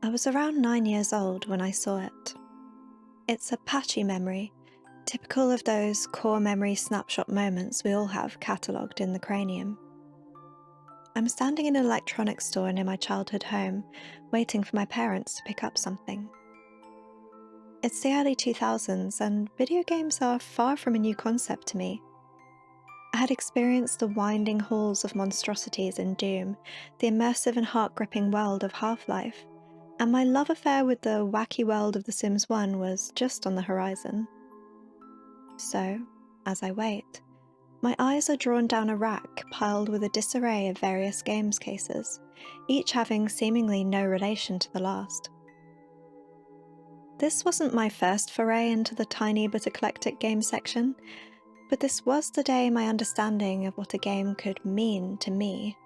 I was around 9 years old when I saw it. It's a patchy memory, typical of those core memory snapshot moments we all have catalogued in the cranium. I'm standing in an electronics store near my childhood home, waiting for my parents to pick up something. It's the early 2000s, and video games are far from a new concept to me. I had experienced the winding halls of monstrosities in Doom, the immersive and heart-gripping world of Half-Life, and my love affair with the wacky world of The Sims 1 was just on the horizon. So, as I wait, my eyes are drawn down a rack piled with a disarray of various games cases, each having seemingly no relation to the last. This wasn't my first foray into the tiny but eclectic game section, but this was the day my understanding of what a game could mean to me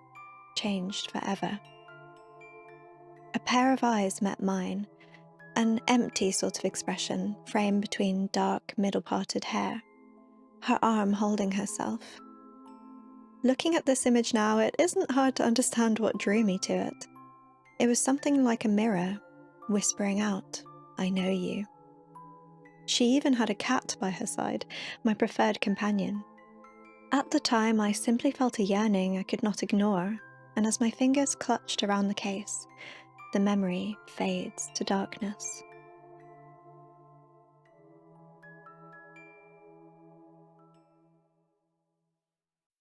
changed forever. A pair of eyes met mine, an empty sort of expression framed between dark, middle-parted hair, her arm holding herself. Looking at this image now, it isn't hard to understand what drew me to it. It was something like a mirror, whispering out, "I know you." She even had a cat by her side, my preferred companion. At the time, I simply felt a yearning I could not ignore, and as my fingers clutched around the case, the memory fades to darkness.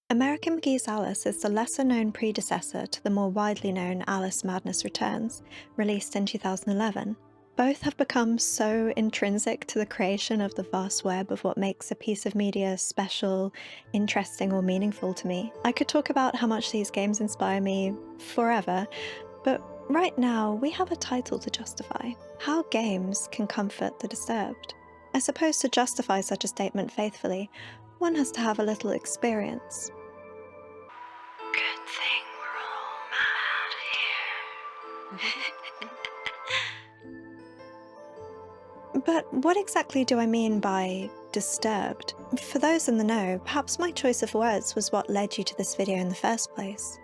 American McGee Alice is the lesser-known predecessor to the more widely known Alice Madness Returns, released in 2011. Both have become so intrinsic to the creation of the vast web of what makes a piece of media special, interesting, or meaningful to me. I could talk about how much these games inspire me forever, but right now we have a title to justify: how games can comfort the disturbed. I suppose to justify such a statement faithfully, one has to have a little experience. Good thing we're all mad here. But what exactly do I mean by disturbed? For those in the know, perhaps my choice of words was what led you to this video in the first place.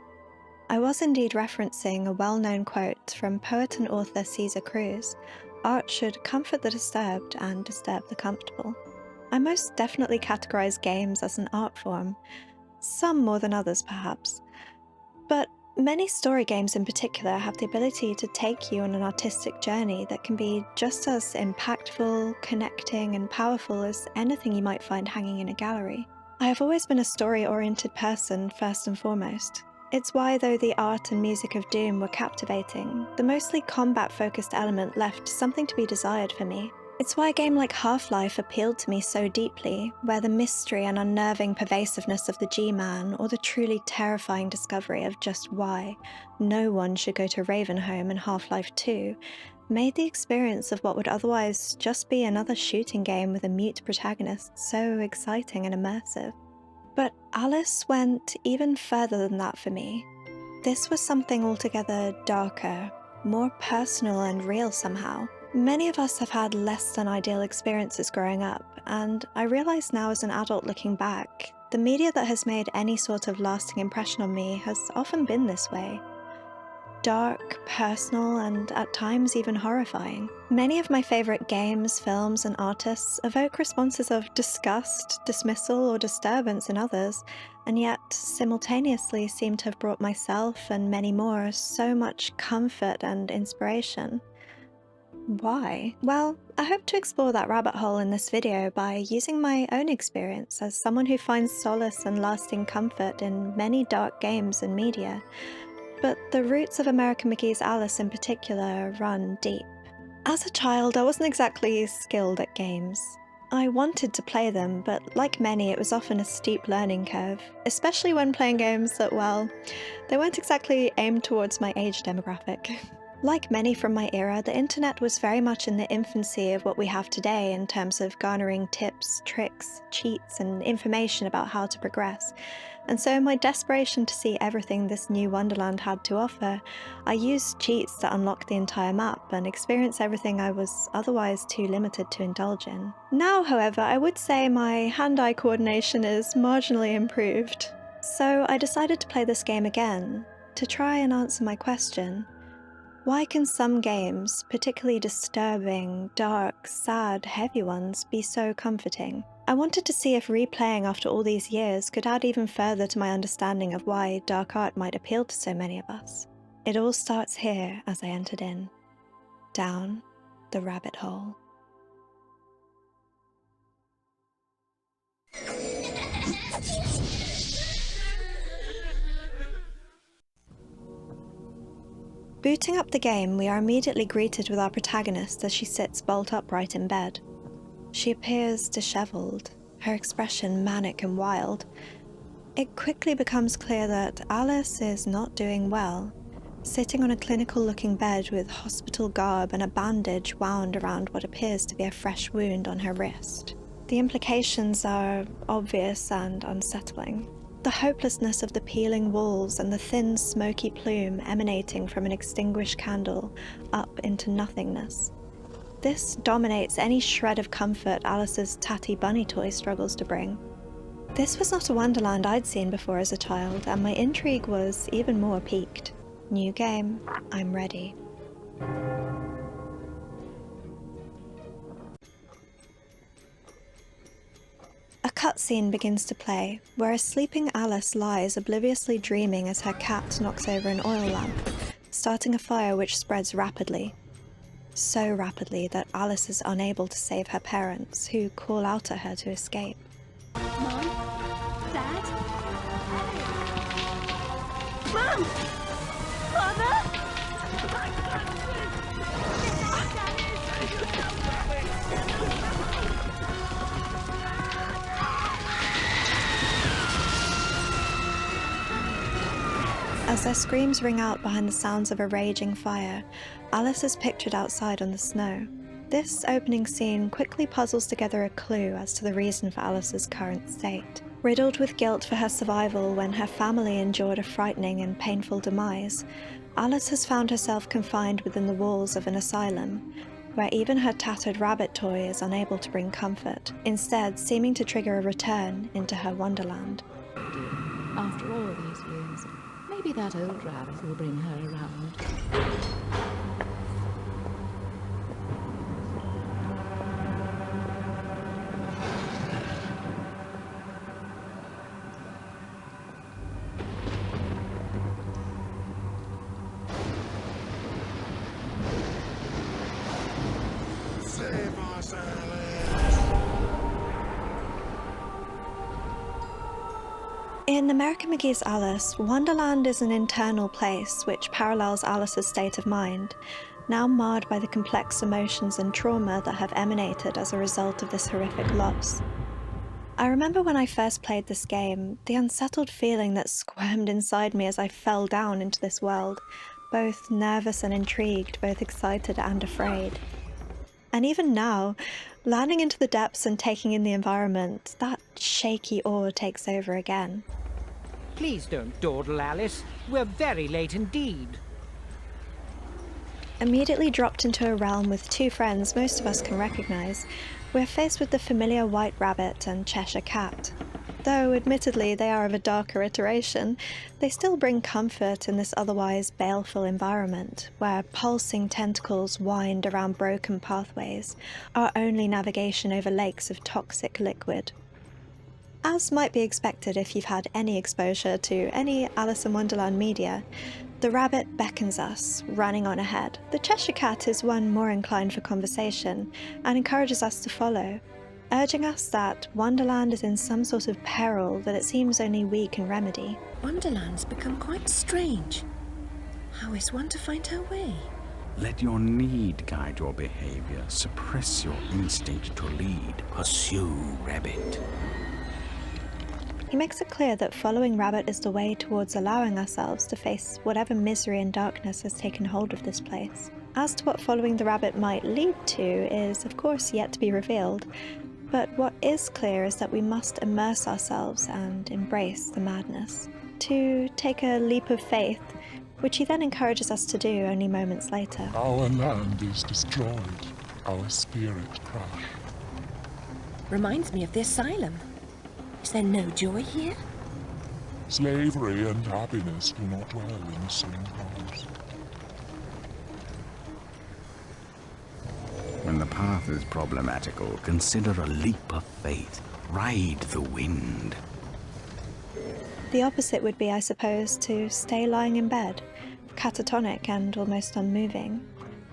I was indeed referencing a well-known quote from poet and author Caesar Cruz: "Art should comfort the disturbed and disturb the comfortable." I most definitely categorize games as an art form, some more than others perhaps. But many story games in particular have the ability to take you on an artistic journey that can be just as impactful, connecting, and powerful as anything you might find hanging in a gallery. I have always been a story-oriented person first and foremost. It's why, though the art and music of Doom were captivating, the mostly combat-focused element left something to be desired for me. It's why a game like Half-Life appealed to me so deeply, where the mystery and unnerving pervasiveness of the G-Man, or the truly terrifying discovery of just why no one should go to Ravenholm in Half-Life 2, made the experience of what would otherwise just be another shooting game with a mute protagonist so exciting and immersive. But Alice went even further than that for me. This was something altogether darker, more personal and real somehow. Many of us have had less than ideal experiences growing up, and I realise now as an adult looking back, the media that has made any sort of lasting impression on me has often been this way. Dark, personal, and at times even horrifying. Many of my favourite games, films, and artists evoke responses of disgust, dismissal, or disturbance in others, and yet simultaneously seem to have brought myself and many more so much comfort and inspiration. Why? Well, I hope to explore that rabbit hole in this video by using my own experience as someone who finds solace and lasting comfort in many dark games and media. But the roots of American McGee's Alice in particular run deep. As a child, I wasn't exactly skilled at games. I wanted to play them, but like many, it was often a steep learning curve, especially when playing games that, well, they weren't exactly aimed towards my age demographic. Like many from my era, the internet was very much in the infancy of what we have today in terms of garnering tips, tricks, cheats, and information about how to progress. And so in my desperation to see everything this new wonderland had to offer, I used cheats to unlock the entire map and experience everything I was otherwise too limited to indulge in. Now, however, I would say my hand-eye coordination is marginally improved. So I decided to play this game again, to try and answer my question: Why can some games, particularly disturbing, dark, sad, heavy ones, be so comforting? I wanted to see if replaying after all these years could add even further to my understanding of why dark art might appeal to so many of us. It all starts here as I entered in, down the rabbit hole. Booting up the game, we are immediately greeted with our protagonist as she sits bolt upright in bed. She appears disheveled, her expression manic and wild. It quickly becomes clear that Alice is not doing well, sitting on a clinical-looking bed with hospital garb and a bandage wound around what appears to be a fresh wound on her wrist. The implications are obvious and unsettling. The hopelessness of the peeling walls and the thin, smoky plume emanating from an extinguished candle up into nothingness. This dominates any shred of comfort Alice's tatty bunny toy struggles to bring. This was not a wonderland I'd seen before as a child, and my intrigue was even more piqued. New game, I'm ready. A cutscene begins to play, where a sleeping Alice lies obliviously dreaming as her cat knocks over an oil lamp, starting a fire which spreads rapidly. So rapidly that Alice is unable to save her parents, who call out at her to escape. Mom? Dad? Mom! Father? As their screams ring out behind the sounds of a raging fire, Alice is pictured outside on the snow. This opening scene quickly puzzles together a clue as to the reason for Alice's current state. Riddled with guilt for her survival when her family endured a frightening and painful demise, Alice has found herself confined within the walls of an asylum, where even her tattered rabbit toy is unable to bring comfort, instead seeming to trigger a return into her wonderland. After all these years, maybe that old rabbit will bring her around. Save us, Alice! In American McGee's Alice, Wonderland is an internal place which parallels Alice's state of mind, now marred by the complex emotions and trauma that have emanated as a result of this horrific loss. I remember when I first played this game, the unsettled feeling that squirmed inside me as I fell down into this world, both nervous and intrigued, both excited and afraid. And even now, landing into the depths and taking in the environment, that shaky awe takes over again. Please don't dawdle, Alice. We're very late indeed. Immediately dropped into a realm with two friends most of us can recognise, we're faced with the familiar White Rabbit and Cheshire Cat. Though admittedly they are of a darker iteration, they still bring comfort in this otherwise baleful environment, where pulsing tentacles wind around broken pathways, our only navigation over lakes of toxic liquid. As might be expected if you've had any exposure to any Alice in Wonderland media, the rabbit beckons us, running on ahead. The Cheshire Cat is one more inclined for conversation, and encourages us to follow, urging us that Wonderland is in some sort of peril that it seems only we can remedy. Wonderland's become quite strange. How is one to find her way? Let your need guide your behavior. Suppress your instinct to lead. Pursue Rabbit. He makes it clear that following Rabbit is the way towards allowing ourselves to face whatever misery and darkness has taken hold of this place. As to what following the Rabbit might lead to is, of course, yet to be revealed, but what is clear is that we must immerse ourselves and embrace the madness. To take a leap of faith, which he then encourages us to do only moments later. Our land is destroyed. Our spirit crushed. Reminds me of the asylum. Is there no joy here? Slavery and happiness do not dwell in the same house. path is problematical, consider a leap of faith. Ride the wind. The opposite would be, I suppose, to stay lying in bed, catatonic and almost unmoving,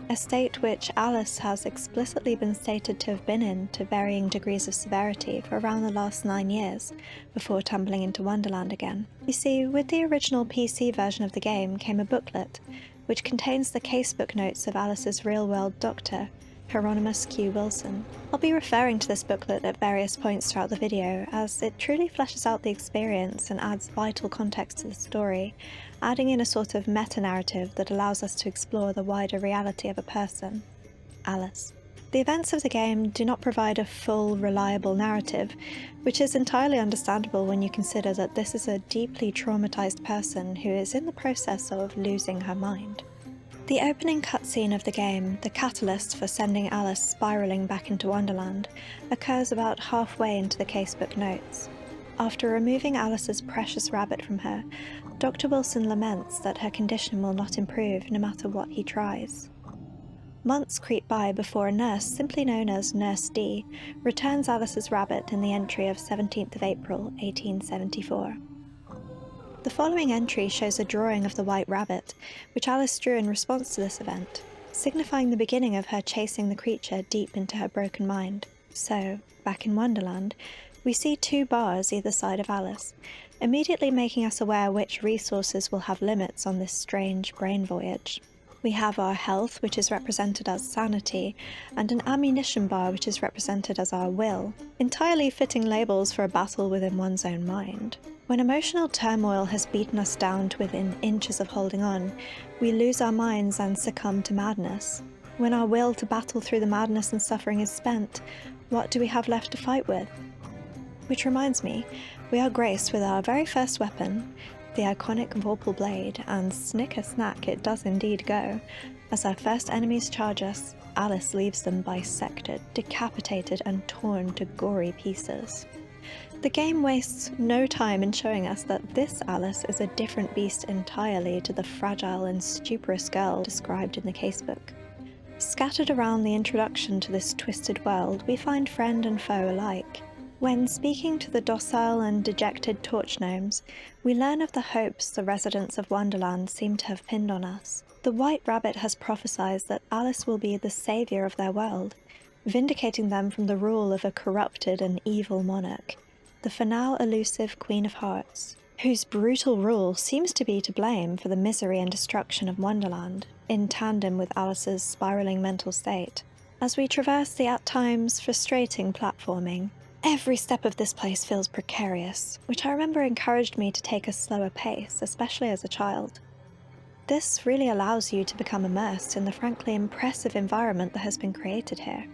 a state which Alice has explicitly been stated to have been in to varying degrees of severity for around the last 9 years, before tumbling into Wonderland again. You see, with the original PC version of the game came a booklet, which contains the casebook notes of Alice's real-world doctor, Hieronymus Q. Wilson. I'll be referring to this booklet at various points throughout the video, as it truly fleshes out the experience and adds vital context to the story, adding in a sort of meta-narrative that allows us to explore the wider reality of a person, Alice. The events of the game do not provide a full, reliable narrative, which is entirely understandable when you consider that this is a deeply traumatized person who is in the process of losing her mind. The opening cutscene of the game, the catalyst for sending Alice spiralling back into Wonderland, occurs about halfway into the casebook notes. After removing Alice's precious rabbit from her, Dr. Wilson laments that her condition will not improve no matter what he tries. Months creep by before a nurse, simply known as Nurse D, returns Alice's rabbit in the entry of 17th of April, 1874. The following entry shows a drawing of the white rabbit, which Alice drew in response to this event, signifying the beginning of her chasing the creature deep into her broken mind. So, back in Wonderland, we see 2 bars either side of Alice, immediately making us aware which resources will have limits on this strange brain voyage. We have our health, which is represented as sanity, and an ammunition bar, which is represented as our will, entirely fitting labels for a battle within one's own mind. When emotional turmoil has beaten us down to within inches of holding on, we lose our minds and succumb to madness. When our will to battle through the madness and suffering is spent, what do we have left to fight with? Which reminds me, we are graced with our very first weapon, the iconic Vorpal blade, and snicker snack it does indeed go. As our first enemies charge us, Alice leaves them bisected, decapitated, and torn to gory pieces. The game wastes no time in showing us that this Alice is a different beast entirely to the fragile and stuporous girl described in the casebook. Scattered around the introduction to this twisted world, we find friend and foe alike. When speaking to the docile and dejected torch gnomes, we learn of the hopes the residents of Wonderland seem to have pinned on us. The White Rabbit has prophesied that Alice will be the saviour of their world, vindicating them from the rule of a corrupted and evil monarch, the for now elusive Queen of Hearts, whose brutal rule seems to be to blame for the misery and destruction of Wonderland, in tandem with Alice's spiralling mental state. As we traverse the at times frustrating platforming, every step of this place feels precarious, which I remember encouraged me to take a slower pace, especially as a child. This really allows you to become immersed in the frankly impressive environment that has been created here.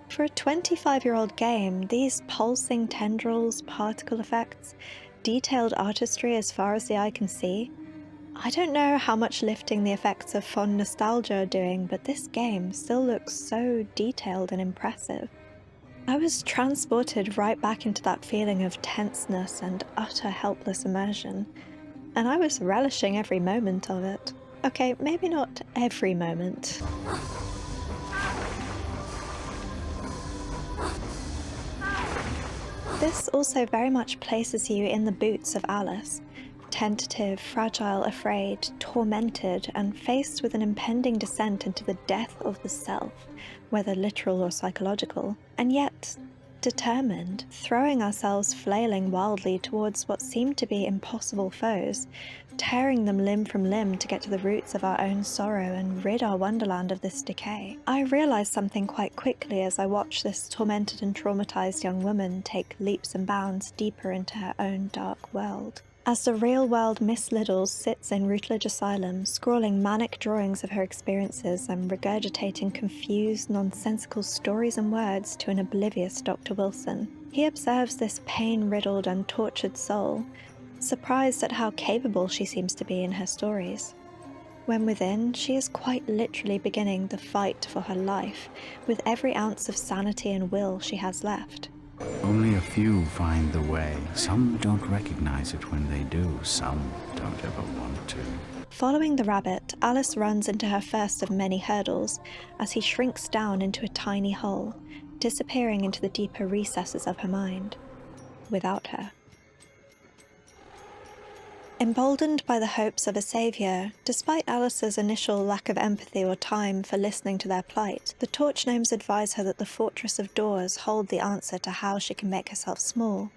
For a 25-year-old game, these pulsing tendrils, particle effects, detailed artistry as far as the eye can see, I don't know how much lifting the effects of fond nostalgia are doing, but this game still looks so detailed and impressive. I was transported right back into that feeling of tenseness and utter helpless immersion, and I was relishing every moment of it. Okay, maybe not every moment. This also very much places you in the boots of Alice, tentative, fragile, afraid, tormented, and faced with an impending descent into the death of the self, whether literal or psychological, and yet determined, throwing ourselves flailing wildly towards what seemed to be impossible foes, tearing them limb from limb to get to the roots of our own sorrow and rid our Wonderland of this decay. I realised something quite quickly as I watched this tormented and traumatised young woman take leaps and bounds deeper into her own dark world. As the real-world Miss Liddles sits in Routledge Asylum, scrawling manic drawings of her experiences and regurgitating confused, nonsensical stories and words to an oblivious Dr. Wilson, he observes this pain-riddled and tortured soul, surprised at how capable she seems to be in her stories. When within, she is quite literally beginning the fight for her life, with every ounce of sanity and will she has left. Only a few find the way. Some don't recognize it when they do. Some don't ever want to. Following the rabbit, Alice runs into her first of many hurdles as he shrinks down into a tiny hole, disappearing into the deeper recesses of her mind, without her. Emboldened by the hopes of a saviour, despite Alice's initial lack of empathy or time for listening to their plight, the Torch Gnomes advise her that the Fortress of Doors hold the answer to how she can make herself small,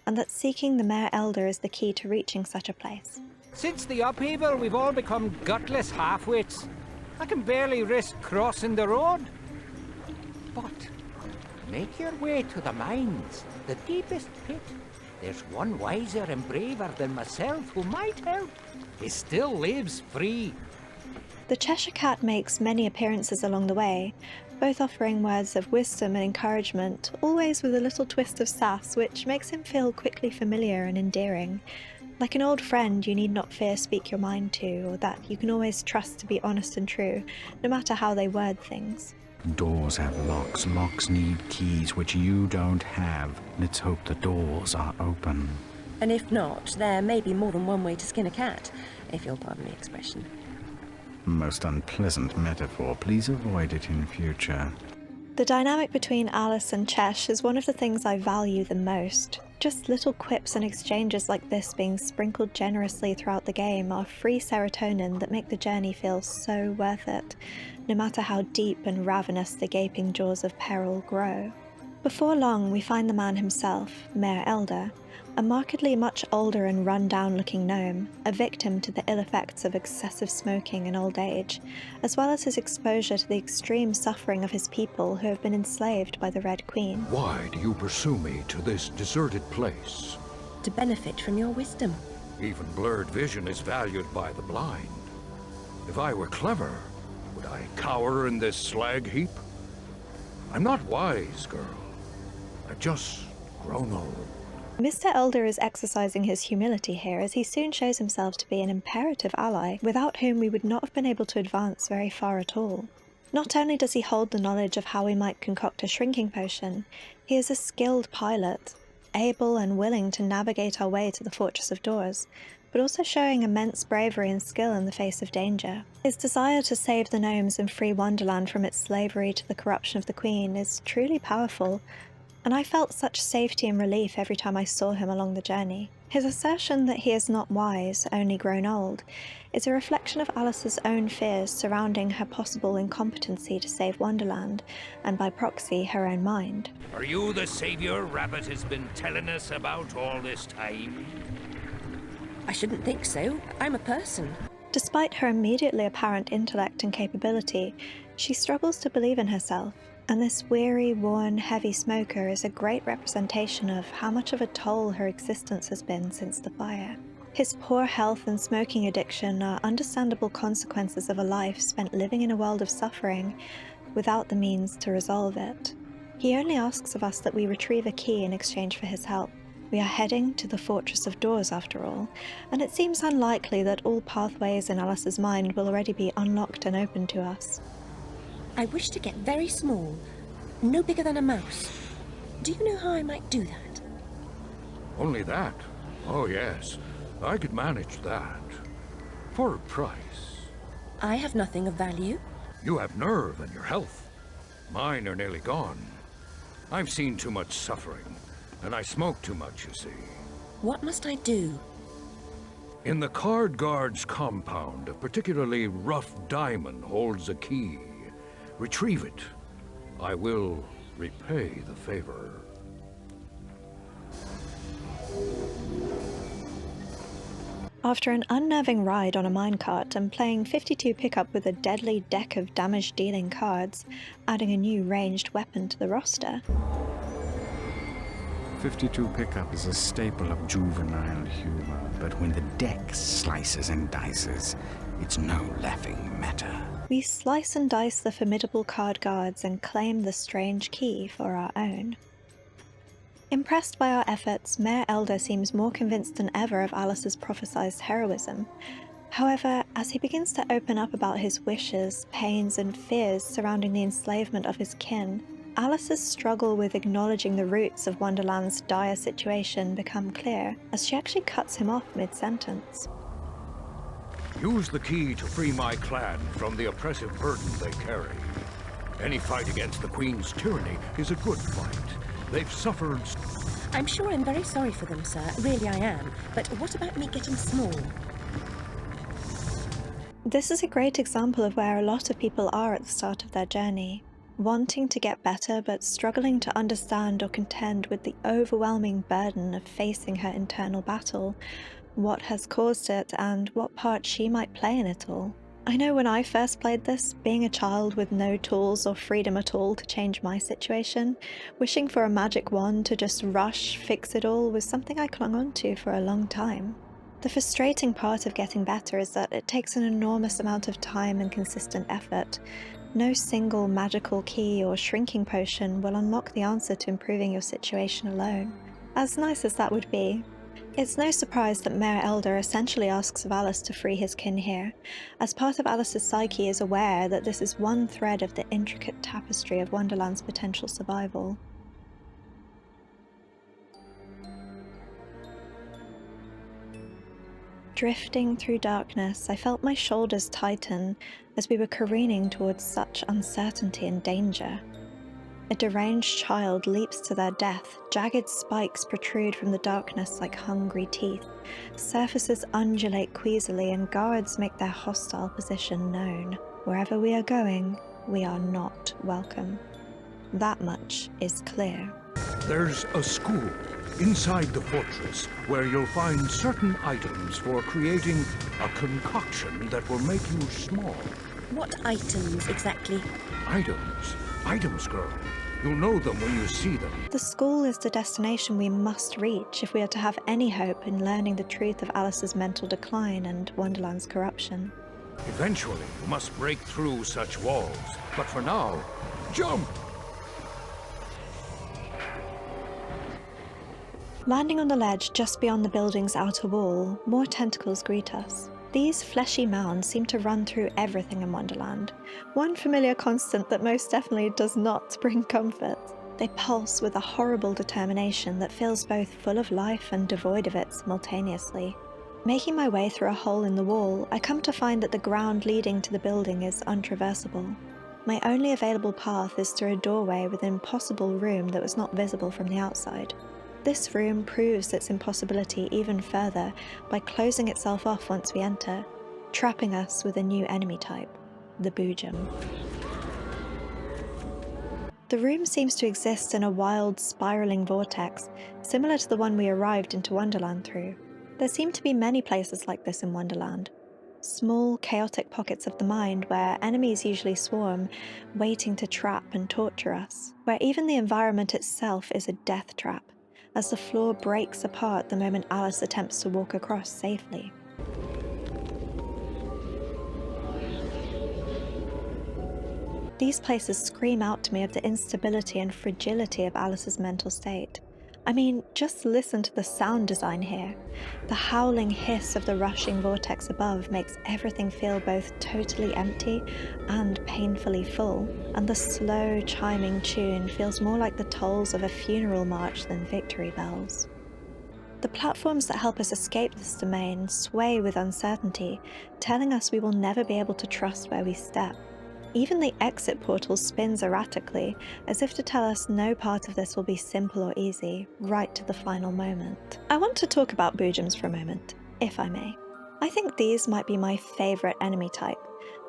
and that seeking the Mayor Elder is the key to reaching such a place. Since the upheaval, we've all become gutless half-wits. I can barely risk crossing the road. But make your way to the mines, the deepest pit. There's one wiser and braver than myself who might help. He still lives free. The Cheshire Cat makes many appearances along the way, both offering words of wisdom and encouragement, always with a little twist of sass, which makes him feel quickly familiar and endearing. Like an old friend you need not fear speak your mind to, or that you can always trust to be honest and true, no matter how they word things. Doors have locks. Locks need keys, which you don't have. Let's hope the doors are open. And if not, there may be more than one way to skin a cat, if you'll pardon the expression. Most unpleasant metaphor. Please avoid it in future. The dynamic between Alice and Chesh is one of the things I value the most. Just little quips and exchanges like this being sprinkled generously throughout the game are free serotonin that make the journey feel so worth it, no matter how deep and ravenous the gaping jaws of peril grow. Before long, we find the man himself, Mayor Elder, a markedly much older and run-down looking gnome, a victim to the ill effects of excessive smoking and old age, as well as his exposure to the extreme suffering of his people who have been enslaved by the Red Queen. Why do you pursue me to this deserted place? To benefit from your wisdom. Even blurred vision is valued by the blind. If I were clever, would I cower in this slag heap? I'm not wise, girl. I've just grown old. Mr. Elder is exercising his humility here as he soon shows himself to be an imperative ally, without whom we would not have been able to advance very far at all. Not only does he hold the knowledge of how we might concoct a shrinking potion, he is a skilled pilot, able and willing to navigate our way to the Fortress of Doors, but also showing immense bravery and skill in the face of danger. His desire to save the gnomes and free Wonderland from its slavery to the corruption of the Queen is truly powerful, and I felt such safety and relief every time I saw him along the journey. His assertion that he is not wise, only grown old, is a reflection of Alice's own fears surrounding her possible incompetency to save Wonderland, and by proxy, her own mind. Are you the savior Rabbit has been telling us about all this time? I shouldn't think so. I'm a person. Despite her immediately apparent intellect and capability, she struggles to believe in herself, and this weary, worn, heavy smoker is a great representation of how much of a toll her existence has been since the fire. His poor health and smoking addiction are understandable consequences of a life spent living in a world of suffering without the means to resolve it. He only asks of us that we retrieve a key in exchange for his help. We are heading to the Fortress of Doors after all, and it seems unlikely that all pathways in Alice's mind will already be unlocked and open to us. I wish to get very small, no bigger than a mouse. Do you know how I might do that? Only that? Oh yes, I could manage that. For a price. I have nothing of value. You have nerve and your health. Mine are nearly gone. I've seen too much suffering, and I smoke too much, you see. What must I do? In the Card Guard's compound, a particularly rough diamond holds a key. Retrieve it. I will repay the favor. After an unnerving ride on a minecart and playing 52 pickup with a deadly deck of damage-dealing cards, adding a new ranged weapon to the roster, 52 pickup is a staple of juvenile humor, but when the deck slices and dices, it's no laughing matter. we slice and dice the formidable card guards and claim the strange key for our own. Impressed by our efforts, Mayor Elder seems more convinced than ever of Alice's prophesized heroism. However, as he begins to open up about his wishes, pains, and fears surrounding the enslavement of his kin, Alice's struggle with acknowledging the roots of Wonderland's dire situation become clear, as she actually cuts him off mid-sentence. Use the key to free my clan from the oppressive burden they carry. Any fight against the Queen's tyranny is a good fight. They've suffered... I'm sure I'm very sorry for them, sir. Really I am. But what about me getting small? This is a great example of where a lot of people are at the start of their journey, wanting to get better but struggling to understand or contend with the overwhelming burden of facing her internal battle, what has caused it, and what part she might play in it all. I know when I first played this, being a child with no tools or freedom at all to change my situation, wishing for a magic wand to just rush, fix it all was something I clung on to for a long time. The frustrating part of getting better is that it takes an enormous amount of time and consistent effort. No single magical key or shrinking potion will unlock the answer to improving your situation alone. As nice as that would be, it's no surprise that Mayor Elder essentially asks of Alice to free his kin here, as part of Alice's psyche is aware that this is one thread of the intricate tapestry of Wonderland's potential survival. Drifting through darkness, I felt my shoulders tighten as we were careening towards such uncertainty and danger. A deranged child leaps to their death, jagged spikes protrude from the darkness like hungry teeth, surfaces undulate queasily, and guards make their hostile position known. Wherever we are going, we are not welcome. That much is clear. There's a school inside the fortress where you'll find certain items for creating a concoction that will make you small. What items exactly? Items? Items, girl. You'll know them when you see them. The school is the destination we must reach if we are to have any hope in learning the truth of Alice's mental decline and Wonderland's corruption. Eventually, you must break through such walls. But for now, jump! Landing on the ledge just beyond the building's outer wall, more tentacles greet us. These fleshy mounds seem to run through everything in Wonderland, one familiar constant that most definitely does not bring comfort. They pulse with a horrible determination that feels both full of life and devoid of it simultaneously. Making my way through a hole in the wall, I come to find that the ground leading to the building is untraversable. My only available path is through a doorway with an impossible room that was not visible from the outside. This room proves its impossibility even further by closing itself off once we enter, trapping us with a new enemy type, the Boojum. The room seems to exist in a wild, spiraling vortex, similar to the one we arrived into Wonderland through. There seem to be many places like this in Wonderland. Small, chaotic pockets of the mind where enemies usually swarm, waiting to trap and torture us, where even the environment itself is a death trap, as the floor breaks apart the moment Alice attempts to walk across safely. These places scream out to me of the instability and fragility of Alice's mental state. I mean, just listen to the sound design here. The howling hiss of the rushing vortex above makes everything feel both totally empty and painfully full, and the slow, chiming tune feels more like the tolls of a funeral march than victory bells. The platforms that help us escape this domain sway with uncertainty, telling us we will never be able to trust where we step. Even the exit portal spins erratically, as if to tell us no part of this will be simple or easy, right to the final moment. I want to talk about Boojums for a moment, if I may. I think these might be my favourite enemy type.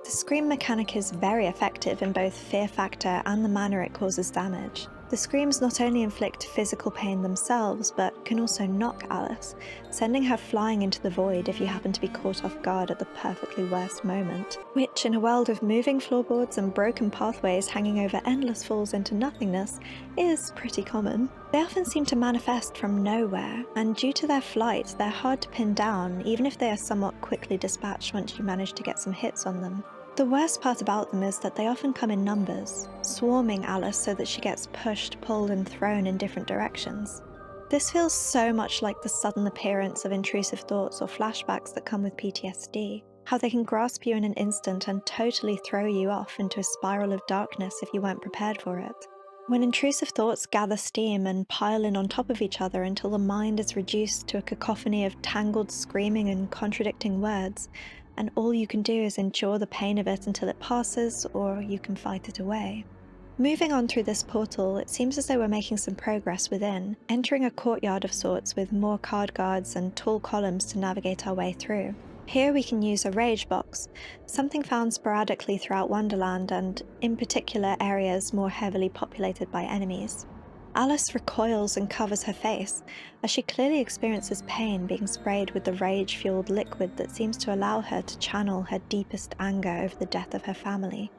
The scream mechanic is very effective in both fear factor and the manner it causes damage. The screams not only inflict physical pain themselves, but can also knock Alice, sending her flying into the void if you happen to be caught off guard at the perfectly worst moment, which, in a world of moving floorboards and broken pathways hanging over endless falls into nothingness, is pretty common. They often seem to manifest from nowhere, and due to their flight, they're hard to pin down, even if they are somewhat quickly dispatched once you manage to get some hits on them. The worst part about them is that they often come in numbers, swarming Alice so that she gets pushed, pulled, and thrown in different directions. This feels so much like the sudden appearance of intrusive thoughts or flashbacks that come with PTSD, how they can grasp you in an instant and totally throw you off into a spiral of darkness if you weren't prepared for it. When intrusive thoughts gather steam and pile in on top of each other until the mind is reduced to a cacophony of tangled screaming and contradicting words, and all you can do is endure the pain of it until it passes, or you can fight it away. Moving on through this portal, it seems as though we're making some progress within, entering a courtyard of sorts with more card guards and tall columns to navigate our way through. Here we can use a rage box, something found sporadically throughout Wonderland and, in particular, areas more heavily populated by enemies. Alice recoils and covers her face, as she clearly experiences pain being sprayed with the rage-fueled liquid that seems to allow her to channel her deepest anger over the death of her family.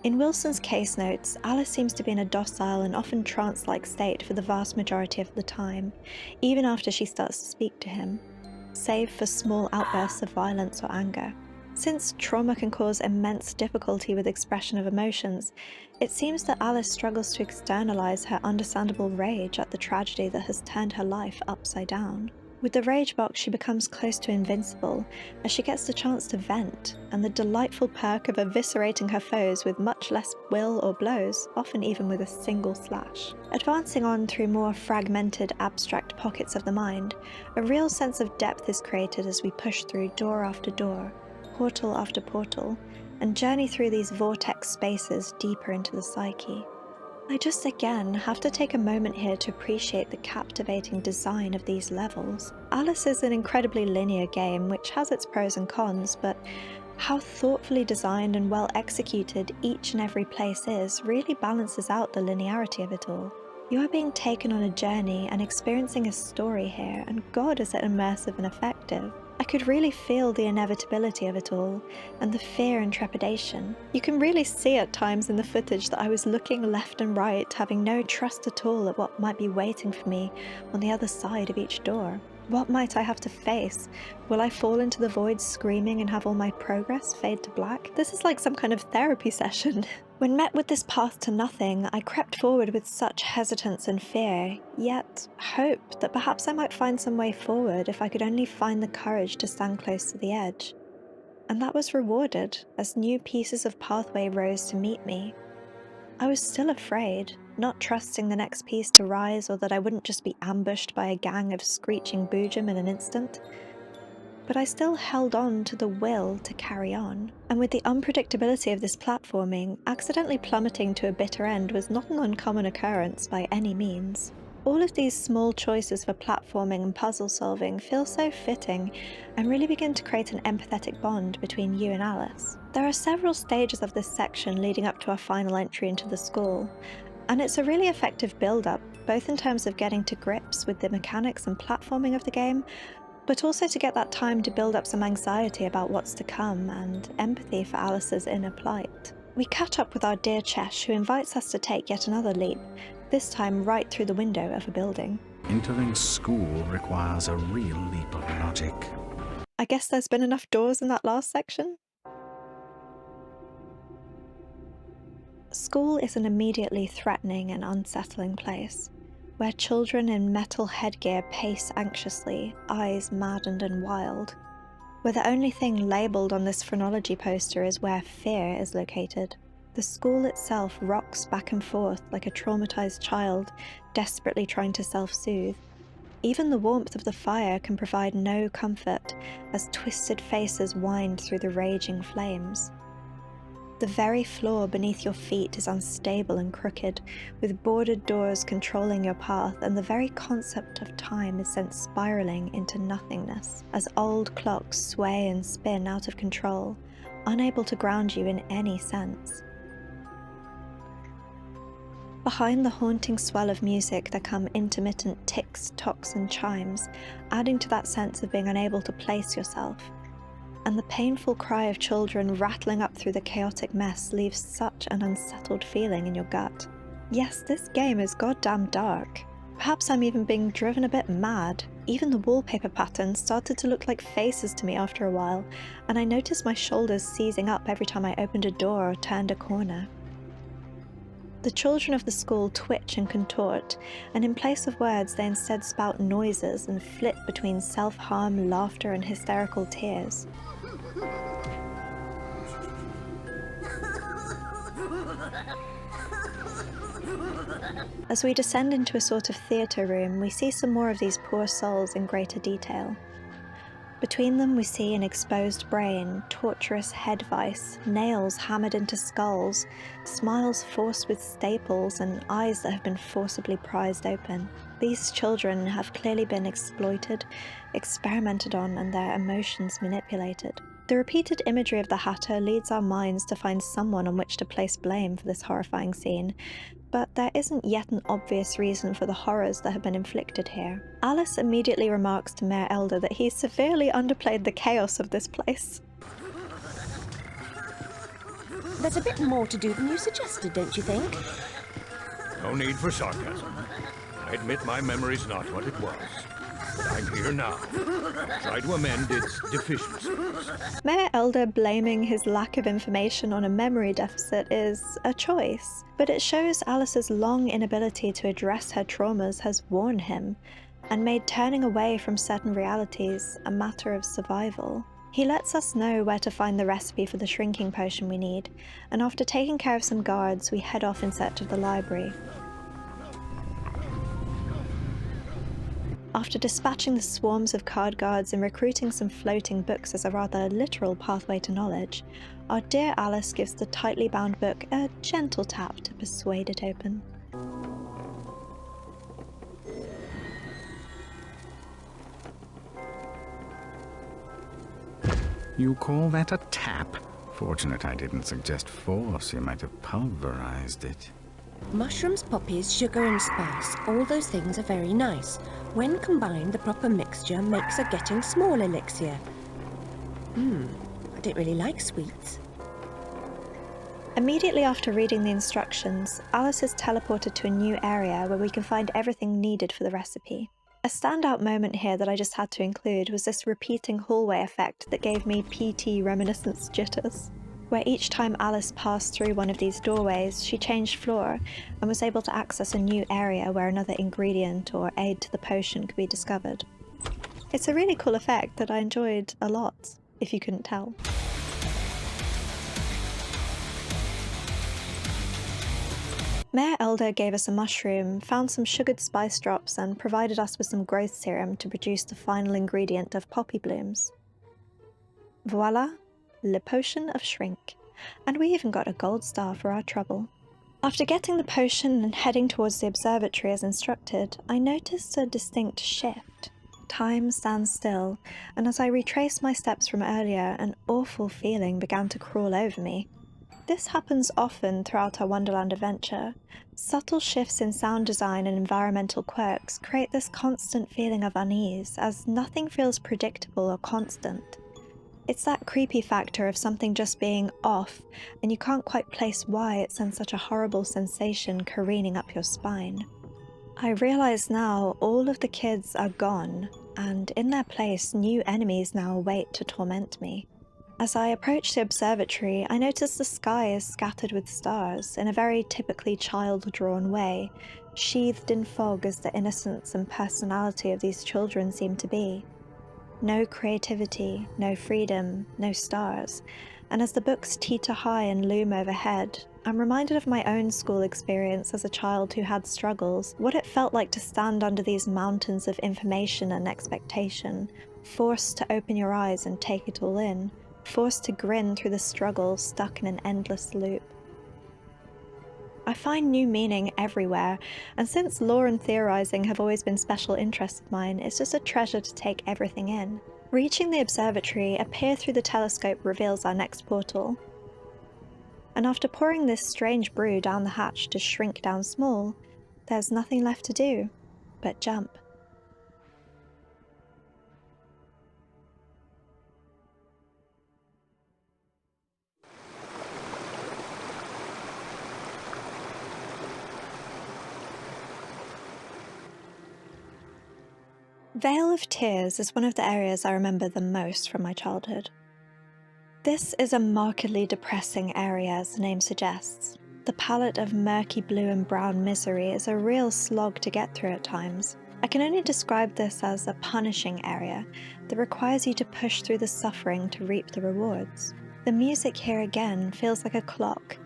In Wilson's case notes, Alice seems to be in a docile and often trance-like state for the vast majority of the time, even after she starts to speak to him, save for small outbursts of violence or anger. Since trauma can cause immense difficulty with expression of emotions, it seems that Alice struggles to externalize her understandable rage at the tragedy that has turned her life upside down. With the rage box, she becomes close to invincible, as she gets the chance to vent, and the delightful perk of eviscerating her foes with much less will or blows, often even with a single slash. Advancing on through more fragmented, abstract pockets of the mind, a real sense of depth is created as we push through door after door, portal after portal, and journey through these vortex spaces deeper into the psyche. I just again have to take a moment here to appreciate the captivating design of these levels. Alice is an incredibly linear game which has its pros and cons, but how thoughtfully designed and well executed each and every place is really balances out the linearity of it all. You are being taken on a journey and experiencing a story here, and God is it immersive and effective. I could really feel the inevitability of it all, and the fear and trepidation. You can really see at times in the footage that I was looking left and right, having no trust at all at what might be waiting for me on the other side of each door. What might I have to face? Will I fall into the void screaming and have all my progress fade to black? This is like some kind of therapy session. When met with this path to nothing, I crept forward with such hesitance and fear, yet hope that perhaps I might find some way forward if I could only find the courage to stand close to the edge. And that was rewarded, as new pieces of pathway rose to meet me. I was still afraid, not trusting the next piece to rise or that I wouldn't just be ambushed by a gang of screeching boojum in an instant. But I still held on to the will to carry on. And with the unpredictability of this platforming, accidentally plummeting to a bitter end was not an uncommon occurrence by any means. All of these small choices for platforming and puzzle solving feel so fitting and really begin to create an empathetic bond between you and Alice. There are several stages of this section leading up to our final entry into the school, and it's a really effective build-up, both in terms of getting to grips with the mechanics and platforming of the game, but also to get that time to build up some anxiety about what's to come and empathy for Alice's inner plight. We catch up with our dear Chesh, who invites us to take yet another leap, this time right through the window of a building. Entering school requires a real leap of logic. I guess there's been enough doors in that last section? School is an immediately threatening and unsettling place, where children in metal headgear pace anxiously, eyes maddened and wild, where the only thing labelled on this phrenology poster is where fear is located. The school itself rocks back and forth like a traumatized child desperately trying to self-soothe. Even the warmth of the fire can provide no comfort as twisted faces wind through the raging flames. The very floor beneath your feet is unstable and crooked, with boarded doors controlling your path, and the very concept of time is sent spiraling into nothingness as old clocks sway and spin out of control, unable to ground you in any sense. Behind the haunting swell of music there come intermittent ticks, tocks and chimes, adding to that sense of being unable to place yourself. And the painful cry of children rattling up through the chaotic mess leaves such an unsettled feeling in your gut. Yes, this game is goddamn dark. Perhaps I'm even being driven a bit mad. Even the wallpaper patterns started to look like faces to me after a while, and I noticed my shoulders seizing up every time I opened a door or turned a corner. The children of the school twitch and contort, and in place of words they instead spout noises and flit between self-harm, laughter and hysterical tears. As we descend into a sort of theatre room, we see some more of these poor souls in greater detail. Between them we see an exposed brain, torturous head vice, nails hammered into skulls, smiles forced with staples, and eyes that have been forcibly prized open. These children have clearly been exploited, experimented on, and their emotions manipulated. The repeated imagery of the Hatter leads our minds to find someone on which to place blame for this horrifying scene, but there isn't yet an obvious reason for the horrors that have been inflicted here. Alice immediately remarks to Mayor Elder that he severely underplayed the chaos of this place. There's a bit more to do than you suggested, don't you think? No need for sarcasm. I admit my memory's not what it was. But I'm here now. Try to amend its deficiencies. Mayor Elder blaming his lack of information on a memory deficit is a choice, but it shows Alice's long inability to address her traumas has worn him, and made turning away from certain realities a matter of survival. He lets us know where to find the recipe for the shrinking potion we need, and after taking care of some guards, we head off in search of the library. After dispatching the swarms of card guards and recruiting some floating books as a rather literal pathway to knowledge, our dear Alice gives the tightly bound book a gentle tap to persuade it open. You call that a tap? Fortunate I didn't suggest force. You might have pulverized it. Mushrooms, poppies, sugar and spice, all those things are very nice. When combined, the proper mixture makes a getting small elixir. I don't really like sweets. Immediately after reading the instructions, Alice is teleported to a new area where we can find everything needed for the recipe. A standout moment here that I just had to include was this repeating hallway effect that gave me PT reminiscence jitters, where each time Alice passed through one of these doorways, she changed floor and was able to access a new area where another ingredient or aid to the potion could be discovered. It's a really cool effect that I enjoyed a lot, if you couldn't tell. Mayor Elder gave us a mushroom, found some sugared spice drops, and provided us with some growth serum to produce the final ingredient of poppy blooms. Voila! Le potion of shrink. And we even got a gold star for our trouble. After getting the potion and heading towards the observatory as instructed, I noticed a distinct shift. Time stands still, and as I retraced my steps from earlier, an awful feeling began to crawl over me. This happens often throughout our Wonderland adventure. Subtle shifts in sound design and environmental quirks create this constant feeling of unease, as nothing feels predictable or constant. It's that creepy factor of something just being off, and you can't quite place why it sends such a horrible sensation careening up your spine. I realize now all of the kids are gone, and in their place new enemies now await to torment me. As I approach the observatory, I notice the sky is scattered with stars in a very typically child-drawn way, sheathed in fog as the innocence and personality of these children seem to be. No creativity, no freedom, no stars, and as the books teeter high and loom overhead, I'm reminded of my own school experience as a child who had struggles, what it felt like to stand under these mountains of information and expectation, forced to open your eyes and take it all in, forced to grin through the struggle, stuck in an endless loop. I find new meaning everywhere, and since lore and theorizing have always been special interests of mine, it's just a treasure to take everything in. Reaching the observatory, a peer through the telescope reveals our next portal. And after pouring this strange brew down the hatch to shrink down small, there's nothing left to do but jump. Vale of Tears is one of the areas I remember the most from my childhood. This is a markedly depressing area, as the name suggests. The palette of murky blue and brown misery is a real slog to get through at times. I can only describe this as a punishing area that requires you to push through the suffering to reap the rewards. The music here again feels like a clock.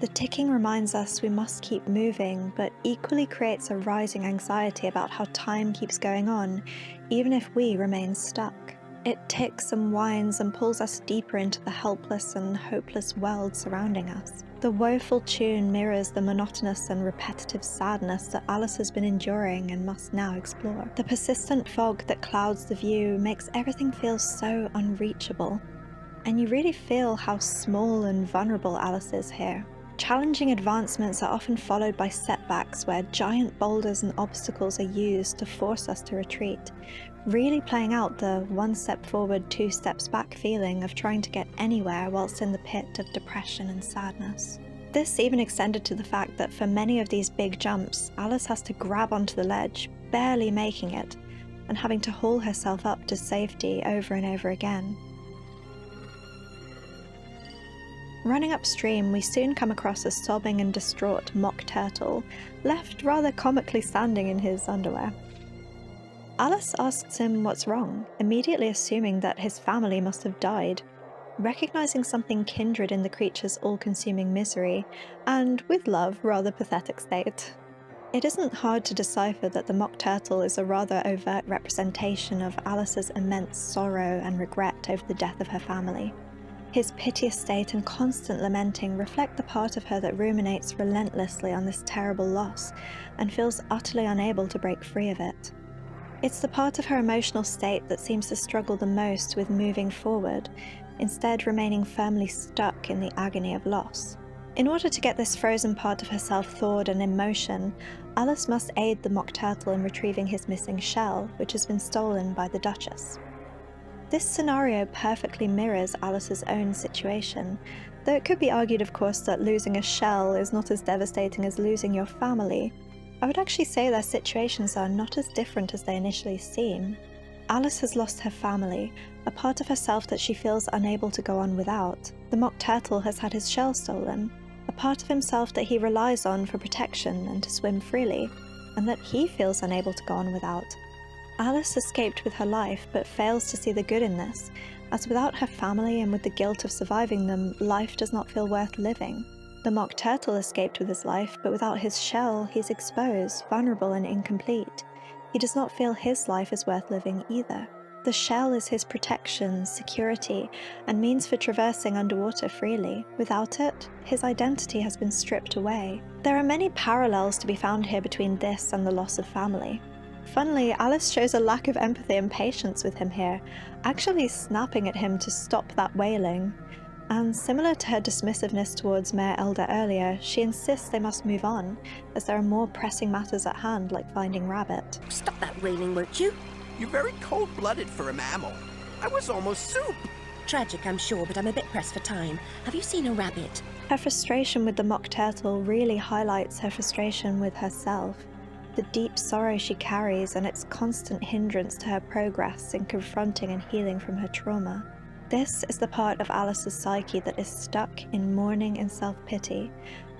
The ticking reminds us we must keep moving, but equally creates a rising anxiety about how time keeps going on, even if we remain stuck. It ticks and whines and pulls us deeper into the helpless and hopeless world surrounding us. The woeful tune mirrors the monotonous and repetitive sadness that Alice has been enduring and must now explore. The persistent fog that clouds the view makes everything feel so unreachable, and you really feel how small and vulnerable Alice is here. Challenging advancements are often followed by setbacks where giant boulders and obstacles are used to force us to retreat, really playing out the one step forward, two steps back feeling of trying to get anywhere whilst in the pit of depression and sadness. This even extended to the fact that for many of these big jumps, Alice has to grab onto the ledge, barely making it, and having to haul herself up to safety over and over again. Running upstream, we soon come across a sobbing and distraught mock turtle, left rather comically standing in his underwear. Alice asks him what's wrong, immediately assuming that his family must have died, recognizing something kindred in the creature's all-consuming misery, and, with love, rather pathetic state. It isn't hard to decipher that the mock turtle is a rather overt representation of Alice's immense sorrow and regret over the death of her family. His piteous state and constant lamenting reflect the part of her that ruminates relentlessly on this terrible loss and feels utterly unable to break free of it. It's the part of her emotional state that seems to struggle the most with moving forward, instead remaining firmly stuck in the agony of loss. In order to get this frozen part of herself thawed and in motion, Alice must aid the mock turtle in retrieving his missing shell, which has been stolen by the Duchess. This scenario perfectly mirrors Alice's own situation, though it could be argued, of course, that losing a shell is not as devastating as losing your family. I would actually say their situations are not as different as they initially seem. Alice has lost her family, a part of herself that she feels unable to go on without. The mock turtle has had his shell stolen, a part of himself that he relies on for protection and to swim freely, and that he feels unable to go on without. Alice escaped with her life, but fails to see the good in this, as without her family and with the guilt of surviving them, life does not feel worth living. The mock turtle escaped with his life, but without his shell, he's exposed, vulnerable and incomplete. He does not feel his life is worth living either. The shell is his protection, security, and means for traversing underwater freely. Without it, his identity has been stripped away. There are many parallels to be found here between this and the loss of family. Funnily, Alice shows a lack of empathy and patience with him here, actually snapping at him to stop that wailing. And similar to her dismissiveness towards Mayor Elder earlier, she insists they must move on, as there are more pressing matters at hand like finding Rabbit. Stop that wailing, won't you? You're very cold-blooded for a mammal. I was almost soup. Tragic, I'm sure, but I'm a bit pressed for time. Have you seen a rabbit? Her frustration with the mock turtle really highlights her frustration with herself, the deep sorrow she carries and its constant hindrance to her progress in confronting and healing from her trauma. This is the part of Alice's psyche that is stuck in mourning and self-pity,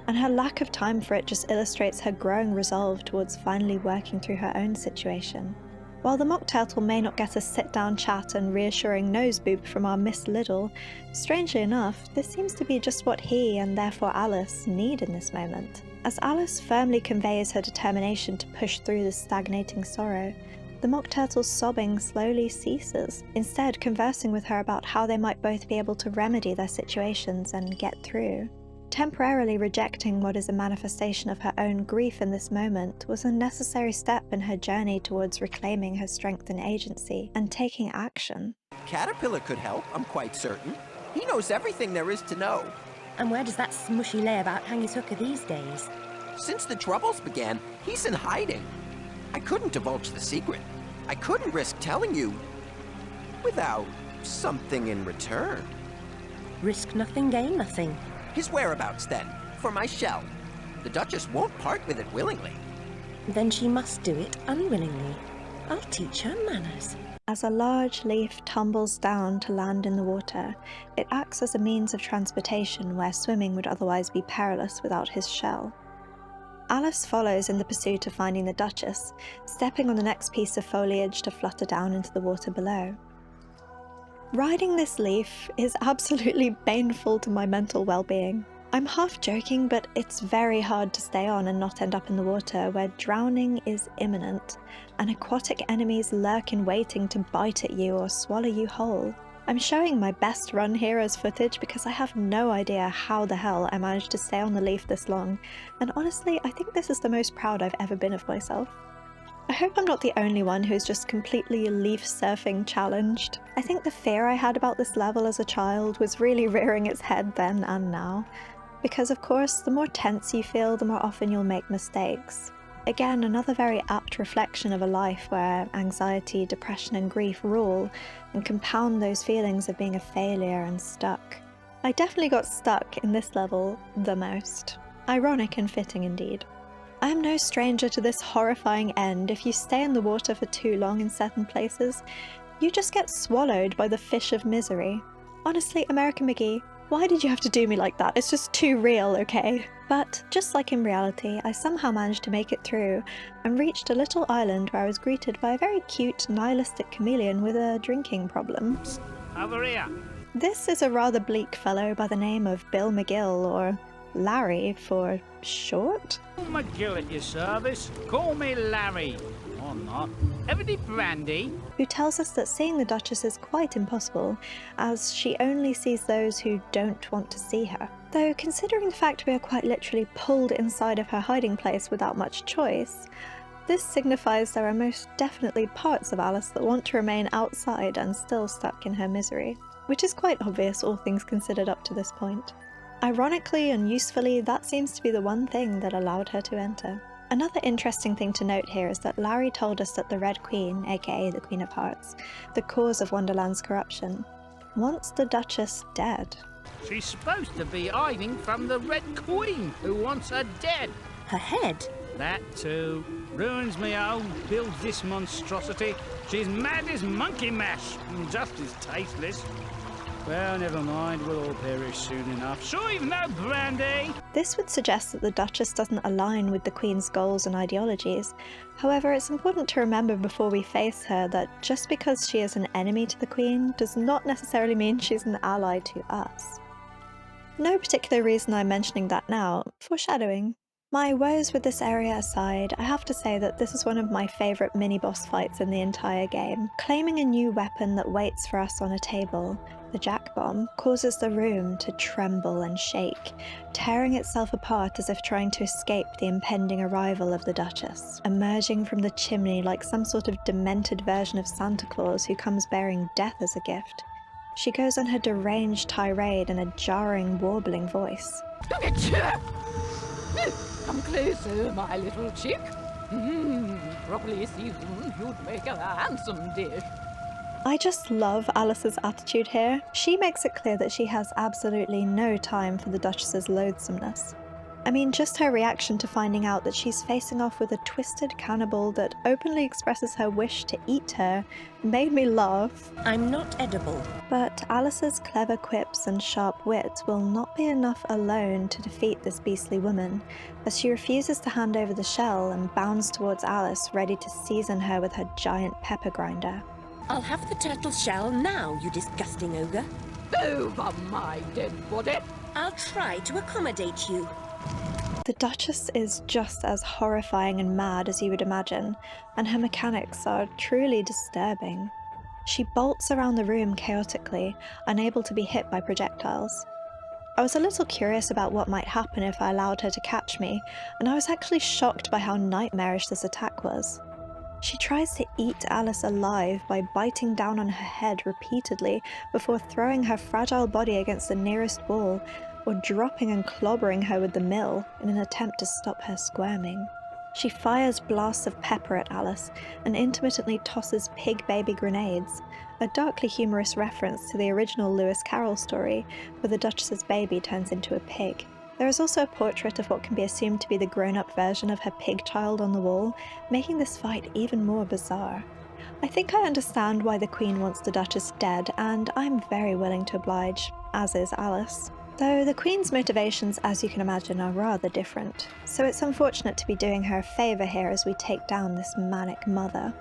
and her lack of time for it just illustrates her growing resolve towards finally working through her own situation. While the mock turtle may not get a sit-down chat and reassuring nose boob from our Miss Little, strangely enough, this seems to be just what he, and therefore Alice, need in this moment. As Alice firmly conveys her determination to push through the stagnating sorrow, the mock turtle's sobbing slowly ceases, instead conversing with her about how they might both be able to remedy their situations and get through. Temporarily rejecting what is a manifestation of her own grief in this moment was a necessary step in her journey towards reclaiming her strength and agency and taking action. Caterpillar could help, I'm quite certain. He knows everything there is to know. And where does that smushy layabout hang his hooker these days? Since the troubles began, he's in hiding. I couldn't divulge the secret. I couldn't risk telling you without something in return. Risk nothing, gain nothing. His whereabouts, then, for my shell. The Duchess won't part with it willingly. Then she must do it unwillingly. I'll teach her manners. As a large leaf tumbles down to land in the water, it acts as a means of transportation where swimming would otherwise be perilous without his shell. Alice follows in the pursuit of finding the Duchess, stepping on the next piece of foliage to flutter down into the water below. Riding this leaf is absolutely baneful to my mental well-being. I'm half joking, but it's very hard to stay on and not end up in the water, where drowning is imminent, and aquatic enemies lurk in waiting to bite at you or swallow you whole. I'm showing my best run here as footage because I have no idea how the hell I managed to stay on the leaf this long, and honestly, I think this is the most proud I've ever been of myself. I hope I'm not the only one who's just completely leaf surfing challenged. I think the fear I had about this level as a child was really rearing its head then and now. Because of course, the more tense you feel, the more often you'll make mistakes. Again, another very apt reflection of a life where anxiety, depression and grief rule and compound those feelings of being a failure and stuck. I definitely got stuck in this level the most. Ironic and fitting indeed. I am no stranger to this horrifying end. If you stay in the water for too long in certain places, you just get swallowed by the fish of misery. Honestly, American McGee, why did you have to do me like that? It's just too real, okay? But just like in reality, I somehow managed to make it through and reached a little island where I was greeted by a very cute, nihilistic chameleon with a drinking problem. Psst, over here. This is a rather bleak fellow by the name of Bill McGill, or Larry for short. McGill at your service. Call me Larry. Or not. Have any brandy? Who tells us that seeing the Duchess is quite impossible, as she only sees those who don't want to see her. Though considering the fact we are quite literally pulled inside of her hiding place without much choice, this signifies there are most definitely parts of Alice that want to remain outside and still stuck in her misery, which is quite obvious all things considered up to this point. Ironically and usefully, that seems to be the one thing that allowed her to enter. Another interesting thing to note here is that Larry told us that the Red Queen, aka the Queen of Hearts, the cause of Wonderland's corruption, wants the Duchess dead. She's supposed to be hiding from the Red Queen, who wants her dead. Her head? That too. Ruins me home, builds this monstrosity. She's mad as monkey mash, and just as tasteless. Well, never mind, we'll all perish soon enough. Sure you've no brandy? This would suggest that the Duchess doesn't align with the Queen's goals and ideologies. However, it's important to remember before we face her that just because she is an enemy to the Queen does not necessarily mean she's an ally to us. No particular reason I'm mentioning that now, foreshadowing. My woes with this area aside, I have to say that this is one of my favourite mini-boss fights in the entire game. Claiming a new weapon that waits for us on a table, the Jack Bomb, causes the room to tremble and shake, tearing itself apart as if trying to escape the impending arrival of the Duchess, emerging from the chimney like some sort of demented version of Santa Claus who comes bearing death as a gift. She goes on her deranged tirade in a jarring, warbling voice. Come closer, my little chick. Properly seasoned, you'd make a handsome dish. I just love Alice's attitude here. She makes it clear that she has absolutely no time for the Duchess's loathsomeness. I mean, just her reaction to finding out that she's facing off with a twisted cannibal that openly expresses her wish to eat her made me laugh. I'm not edible. But Alice's clever quips and sharp wit will not be enough alone to defeat this beastly woman, as she refuses to hand over the shell and bounds towards Alice, ready to season her with her giant pepper grinder. I'll have the turtle shell now, you disgusting ogre. Over my dead body. I'll try to accommodate you. The Duchess is just as horrifying and mad as you would imagine, and her mechanics are truly disturbing. She bolts around the room chaotically, unable to be hit by projectiles. I was a little curious about what might happen if I allowed her to catch me, and I was actually shocked by how nightmarish this attack was. She tries to eat Alice alive by biting down on her head repeatedly before throwing her fragile body against the nearest wall, or dropping and clobbering her with the mill in an attempt to stop her squirming. She fires blasts of pepper at Alice and intermittently tosses pig baby grenades, a darkly humorous reference to the original Lewis Carroll story where the Duchess's baby turns into a pig. There is also a portrait of what can be assumed to be the grown-up version of her pig child on the wall, making this fight even more bizarre. I think I understand why the Queen wants the Duchess dead, and I'm very willing to oblige, as is Alice. Though the Queen's motivations, as you can imagine, are rather different, so it's unfortunate to be doing her a favour here as we take down this manic mother.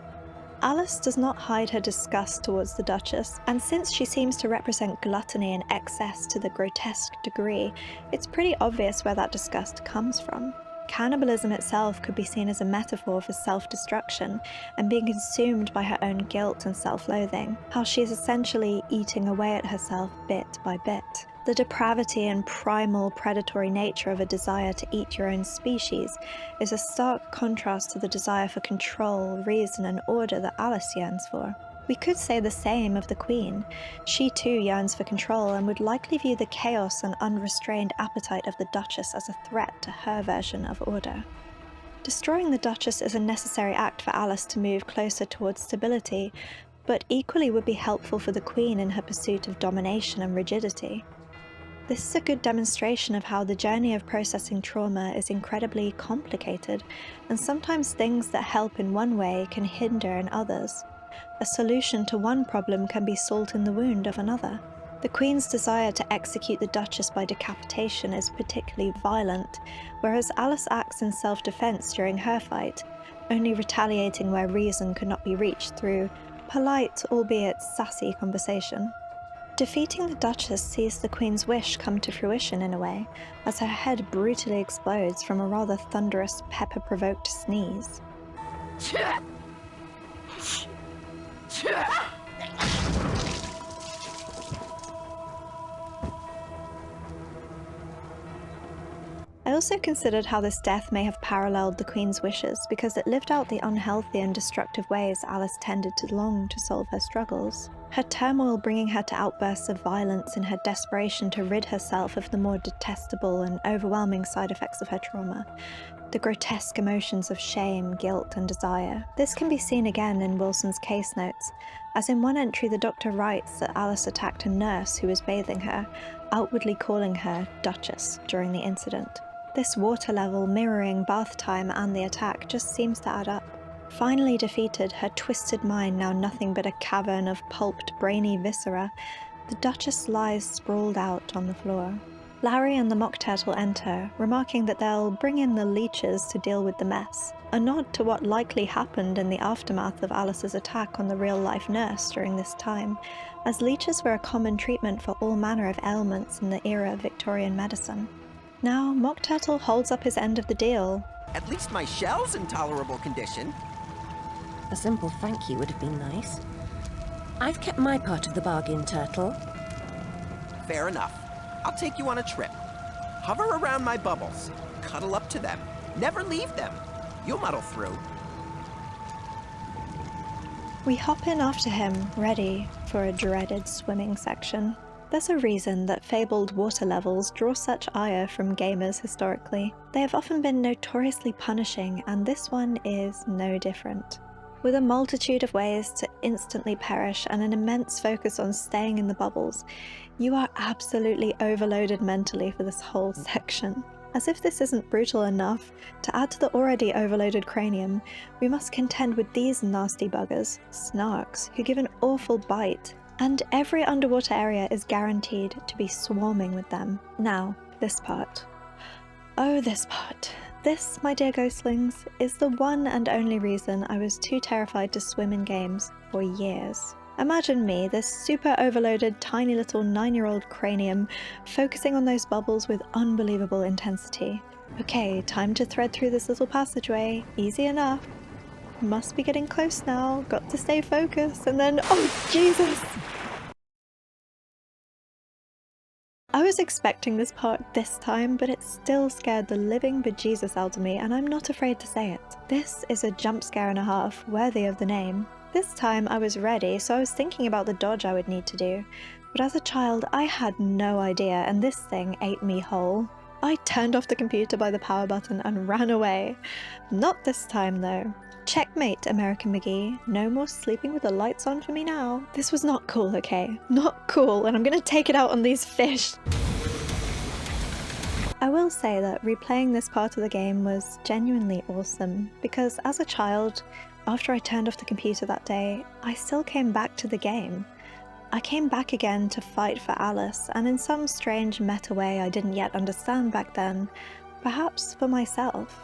Alice does not hide her disgust towards the Duchess, and since she seems to represent gluttony and excess to the grotesque degree, it's pretty obvious where that disgust comes from. Cannibalism itself could be seen as a metaphor for self-destruction and being consumed by her own guilt and self-loathing, how she is essentially eating away at herself bit by bit. The depravity and primal predatory nature of a desire to eat your own species is a stark contrast to the desire for control, reason, and order that Alice yearns for. We could say the same of the Queen. She too yearns for control and would likely view the chaos and unrestrained appetite of the Duchess as a threat to her version of order. Destroying the Duchess is a necessary act for Alice to move closer towards stability, but equally would be helpful for the Queen in her pursuit of domination and rigidity. This is a good demonstration of how the journey of processing trauma is incredibly complicated, and sometimes things that help in one way can hinder in others. A solution to one problem can be salt in the wound of another. The Queen's desire to execute the Duchess by decapitation is particularly violent, whereas Alice acts in self-defense during her fight, only retaliating where reason could not be reached through polite, albeit sassy, conversation. Defeating the Duchess sees the Queen's wish come to fruition in a way, as her head brutally explodes from a rather thunderous, pepper-provoked sneeze. I also considered how this death may have paralleled the Queen's wishes, because it lived out the unhealthy and destructive ways Alice tended to long to solve her struggles. Her turmoil bringing her to outbursts of violence in her desperation to rid herself of the more detestable and overwhelming side effects of her trauma, the grotesque emotions of shame, guilt, and desire. This can be seen again in Wilson's case notes, as in one entry the doctor writes that Alice attacked a nurse who was bathing her, outwardly calling her Duchess during the incident. This water level mirroring bath time and the attack just seems to add up. Finally defeated, her twisted mind now nothing but a cavern of pulped, brainy viscera, the Duchess lies sprawled out on the floor. Larry and the Mock Turtle enter, remarking that they'll bring in the leeches to deal with the mess, a nod to what likely happened in the aftermath of Alice's attack on the real-life nurse during this time, as leeches were a common treatment for all manner of ailments in the era of Victorian medicine. Now, Mock Turtle holds up his end of the deal. At least my shell's in tolerable condition. A simple thank you would have been nice. I've kept my part of the bargain, Turtle. Fair enough. I'll take you on a trip. Hover around my bubbles. Cuddle up to them. Never leave them. You'll muddle through. We hop in after him, ready for a dreaded swimming section. There's a reason that fabled water levels draw such ire from gamers historically. They have often been notoriously punishing, and this one is no different. With a multitude of ways to instantly perish and an immense focus on staying in the bubbles, you are absolutely overloaded mentally for this whole section. As if this isn't brutal enough, to add to the already overloaded cranium, we must contend with these nasty buggers, snarks, who give an awful bite, and every underwater area is guaranteed to be swarming with them. Now, this part. Oh, this part. This, my dear Ghostlings, is the one and only reason I was too terrified to swim in games for years. Imagine me, this super overloaded tiny little 9-year-old cranium, focusing on those bubbles with unbelievable intensity. Okay, time to thread through this little passageway. Easy enough. Must be getting close now, got to stay focused, and then, oh Jesus! I was expecting this part this time, but it still scared the living bejesus out of me, and I'm not afraid to say it. This is a jump scare and a half, worthy of the name. This time I was ready, so I was thinking about the dodge I would need to do, but as a child I had no idea, and this thing ate me whole. I turned off the computer by the power button and ran away. Not this time though. Checkmate, American McGee. No more sleeping with the lights on for me now. This was not cool, okay? Not cool, and I'm gonna take it out on these fish. I will say that replaying this part of the game was genuinely awesome, because as a child, after I turned off the computer that day, I still came back to the game. I came back again to fight for Alice, and in some strange meta way I didn't yet understand back then, perhaps for myself.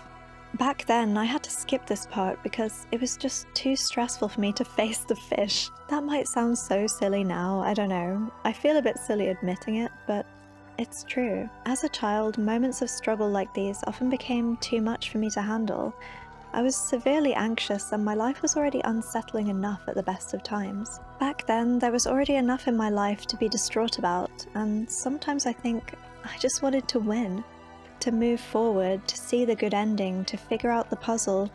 Back then, I had to skip this part because it was just too stressful for me to face the fish. That might sound so silly now, I don't know. I feel a bit silly admitting it, but it's true. As a child, moments of struggle like these often became too much for me to handle. I was severely anxious and my life was already unsettling enough at the best of times. Back then, there was already enough in my life to be distraught about, and sometimes I think I just wanted to win. To move forward, to see the good ending, to figure out the puzzle,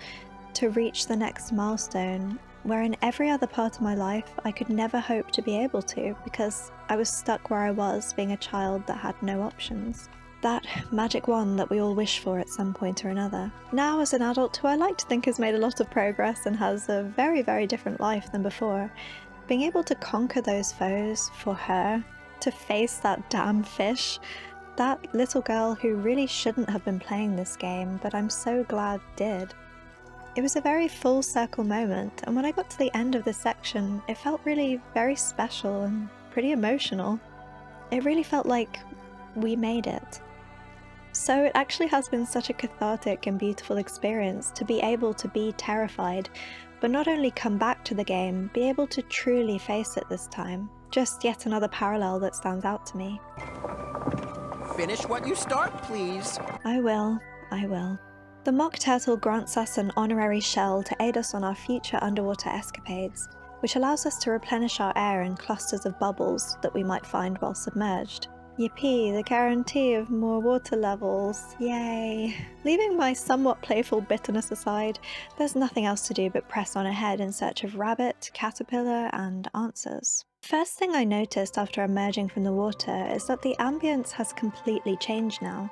to reach the next milestone, where in every other part of my life I could never hope to be able to because I was stuck where I was being a child that had no options. That magic wand that we all wish for at some point or another. Now as an adult who I like to think has made a lot of progress and has a very, very different life than before, being able to conquer those foes for her, to face that damn fish, that little girl who really shouldn't have been playing this game, but I'm so glad did. It was a very full circle moment, and when I got to the end of this section, it felt really very special and pretty emotional. It really felt like we made it. So it actually has been such a cathartic and beautiful experience to be able to be terrified, but not only come back to the game, be able to truly face it this time. Just yet another parallel that stands out to me. Finish what you start, please. I will. The Mock Turtle grants us an honorary shell to aid us on our future underwater escapades, which allows us to replenish our air in clusters of bubbles that we might find while submerged. Yippee, the guarantee of more water levels, yay! Leaving my somewhat playful bitterness aside, there's nothing else to do but press on ahead in search of rabbit, caterpillar, and answers. First thing I noticed after emerging from the water is that the ambience has completely changed now,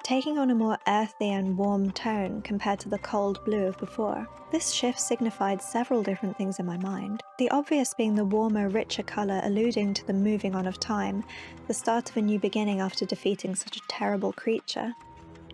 taking on a more earthy and warm tone compared to the cold blue of before. This shift signified several different things in my mind, the obvious being the warmer, richer colour alluding to the moving on of time, the start of a new beginning after defeating such a terrible creature.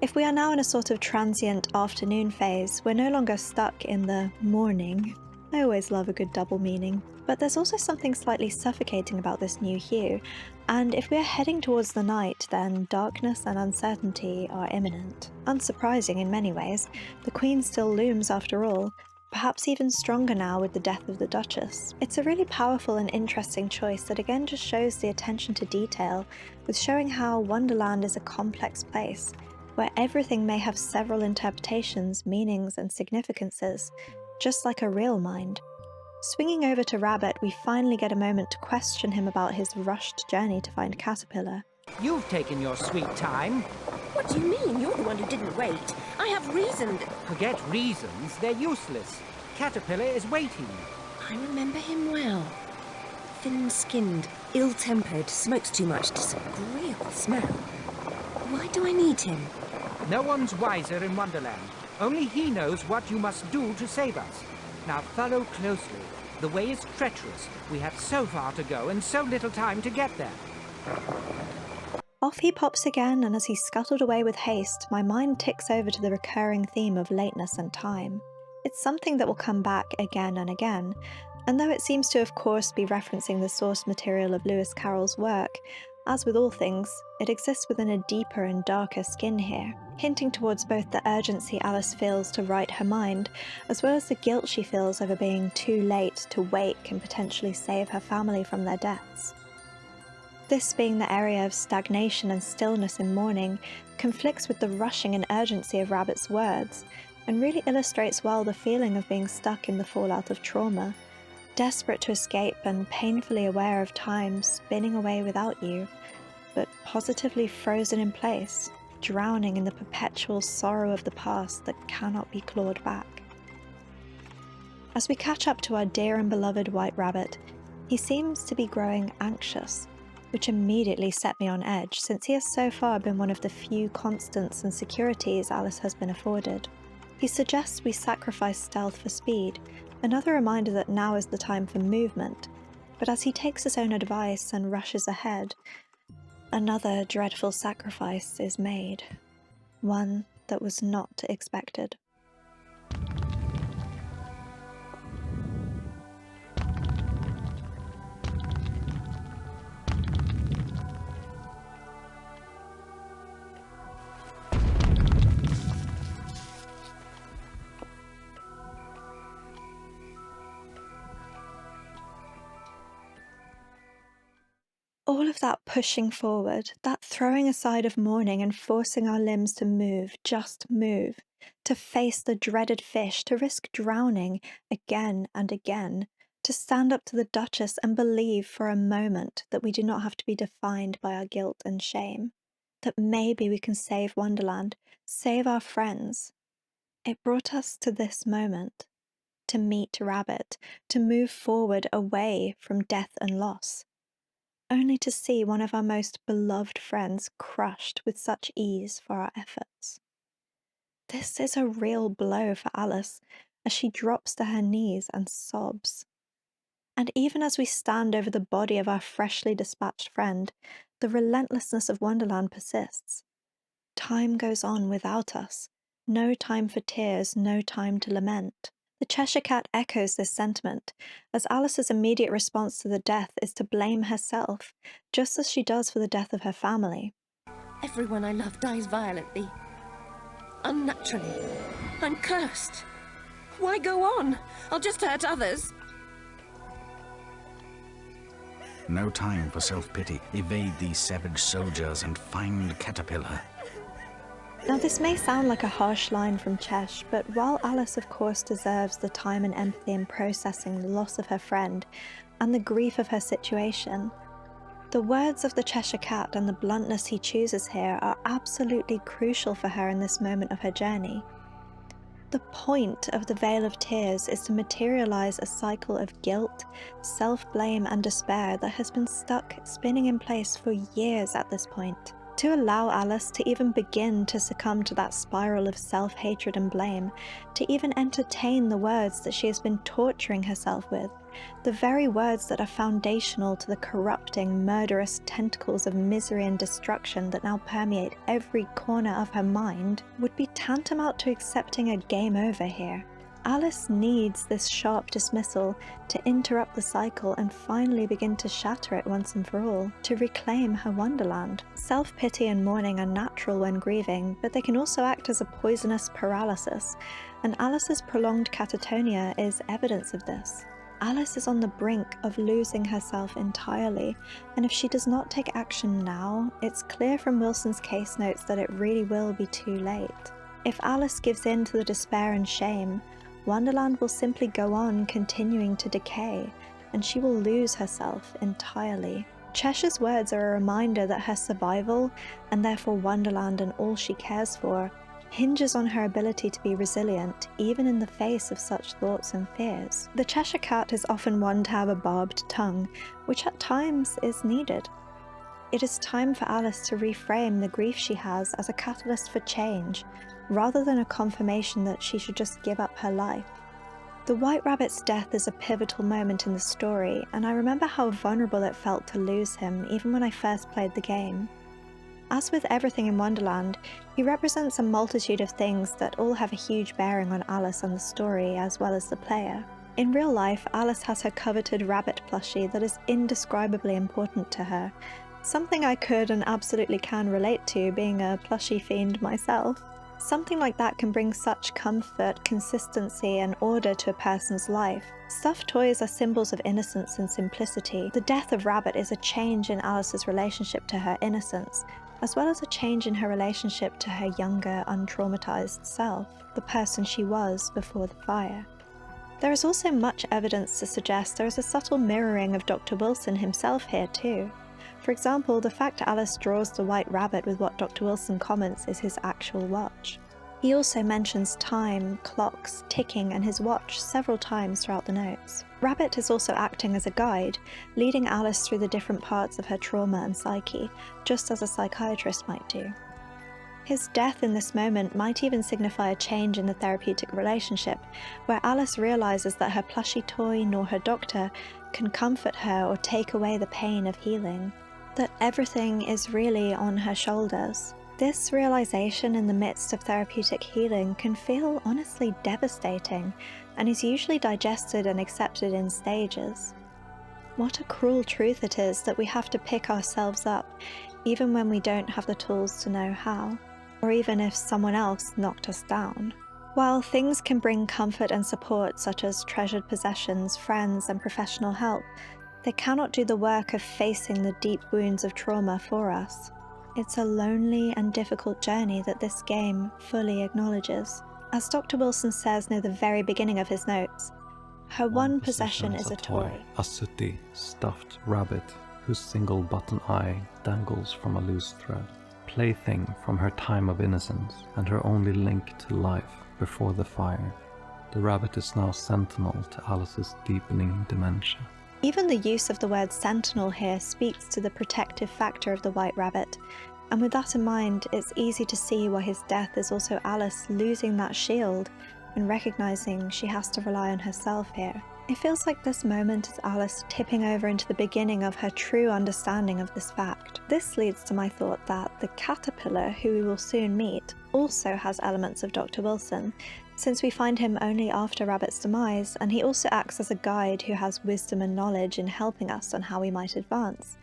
If we are now in a sort of transient afternoon phase, we're no longer stuck in the morning. I always love a good double meaning. But there's also something slightly suffocating about this new hue, and if we are heading towards the night, then darkness and uncertainty are imminent. Unsurprising in many ways, the Queen still looms after all, perhaps even stronger now with the death of the Duchess. It's a really powerful and interesting choice that again just shows the attention to detail, with showing how Wonderland is a complex place, where everything may have several interpretations, meanings, and significances, just like a real mind. Swinging over to Rabbit, we finally get a moment to question him about his rushed journey to find Caterpillar. You've taken your sweet time. What do you mean? You're the one who didn't wait. I have reasoned. Forget reasons, they're useless. Caterpillar is waiting. I remember him well. Thin-skinned, ill-tempered, smokes too much, disagreeable smell. Why do I need him? No one's wiser in Wonderland. Only he knows what you must do to save us. Now follow closely. The way is treacherous. We have so far to go and so little time to get there. Off he pops again, and as he's scuttled away with haste, my mind ticks over to the recurring theme of lateness and time. It's something that will come back again and again, and though it seems to of course be referencing the source material of Lewis Carroll's work, as with all things, it exists within a deeper and darker skin here, hinting towards both the urgency Alice feels to right her mind, as well as the guilt she feels over being too late to wake and potentially save her family from their deaths. This being the area of stagnation and stillness in mourning conflicts with the rushing and urgency of Rabbit's words, and really illustrates well the feeling of being stuck in the fallout of trauma, desperate to escape and painfully aware of time spinning away without you, but positively frozen in place, drowning in the perpetual sorrow of the past that cannot be clawed back. As we catch up to our dear and beloved White Rabbit, he seems to be growing anxious, which immediately set me on edge, since he has so far been one of the few constants and securities Alice has been afforded. He suggests we sacrifice stealth for speed, another reminder that now is the time for movement, but as he takes his own advice and rushes ahead, another dreadful sacrifice is made, one that was not expected. All of that pushing forward, that throwing aside of mourning and forcing our limbs to move, just move, to face the dreaded fish, to risk drowning again and again, to stand up to the Duchess and believe for a moment that we do not have to be defined by our guilt and shame, that maybe we can save Wonderland, save our friends. It brought us to this moment, to meet Rabbit, to move forward away from death and loss, only to see one of our most beloved friends crushed with such ease for our efforts. This is a real blow for Alice as she drops to her knees and sobs. And even as we stand over the body of our freshly dispatched friend, the relentlessness of Wonderland persists. Time goes on without us. No time for tears, no time to lament. The Cheshire Cat echoes this sentiment, as Alice's immediate response to the death is to blame herself, just as she does for the death of her family. Everyone I love dies violently. Unnaturally. I'm cursed. Why go on? I'll just hurt others. No time for self-pity. Evade these savage soldiers and find Caterpillar. Now this may sound like a harsh line from Chesh, but while Alice of course deserves the time and empathy in processing the loss of her friend and the grief of her situation, the words of the Cheshire Cat and the bluntness he chooses here are absolutely crucial for her in this moment of her journey. The point of the Vale of Tears is to materialize a cycle of guilt, self-blame and despair that has been stuck spinning in place for years at this point. To allow Alice to even begin to succumb to that spiral of self-hatred and blame, to even entertain the words that she has been torturing herself with, the very words that are foundational to the corrupting, murderous tentacles of misery and destruction that now permeate every corner of her mind, would be tantamount to accepting a game over here. Alice needs this sharp dismissal to interrupt the cycle and finally begin to shatter it once and for all, to reclaim her Wonderland. Self-pity and mourning are natural when grieving, but they can also act as a poisonous paralysis, and Alice's prolonged catatonia is evidence of this. Alice is on the brink of losing herself entirely, and if she does not take action now, it's clear from Wilson's case notes that it really will be too late. If Alice gives in to the despair and shame, Wonderland will simply go on continuing to decay, and she will lose herself entirely. Cheshire's words are a reminder that her survival, and therefore Wonderland and all she cares for, hinges on her ability to be resilient, even in the face of such thoughts and fears. The Cheshire Cat is often one to have a barbed tongue, which at times is needed. It is time for Alice to reframe the grief she has as a catalyst for change, rather than a confirmation that she should just give up her life. The White Rabbit's death is a pivotal moment in the story, and I remember how vulnerable it felt to lose him even when I first played the game. As with everything in Wonderland, he represents a multitude of things that all have a huge bearing on Alice and the story as well as the player. In real life, Alice has her coveted rabbit plushie that is indescribably important to her, something I could and absolutely can relate to, being a plushie fiend myself. Something like that can bring such comfort, consistency, and order to a person's life. Stuffed toys are symbols of innocence and simplicity. The death of Rabbit is a change in Alice's relationship to her innocence, as well as a change in her relationship to her younger, untraumatized self, the person she was before the fire. There is also much evidence to suggest there is a subtle mirroring of Dr. Wilson himself here too. For example, the fact Alice draws the White Rabbit with what Dr. Wilson comments is his actual watch. He also mentions time, clocks, ticking, and his watch several times throughout the notes. Rabbit is also acting as a guide, leading Alice through the different parts of her trauma and psyche, just as a psychiatrist might do. His death in this moment might even signify a change in the therapeutic relationship, where Alice realizes that her plushie toy nor her doctor can comfort her or take away the pain of healing, that everything is really on her shoulders. This realization in the midst of therapeutic healing can feel honestly devastating, and is usually digested and accepted in stages. What a cruel truth it is that we have to pick ourselves up, even when we don't have the tools to know how, or even if someone else knocked us down. While things can bring comfort and support, such as treasured possessions, friends, and professional help, They cannot do the work of facing the deep wounds of trauma for us. It's a lonely and difficult journey that this game fully acknowledges. As Dr. Wilson says near the very beginning of his notes, her one possession is a toy. A sooty, stuffed rabbit whose single button eye dangles from a loose thread. Plaything from her time of innocence and her only link to life before the fire. The rabbit is now sentinel to Alice's deepening dementia. Even the use of the word sentinel here speaks to the protective factor of the white rabbit, and with that in mind, it's easy to see why his death is also Alice losing that shield and recognizing she has to rely on herself here. It feels like this moment is Alice tipping over into the beginning of her true understanding of this fact. This leads to my thought that the caterpillar, who we will soon meet, also has elements of Dr. Wilson, since we find him only after Rabbit's demise, and he also acts as a guide who has wisdom and knowledge in helping us on how we might advance.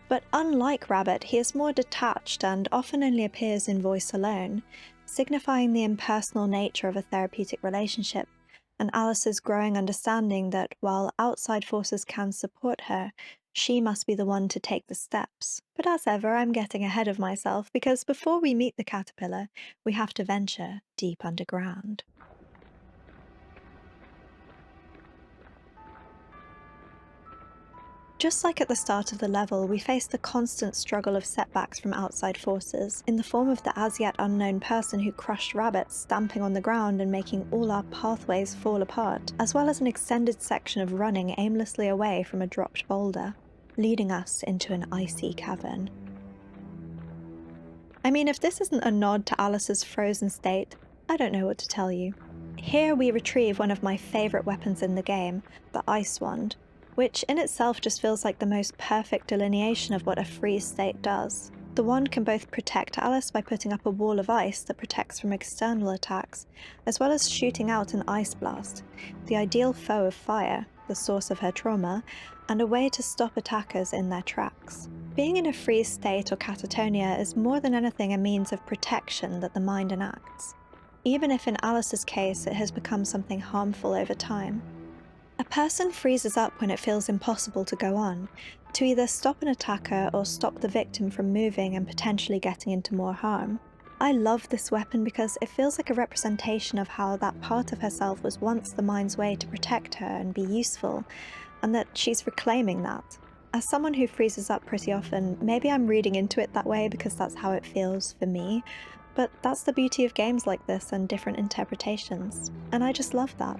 But unlike Rabbit, he is more detached and often only appears in voice alone, signifying the impersonal nature of a therapeutic relationship, and Alice's growing understanding that while outside forces can support her, she must be the one to take the steps. But as ever, I'm getting ahead of myself, because before we meet the caterpillar, we have to venture deep underground. Just like at the start of the level, we face the constant struggle of setbacks from outside forces, in the form of the as yet unknown person who crushed Rabbit stamping on the ground and making all our pathways fall apart, as well as an extended section of running aimlessly away from a dropped boulder, leading us into an icy cavern. I mean, if this isn't a nod to Alice's frozen state, I don't know what to tell you. Here we retrieve one of my favourite weapons in the game, the Ice Wand, which in itself just feels like the most perfect delineation of what a freeze state does. The wand can both protect Alice by putting up a wall of ice that protects from external attacks, as well as shooting out an ice blast, the ideal foe of fire, the source of her trauma, and a way to stop attackers in their tracks. Being in a freeze state or catatonia is more than anything a means of protection that the mind enacts, even if in Alice's case it has become something harmful over time. A person freezes up when it feels impossible to go on, to either stop an attacker or stop the victim from moving and potentially getting into more harm. I love this weapon because it feels like a representation of how that part of herself was once the mind's way to protect her and be useful, and that she's reclaiming that. As someone who freezes up pretty often, maybe I'm reading into it that way because that's how it feels for me, but that's the beauty of games like this and different interpretations, and I just love that.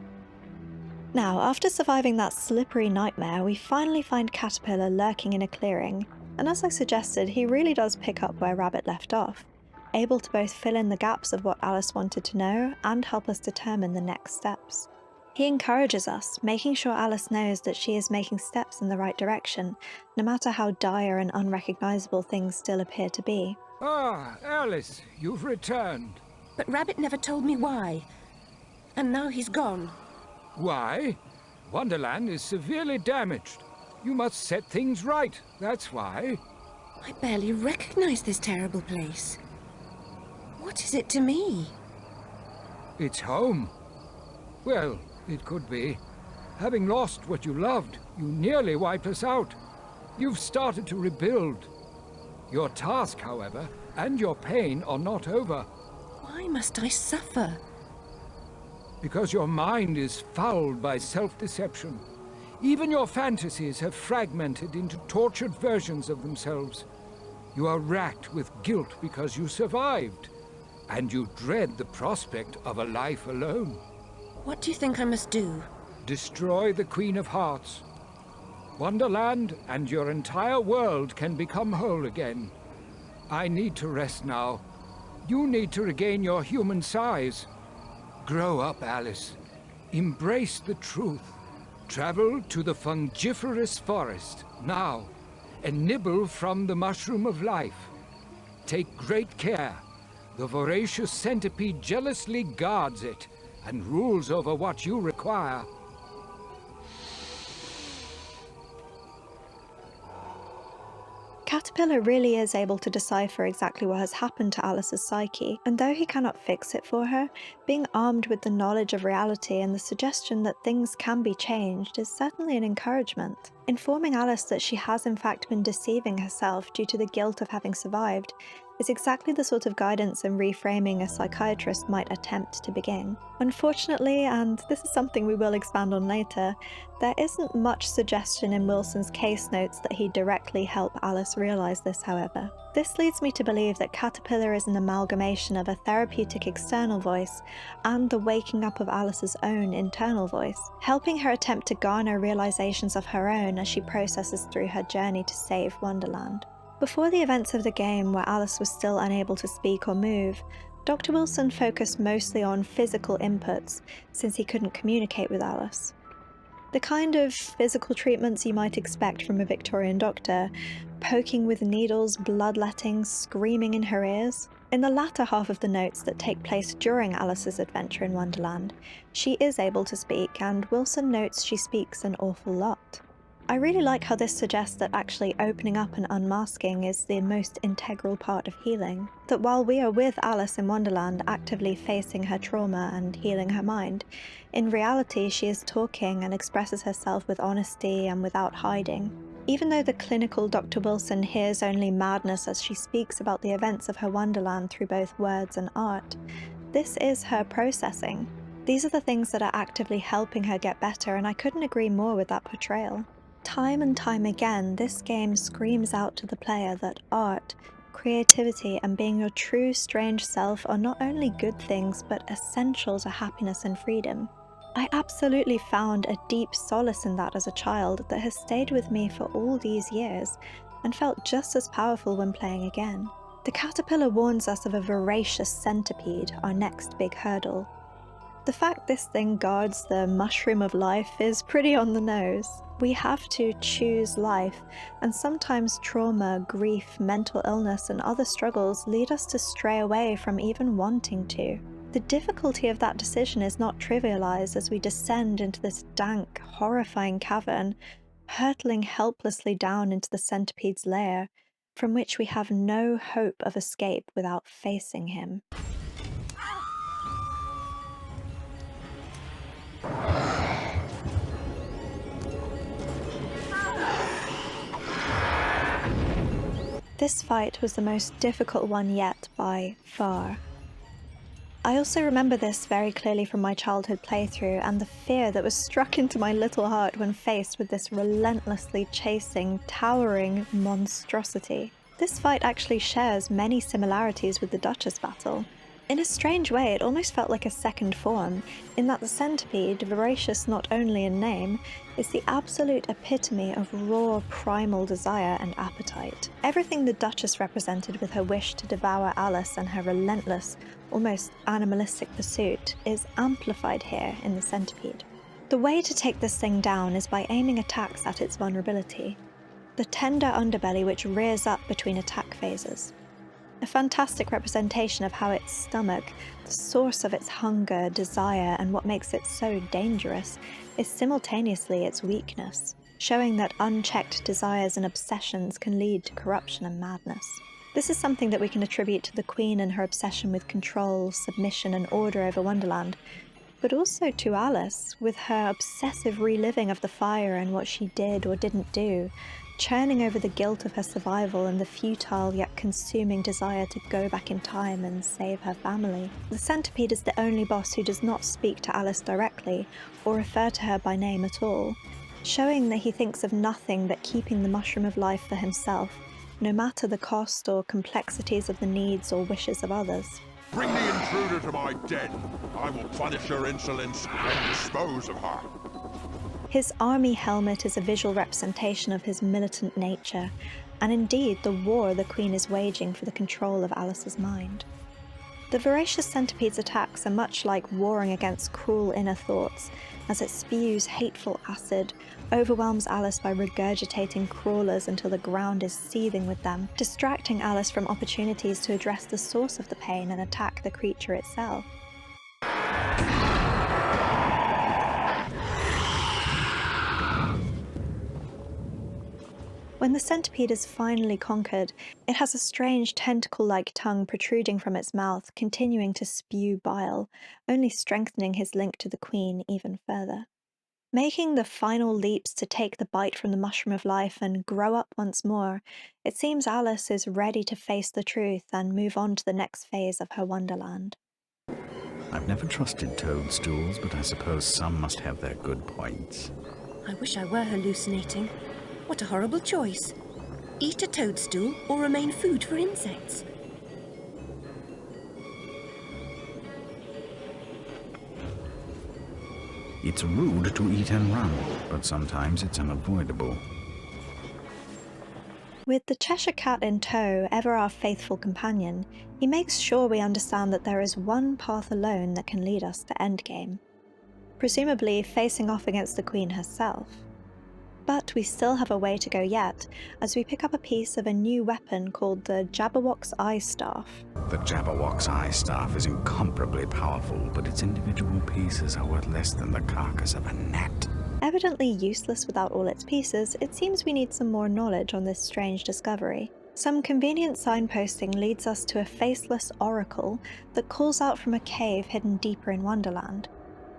Now, after surviving that slippery nightmare, we finally find Caterpillar lurking in a clearing, and as I suggested, he really does pick up where Rabbit left off, able to both fill in the gaps of what Alice wanted to know and help us determine the next steps. He encourages us, making sure Alice knows that she is making steps in the right direction, no matter how dire and unrecognisable things still appear to be. Ah, Alice, you've returned. But Rabbit never told me why, and now he's gone. Why? Wonderland is severely damaged. You must set things right, that's why. I barely recognise this terrible place. What is it to me? It's home. Well, it could be. Having lost what you loved, you nearly wiped us out. You've started to rebuild. Your task, however, and your pain are not over. Why must I suffer? Because your mind is fouled by self-deception. Even your fantasies have fragmented into tortured versions of themselves. You are racked with guilt because you survived, and you dread the prospect of a life alone. What do you think I must do? Destroy the Queen of Hearts. Wonderland and your entire world can become whole again. I need to rest now. You need to regain your human size. Grow up, Alice. Embrace the truth. Travel to the fungiferous forest, now, and nibble from the mushroom of life. Take great care. The voracious centipede jealously guards it and rules over what you require. Caterpillar really is able to decipher exactly what has happened to Alice's psyche, and though he cannot fix it for her, being armed with the knowledge of reality and the suggestion that things can be changed is certainly an encouragement. Informing Alice that she has in fact been deceiving herself due to the guilt of having survived is exactly the sort of guidance and reframing a psychiatrist might attempt to begin. Unfortunately, and this is something we will expand on later, there isn't much suggestion in Wilson's case notes that he directly help Alice realise this, however. This leads me to believe that Caterpillar is an amalgamation of a therapeutic external voice and the waking up of Alice's own internal voice, helping her attempt to garner realisations of her own as she processes through her journey to save Wonderland. Before the events of the game, where Alice was still unable to speak or move, Dr. Wilson focused mostly on physical inputs, since he couldn't communicate with Alice. The kind of physical treatments you might expect from a Victorian doctor, poking with needles, bloodletting, screaming in her ears. In the latter half of the notes that take place during Alice's adventure in Wonderland, she is able to speak, and Wilson notes she speaks an awful lot. I really like how this suggests that actually opening up and unmasking is the most integral part of healing. That while we are with Alice in Wonderland actively facing her trauma and healing her mind, in reality she is talking and expresses herself with honesty and without hiding. Even though the clinical Dr. Wilson hears only madness as she speaks about the events of her Wonderland through both words and art, this is her processing. These are the things that are actively helping her get better, and I couldn't agree more with that portrayal. Time and time again, this game screams out to the player that art, creativity, and being your true strange self are not only good things, but essential to happiness and freedom. I absolutely found a deep solace in that as a child that has stayed with me for all these years, and felt just as powerful when playing again. The caterpillar warns us of a voracious centipede, our next big hurdle. The fact this thing guards the mushroom of life is pretty on the nose. We have to choose life, and sometimes trauma, grief, mental illness, and other struggles lead us to stray away from even wanting to. The difficulty of that decision is not trivialized as we descend into this dank, horrifying cavern, hurtling helplessly down into the centipede's lair, from which we have no hope of escape without facing him. This fight was the most difficult one yet by far. I also remember this very clearly from my childhood playthrough and the fear that was struck into my little heart when faced with this relentlessly chasing, towering monstrosity. This fight actually shares many similarities with the Duchess battle. In a strange way, it almost felt like a second form, in that the centipede, voracious not only in name, is the absolute epitome of raw primal desire and appetite. Everything the Duchess represented with her wish to devour Alice and her relentless, almost animalistic pursuit is amplified here in the centipede. The way to take this thing down is by aiming attacks at its vulnerability, the tender underbelly which rears up between attack phases. A fantastic representation of how its stomach, the source of its hunger, desire, and what makes it so dangerous, is simultaneously its weakness, showing that unchecked desires and obsessions can lead to corruption and madness. This is something that we can attribute to the Queen and her obsession with control, submission, and order over Wonderland, but also to Alice, with her obsessive reliving of the fire and what she did or didn't do, churning over the guilt of her survival and the futile yet consuming desire to go back in time and save her family. The centipede is the only boss who does not speak to Alice directly or refer to her by name at all, showing that he thinks of nothing but keeping the mushroom of life for himself, no matter the cost or complexities of the needs or wishes of others. Bring the intruder to my den. I will punish her insolence and dispose of her. His army helmet is a visual representation of his militant nature, and indeed the war the Queen is waging for the control of Alice's mind. The voracious centipede's attacks are much like warring against cruel inner thoughts, as it spews hateful acid, overwhelms Alice by regurgitating crawlers until the ground is seething with them, distracting Alice from opportunities to address the source of the pain and attack the creature itself. When the centipede is finally conquered, it has a strange tentacle-like tongue protruding from its mouth, continuing to spew bile, only strengthening his link to the Queen even further. Making the final leaps to take the bite from the mushroom of life and grow up once more, it seems Alice is ready to face the truth and move on to the next phase of her wonderland. I've never trusted toadstools, but I suppose some must have their good points. I wish I were hallucinating. What a horrible choice. Eat a toadstool or remain food for insects. It's rude to eat and run, but sometimes it's unavoidable. With the Cheshire Cat in tow, ever our faithful companion, he makes sure we understand that there is one path alone that can lead us to Endgame. Presumably facing off against the Queen herself. But we still have a way to go yet, as we pick up a piece of a new weapon called the Jabberwock's Eye Staff. The Jabberwock's Eye Staff is incomparably powerful, but its individual pieces are worth less than the carcass of a gnat. Evidently useless without all its pieces, it seems we need some more knowledge on this strange discovery. Some convenient signposting leads us to a faceless oracle that calls out from a cave hidden deeper in Wonderland,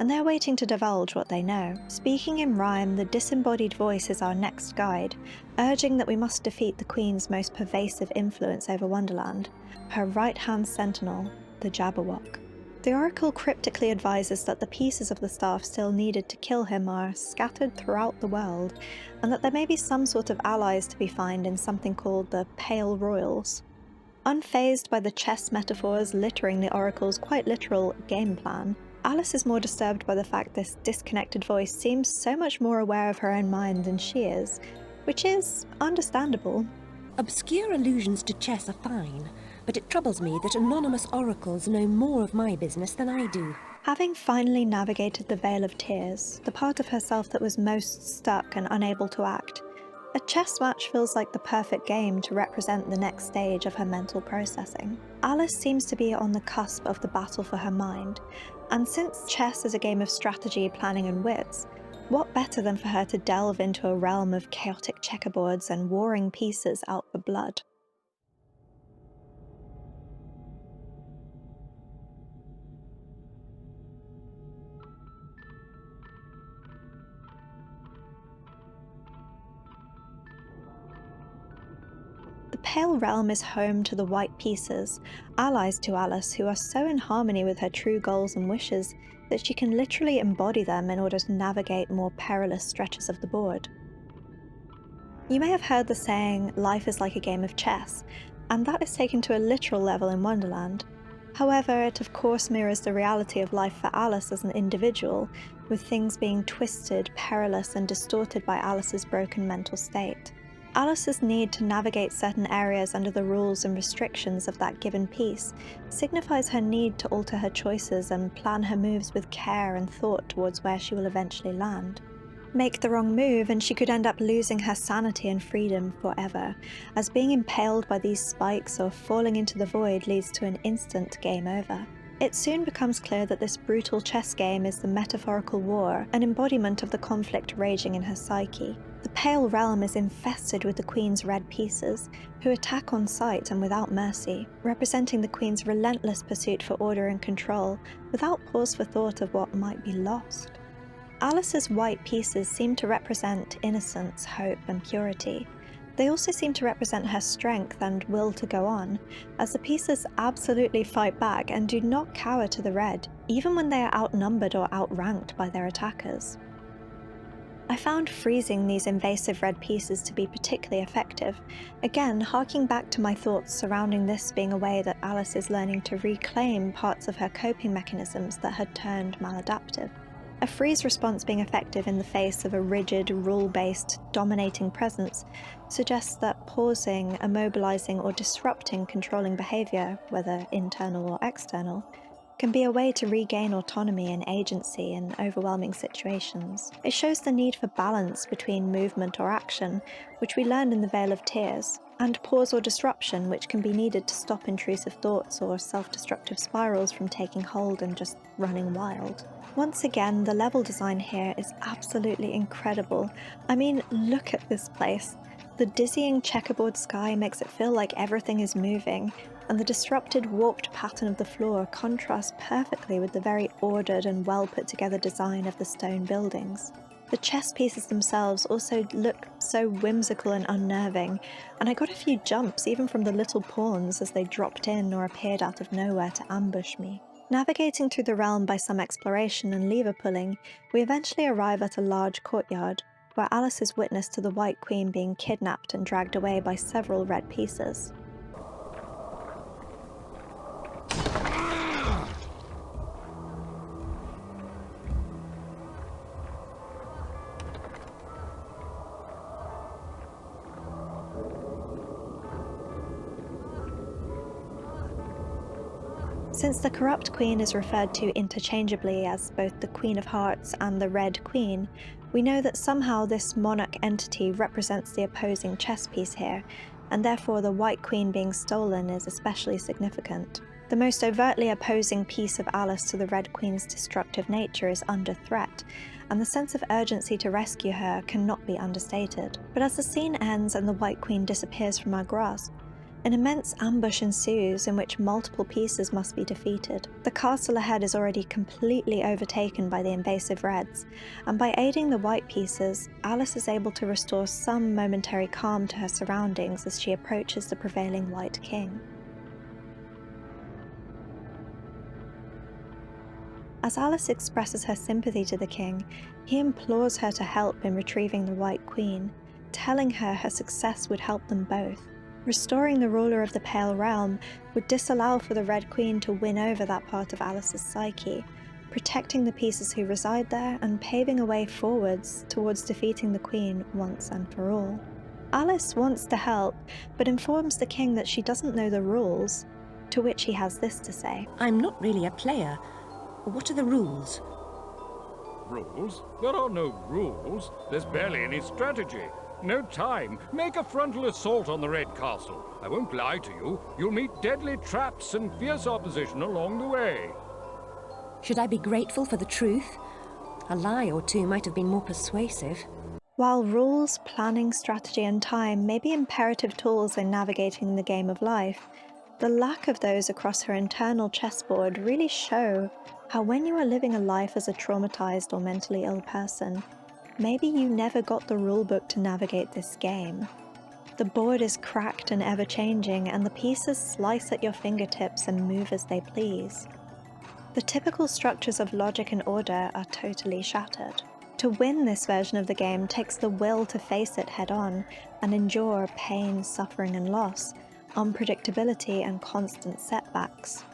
and they're waiting to divulge what they know. Speaking in rhyme, the disembodied voice is our next guide, urging that we must defeat the Queen's most pervasive influence over Wonderland, her right-hand sentinel, the Jabberwock. The oracle cryptically advises that the pieces of the staff still needed to kill him are scattered throughout the world, and that there may be some sort of allies to be found in something called the Pale Royals. Unfazed by the chess metaphors littering the oracle's quite literal game plan, Alice is more disturbed by the fact this disconnected voice seems so much more aware of her own mind than she is, which is understandable. Obscure allusions to chess are fine, but it troubles me that anonymous oracles know more of my business than I do. Having finally navigated the Vale of Tears, the part of herself that was most stuck and unable to act, a chess match feels like the perfect game to represent the next stage of her mental processing. Alice seems to be on the cusp of the battle for her mind, and since chess is a game of strategy, planning and wits, what better than for her to delve into a realm of chaotic checkerboards and warring pieces out for blood? The Pale Realm is home to the White Pieces, allies to Alice who are so in harmony with her true goals and wishes that she can literally embody them in order to navigate more perilous stretches of the board. You may have heard the saying, life is like a game of chess, and that is taken to a literal level in Wonderland. However, it of course mirrors the reality of life for Alice as an individual, with things being twisted, perilous, and distorted by Alice's broken mental state. Alice's need to navigate certain areas under the rules and restrictions of that given piece signifies her need to alter her choices and plan her moves with care and thought towards where she will eventually land. Make the wrong move and she could end up losing her sanity and freedom forever, as being impaled by these spikes or falling into the void leads to an instant game over. It soon becomes clear that this brutal chess game is the metaphorical war, an embodiment of the conflict raging in her psyche. The Pale Realm is infested with the Queen's red pieces, who attack on sight and without mercy, representing the Queen's relentless pursuit for order and control, without pause for thought of what might be lost. Alice's white pieces seem to represent innocence, hope, and purity. They also seem to represent her strength and will to go on, as the pieces absolutely fight back and do not cower to the red, even when they are outnumbered or outranked by their attackers. I found freezing these invasive red pieces to be particularly effective, again harking back to my thoughts surrounding this being a way that Alice is learning to reclaim parts of her coping mechanisms that had turned maladaptive. A freeze response being effective in the face of a rigid, rule-based, dominating presence suggests that pausing, immobilizing, or disrupting controlling behavior, whether internal or external, can be a way to regain autonomy and agency in overwhelming situations. It shows the need for balance between movement or action, which we learned in the Vale of Tears, and pause or disruption, which can be needed to stop intrusive thoughts or self-destructive spirals from taking hold and just running wild. Once again, the level design here is absolutely incredible. I mean, look at this place. The dizzying checkerboard sky makes it feel like everything is moving, and the disrupted, warped pattern of the floor contrasts perfectly with the very ordered and well put together design of the stone buildings. The chess pieces themselves also look so whimsical and unnerving, and I got a few jumps even from the little pawns as they dropped in or appeared out of nowhere to ambush me. Navigating through the realm by some exploration and lever pulling, we eventually arrive at a large courtyard, where Alice is witness to the White Queen being kidnapped and dragged away by several red pieces. Since the corrupt queen is referred to interchangeably as both the Queen of Hearts and the Red Queen, we know that somehow this monarch entity represents the opposing chess piece here, and therefore the White Queen being stolen is especially significant. The most overtly opposing piece of Alice to the Red Queen's destructive nature is under threat, and the sense of urgency to rescue her cannot be understated. But as the scene ends and the White Queen disappears from our grasp, an immense ambush ensues in which multiple pieces must be defeated. The castle ahead is already completely overtaken by the invasive Reds, and by aiding the white pieces, Alice is able to restore some momentary calm to her surroundings as she approaches the prevailing White King. As Alice expresses her sympathy to the king, he implores her to help in retrieving the White Queen, telling her her success would help them both. Restoring the ruler of the Pale Realm would disallow for the Red Queen to win over that part of Alice's psyche, protecting the pieces who reside there and paving a way forwards towards defeating the Queen once and for all. Alice wants to help, but informs the king that she doesn't know the rules, to which he has this to say. I'm not really a player. What are the rules? Rules? There are no rules. There's barely any strategy. No time. Make a frontal assault on the Red Castle. I won't lie to you. You'll meet deadly traps and fierce opposition along the way. Should I be grateful for the truth? A lie or two might have been more persuasive. While rules, planning, strategy, and time may be imperative tools in navigating the game of life, the lack of those across her internal chessboard really show how when you are living a life as a traumatized or mentally ill person, maybe you never got the rulebook to navigate this game. The board is cracked and ever-changing, and the pieces slice at your fingertips and move as they please. The typical structures of logic and order are totally shattered. To win this version of the game takes the will to face it head-on and endure pain, suffering and loss, unpredictability and constant setbacks.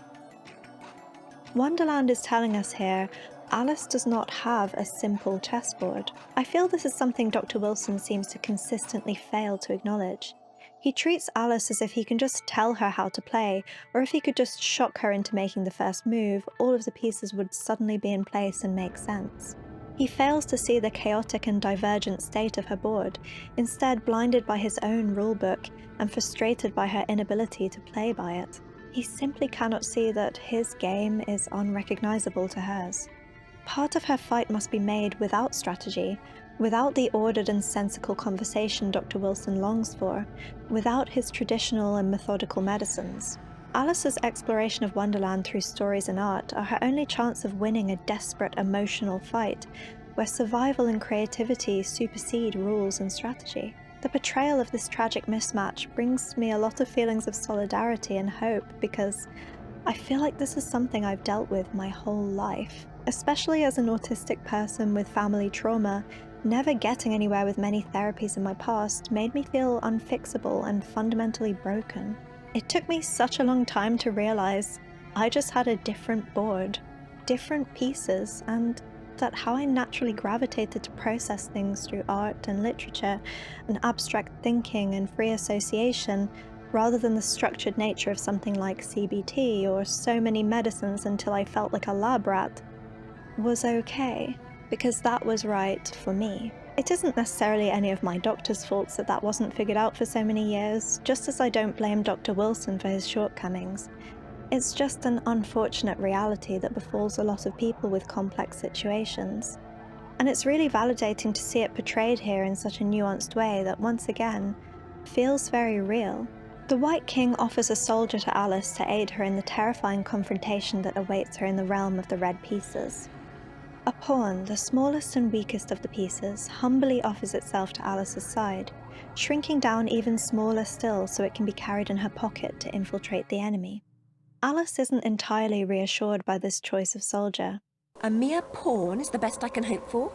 Wonderland is telling us here Alice does not have a simple chessboard. I feel this is something Dr. Wilson seems to consistently fail to acknowledge. He treats Alice as if he can just tell her how to play, or if he could just shock her into making the first move, all of the pieces would suddenly be in place and make sense. He fails to see the chaotic and divergent state of her board, instead blinded by his own rulebook and frustrated by her inability to play by it. He simply cannot see that his game is unrecognizable to hers. Part of her fight must be made without strategy, without the ordered and sensical conversation Dr. Wilson longs for, without his traditional and methodical medicines. Alice's exploration of Wonderland through stories and art are her only chance of winning a desperate emotional fight, where survival and creativity supersede rules and strategy. The portrayal of this tragic mismatch brings me a lot of feelings of solidarity and hope, because I feel like this is something I've dealt with my whole life. Especially as an autistic person with family trauma, never getting anywhere with many therapies in my past made me feel unfixable and fundamentally broken. It took me such a long time to realize I just had a different board, different pieces, and that how I naturally gravitated to process things through art and literature and abstract thinking and free association, rather than the structured nature of something like CBT or so many medicines until I felt like a lab rat, was okay, because that was right for me. It isn't necessarily any of my doctor's faults that that wasn't figured out for so many years, just as I don't blame Dr. Wilson for his shortcomings. It's just an unfortunate reality that befalls a lot of people with complex situations. And it's really validating to see it portrayed here in such a nuanced way that once again, feels very real. The White King offers a soldier to Alice to aid her in the terrifying confrontation that awaits her in the realm of the red pieces. A pawn, the smallest and weakest of the pieces, humbly offers itself to Alice's side, shrinking down even smaller still so it can be carried in her pocket to infiltrate the enemy. Alice isn't entirely reassured by this choice of soldier. A mere pawn is the best I can hope for?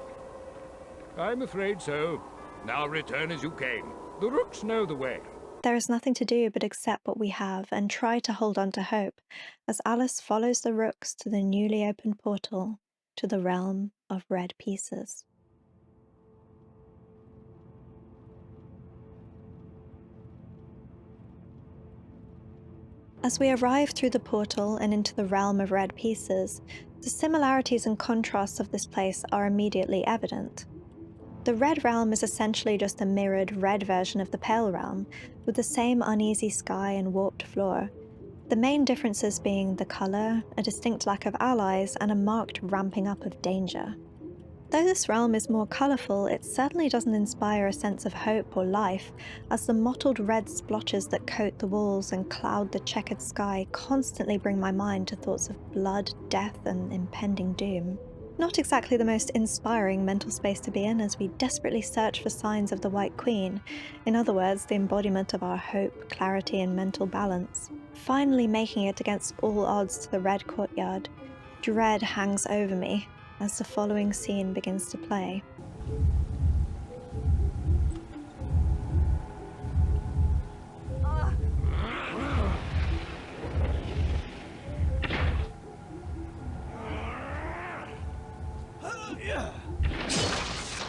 I'm afraid so. Now return as you came. The rooks know the way. There is nothing to do but accept what we have and try to hold on to hope, as Alice follows the rooks to the newly opened portal to the realm of red pieces. As we arrive through the portal and into the realm of red pieces, the similarities and contrasts of this place are immediately evident. The Red Realm is essentially just a mirrored red version of the Pale Realm, with the same uneasy sky and warped floor, the main differences being the colour, a distinct lack of allies, and a marked ramping up of danger. Though this realm is more colourful, it certainly doesn't inspire a sense of hope or life, as the mottled red splotches that coat the walls and cloud the checkered sky constantly bring my mind to thoughts of blood, death, and impending doom. Not exactly the most inspiring mental space to be in as we desperately search for signs of the White Queen, in other words, the embodiment of our hope, clarity, and mental balance. Finally making it against all odds to the red courtyard, dread hangs over me as the following scene begins to play.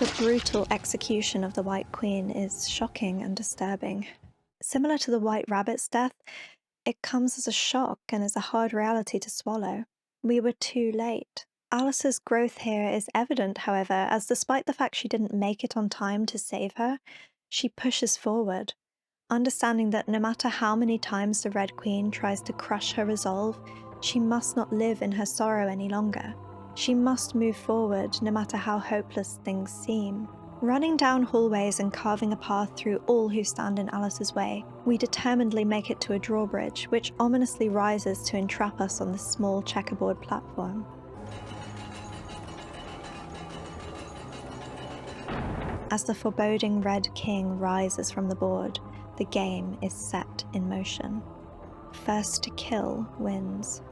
The brutal execution of the White Queen is shocking and disturbing. Similar to the White Rabbit's death, it comes as a shock and is a hard reality to swallow. We were too late. Alice's growth here is evident, however, as despite the fact she didn't make it on time to save her, she pushes forward, understanding that no matter how many times the Red Queen tries to crush her resolve, she must not live in her sorrow any longer. She must move forward, no matter how hopeless things seem. Running down hallways and carving a path through all who stand in Alice's way, we determinedly make it to a drawbridge, which ominously rises to entrap us on this small checkerboard platform. As the foreboding Red King rises from the board, the game is set in motion. First to kill wins.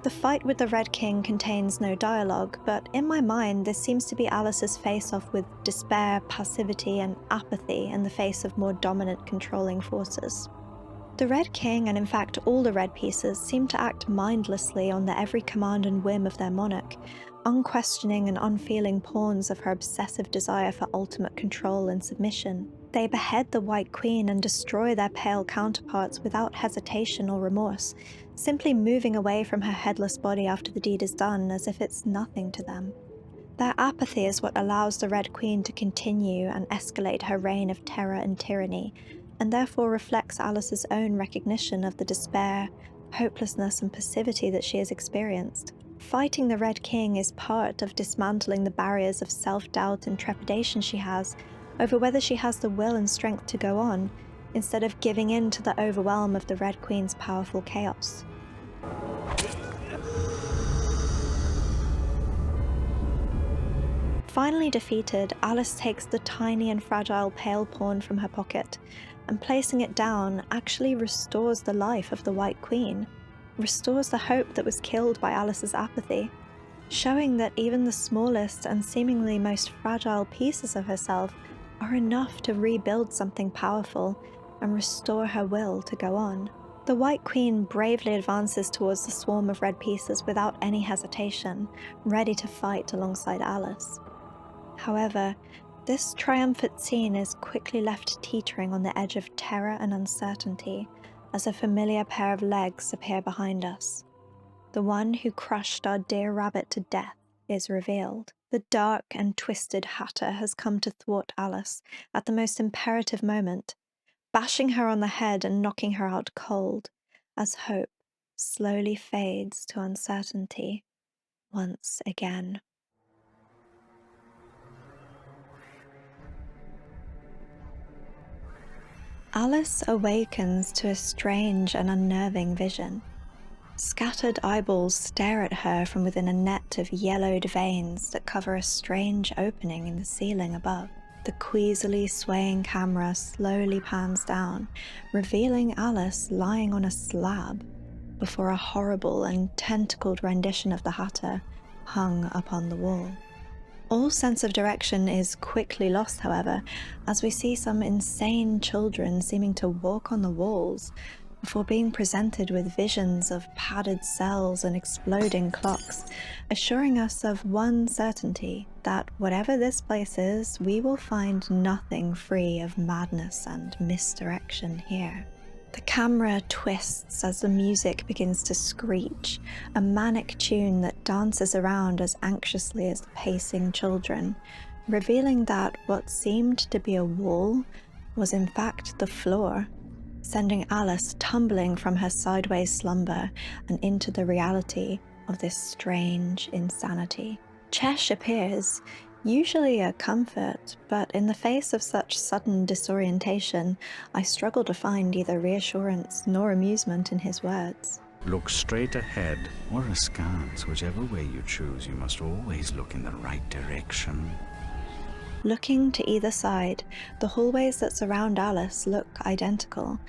The fight with the Red King contains no dialogue, but in my mind this seems to be Alice's face-off with despair, passivity, and apathy in the face of more dominant controlling forces. The Red King, and in fact all the red pieces, seem to act mindlessly on the every command and whim of their monarch, unquestioning and unfeeling pawns of her obsessive desire for ultimate control and submission. They behead the White Queen and destroy their pale counterparts without hesitation or remorse, simply moving away from her headless body after the deed is done as if it's nothing to them. Their apathy is what allows the Red Queen to continue and escalate her reign of terror and tyranny, and therefore reflects Alice's own recognition of the despair, hopelessness, and passivity that she has experienced. Fighting the Red King is part of dismantling the barriers of self-doubt and trepidation she has over whether she has the will and strength to go on, instead of giving in to the overwhelm of the Red Queen's powerful chaos. Finally defeated, Alice takes the tiny and fragile pale pawn from her pocket, and placing it down actually restores the life of the White Queen, restores the hope that was killed by Alice's apathy, showing that even the smallest and seemingly most fragile pieces of herself are enough to rebuild something powerful and restore her will to go on. The White Queen bravely advances towards the swarm of red pieces without any hesitation, ready to fight alongside Alice. However, this triumphant scene is quickly left teetering on the edge of terror and uncertainty as a familiar pair of legs appear behind us. The one who crushed our dear rabbit to death is revealed. The dark and twisted Hatter has come to thwart Alice at the most imperative moment, bashing her on the head and knocking her out cold, as hope slowly fades to uncertainty once again. Alice awakens to a strange and unnerving vision. Scattered eyeballs stare at her from within a net of yellowed veins that cover a strange opening in the ceiling above. The queasily swaying camera slowly pans down, revealing Alice lying on a slab before a horrible and tentacled rendition of the Hatter hung upon the wall. All sense of direction is quickly lost, however, as we see some insane children seeming to walk on the walls before being presented with visions of padded cells and exploding clocks, assuring us of one certainty, that whatever this place is, we will find nothing free of madness and misdirection here. The camera twists as the music begins to screech, a manic tune that dances around as anxiously as the pacing children, revealing that what seemed to be a wall was in fact the floor, sending Alice tumbling from her sideways slumber and into the reality of this strange insanity. Chesh appears, usually a comfort, but in the face of such sudden disorientation, I struggle to find either reassurance nor amusement in his words. Look straight ahead or askance, whichever way you choose. You must always look in the right direction. Looking to either side, the hallways that surround Alice look identical,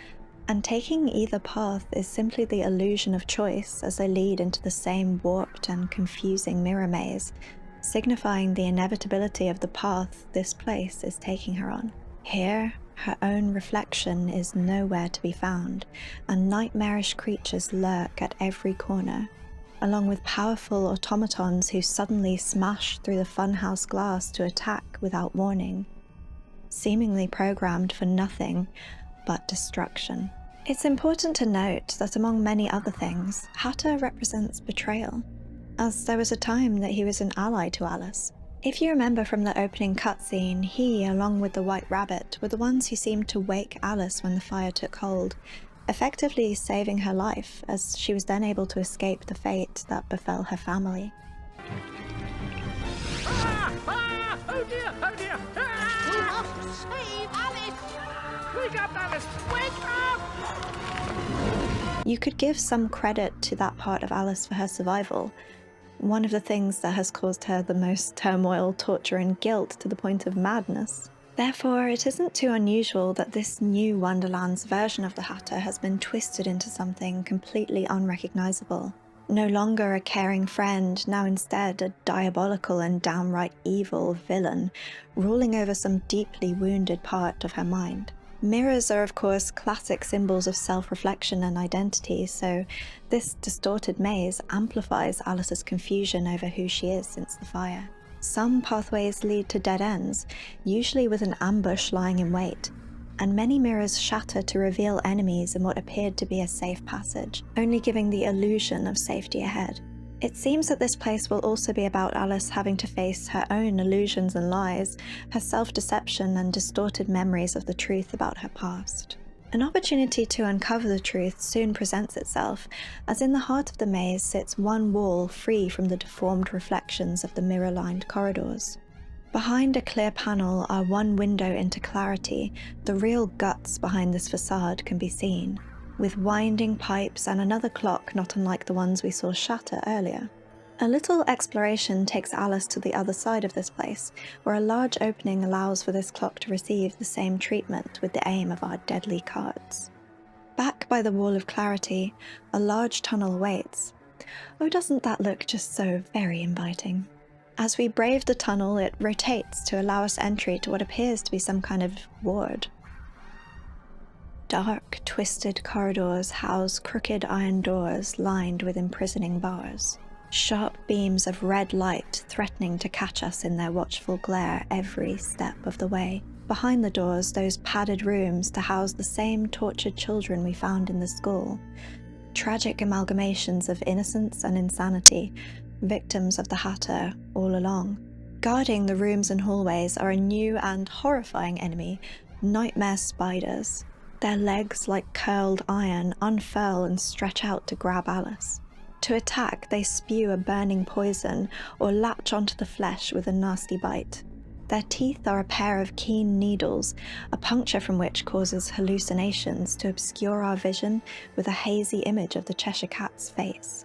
and taking either path is simply the illusion of choice as they lead into the same warped and confusing mirror maze, signifying the inevitability of the path this place is taking her on. Here, her own reflection is nowhere to be found, and nightmarish creatures lurk at every corner, along with powerful automatons who suddenly smash through the funhouse glass to attack without warning, seemingly programmed for nothing but destruction. It's important to note that among many other things, Hatter represents betrayal, as there was a time that he was an ally to Alice. If you remember from the opening cutscene, he, along with the White Rabbit, were the ones who seemed to wake Alice when the fire took hold, effectively saving her life, as she was then able to escape the fate that befell her family. Oh dear, oh dear! We must save Alice! Wake up, Alice! Wake up! You could give some credit to that part of Alice for her survival, one of the things that has caused her the most turmoil, torture, and guilt to the point of madness. Therefore, it isn't too unusual that this new Wonderland's version of the Hatter has been twisted into something completely unrecognizable. No longer a caring friend, now instead a diabolical and downright evil villain, ruling over some deeply wounded part of her mind. Mirrors are of course classic symbols of self-reflection and identity, so this distorted maze amplifies Alice's confusion over who she is since the fire. Some pathways lead to dead ends, usually with an ambush lying in wait, and many mirrors shatter to reveal enemies in what appeared to be a safe passage, only giving the illusion of safety ahead. It seems that this place will also be about Alice having to face her own illusions and lies, her self-deception and distorted memories of the truth about her past. An opportunity to uncover the truth soon presents itself, as in the heart of the maze sits one wall free from the deformed reflections of the mirror-lined corridors. Behind a clear panel are one window into clarity. The real guts behind this facade can be seen, with winding pipes and another clock not unlike the ones we saw shatter earlier. A little exploration takes Alice to the other side of this place, where a large opening allows for this clock to receive the same treatment with the aim of our deadly cards. Back by the wall of clarity, a large tunnel waits. Oh, doesn't that look just so very inviting? As we brave the tunnel, it rotates to allow us entry to what appears to be some kind of ward. Dark, twisted corridors house crooked iron doors lined with imprisoning bars. Sharp beams of red light threatening to catch us in their watchful glare every step of the way. Behind the doors, those padded rooms to house the same tortured children we found in the school. Tragic amalgamations of innocence and insanity, victims of the Hatter all along. Guarding the rooms and hallways are a new and horrifying enemy, nightmare spiders. Their legs, like curled iron, unfurl and stretch out to grab Alice. To attack, they spew a burning poison or latch onto the flesh with a nasty bite. Their teeth are a pair of keen needles, a puncture from which causes hallucinations to obscure our vision with a hazy image of the Cheshire Cat's face.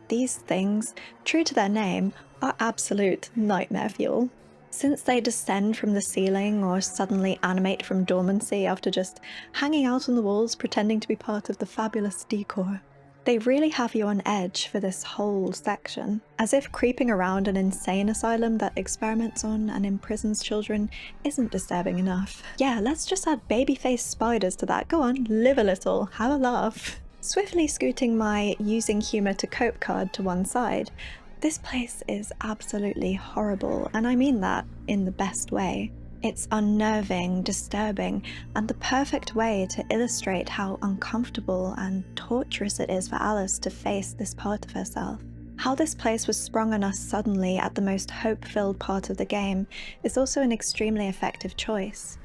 These things, true to their name, are absolute nightmare fuel. Since they descend from the ceiling or suddenly animate from dormancy after just hanging out on the walls pretending to be part of the fabulous decor, they really have you on edge for this whole section, as if creeping around an insane asylum that experiments on and imprisons children isn't disturbing enough. Yeah, let's just add baby-faced spiders to that. Go on, live a little, have a laugh. Swiftly scooting my using humour to cope card to one side, this place is absolutely horrible, and I mean that in the best way. It's unnerving, disturbing, and the perfect way to illustrate how uncomfortable and torturous it is for Alice to face this part of herself. How this place was sprung on us suddenly at the most hope-filled part of the game is also an extremely effective choice.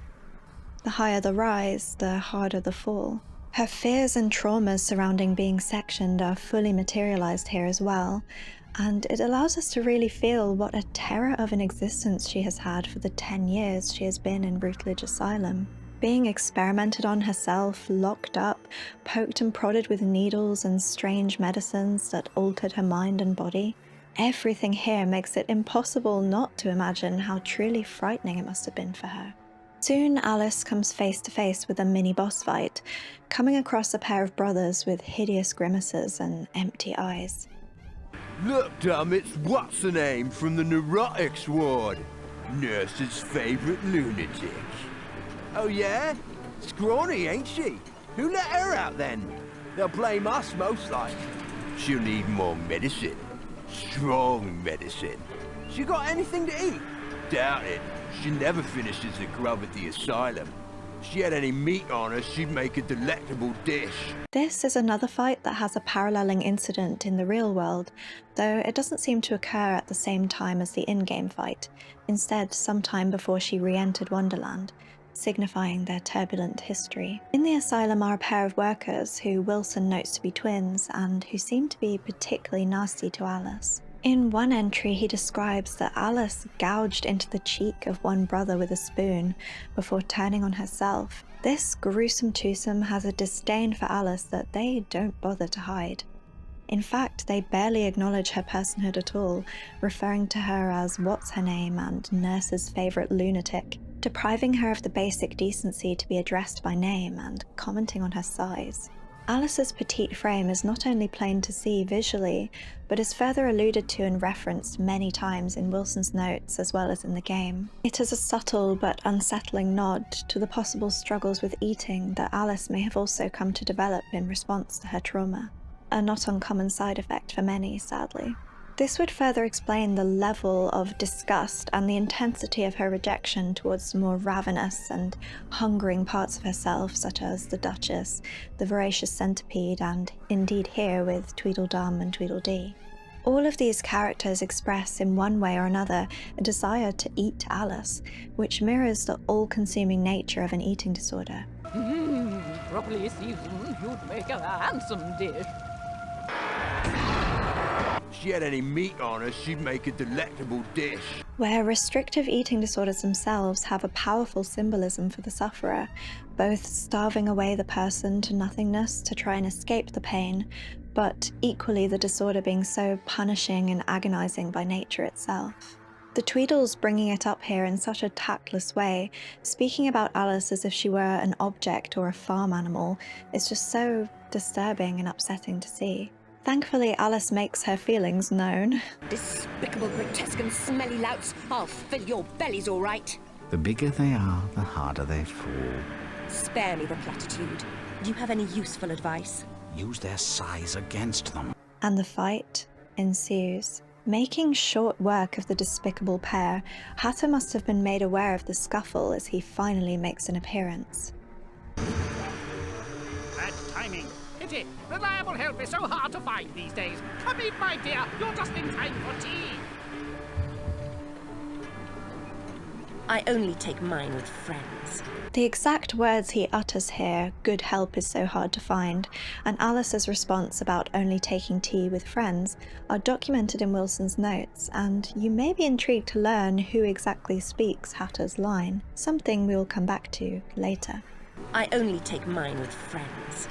The higher the rise, the harder the fall. Her fears and traumas surrounding being sectioned are fully materialized here as well, and it allows us to really feel what a terror of an existence she has had for the 10 years she has been in Routledge Asylum. Being experimented on herself, locked up, poked and prodded with needles and strange medicines that altered her mind and body. Everything here makes it impossible not to imagine how truly frightening it must have been for her. Soon Alice comes face to face with a mini-boss fight, coming across a pair of brothers with hideous grimaces and empty eyes. Look, Tom, it's what's-her-name from the neurotics ward. Nurse's favourite lunatic. Oh yeah? Scrawny, ain't she? Who let her out then? They'll blame us, most like. She'll need more medicine. Strong medicine. She got anything to eat? Doubt it. She never finishes the grub at the asylum. If she had any meat on her, she'd make a delectable dish. This is another fight that has a paralleling incident in the real world, though it doesn't seem to occur at the same time as the in-game fight, instead sometime before she re-entered Wonderland, signifying their turbulent history. In the asylum are a pair of workers who Wilson notes to be twins and who seem to be particularly nasty to Alice. In one entry, he describes that Alice gouged into the cheek of one brother with a spoon before turning on herself. This gruesome twosome has a disdain for Alice that they don't bother to hide. In fact, they barely acknowledge her personhood at all, referring to her as what's-her-name and Nurse's favourite lunatic, depriving her of the basic decency to be addressed by name and commenting on her size. Alice's petite frame is not only plain to see visually, but is further alluded to and referenced many times in Wilson's notes as well as in the game. It is a subtle but unsettling nod to the possible struggles with eating that Alice may have also come to develop in response to her trauma. A not uncommon side effect for many, sadly. This would further explain the level of disgust and the intensity of her rejection towards the more ravenous and hungering parts of herself, such as the Duchess, the voracious centipede, and indeed here with Tweedledum and Tweedledee. All of these characters express in one way or another a desire to eat Alice, which mirrors the all-consuming nature of an eating disorder. Properly seasoned, you'd make a handsome dish. If she had any meat on her, she'd make a delectable dish. Where restrictive eating disorders themselves have a powerful symbolism for the sufferer, both starving away the person to nothingness to try and escape the pain, but equally the disorder being so punishing and agonizing by nature itself. The Tweedles bringing it up here in such a tactless way, speaking about Alice as if she were an object or a farm animal, is just so disturbing and upsetting to see. Thankfully, Alice makes her feelings known. Despicable, grotesque and smelly louts. I'll fill your bellies all right. The bigger they are, the harder they fall. Spare me the platitude. Do you have any useful advice? Use their size against them. And the fight ensues. Making short work of the despicable pair, Hatter must have been made aware of the scuffle as he finally makes an appearance. Bad timing. Pity. Reliable help is so hard to find these days. Come in, my dear. You're just in time for tea. I only take mine with friends. The exact words he utters here, good help is so hard to find, and Alice's response about only taking tea with friends are documented in Wilson's notes, and you may be intrigued to learn who exactly speaks Hatter's line, something we will come back to later. I only take mine with friends.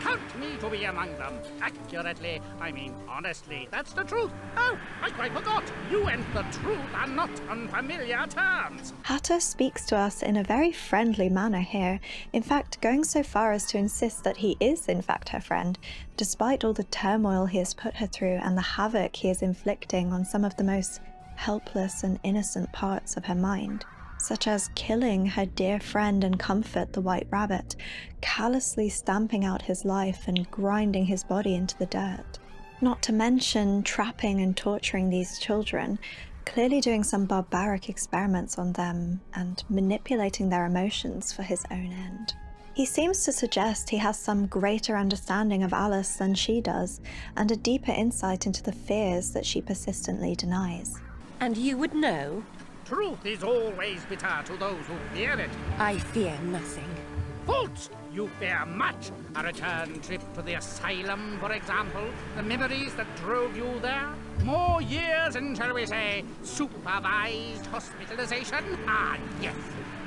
Count me to be among them. Accurately, I mean honestly, that's the truth. Oh, I quite forgot. You and the truth are not unfamiliar terms. Hatter speaks to us in a very friendly manner here, in fact going so far as to insist that he is in fact her friend, despite all the turmoil he has put her through and the havoc he is inflicting on some of the most helpless and innocent parts of her mind, such as killing her dear friend and comfort, the White Rabbit, callously stamping out his life and grinding his body into the dirt. Not to mention trapping and torturing these children, clearly doing some barbaric experiments on them and manipulating their emotions for his own end. He seems to suggest he has some greater understanding of Alice than she does, and a deeper insight into the fears that she persistently denies. And you would know? Truth is always bitter to those who fear it. I fear nothing. False! You fear much. A return trip to the asylum, for example. The memories that drove you there. More years in, shall we say, supervised hospitalization. Ah, yes.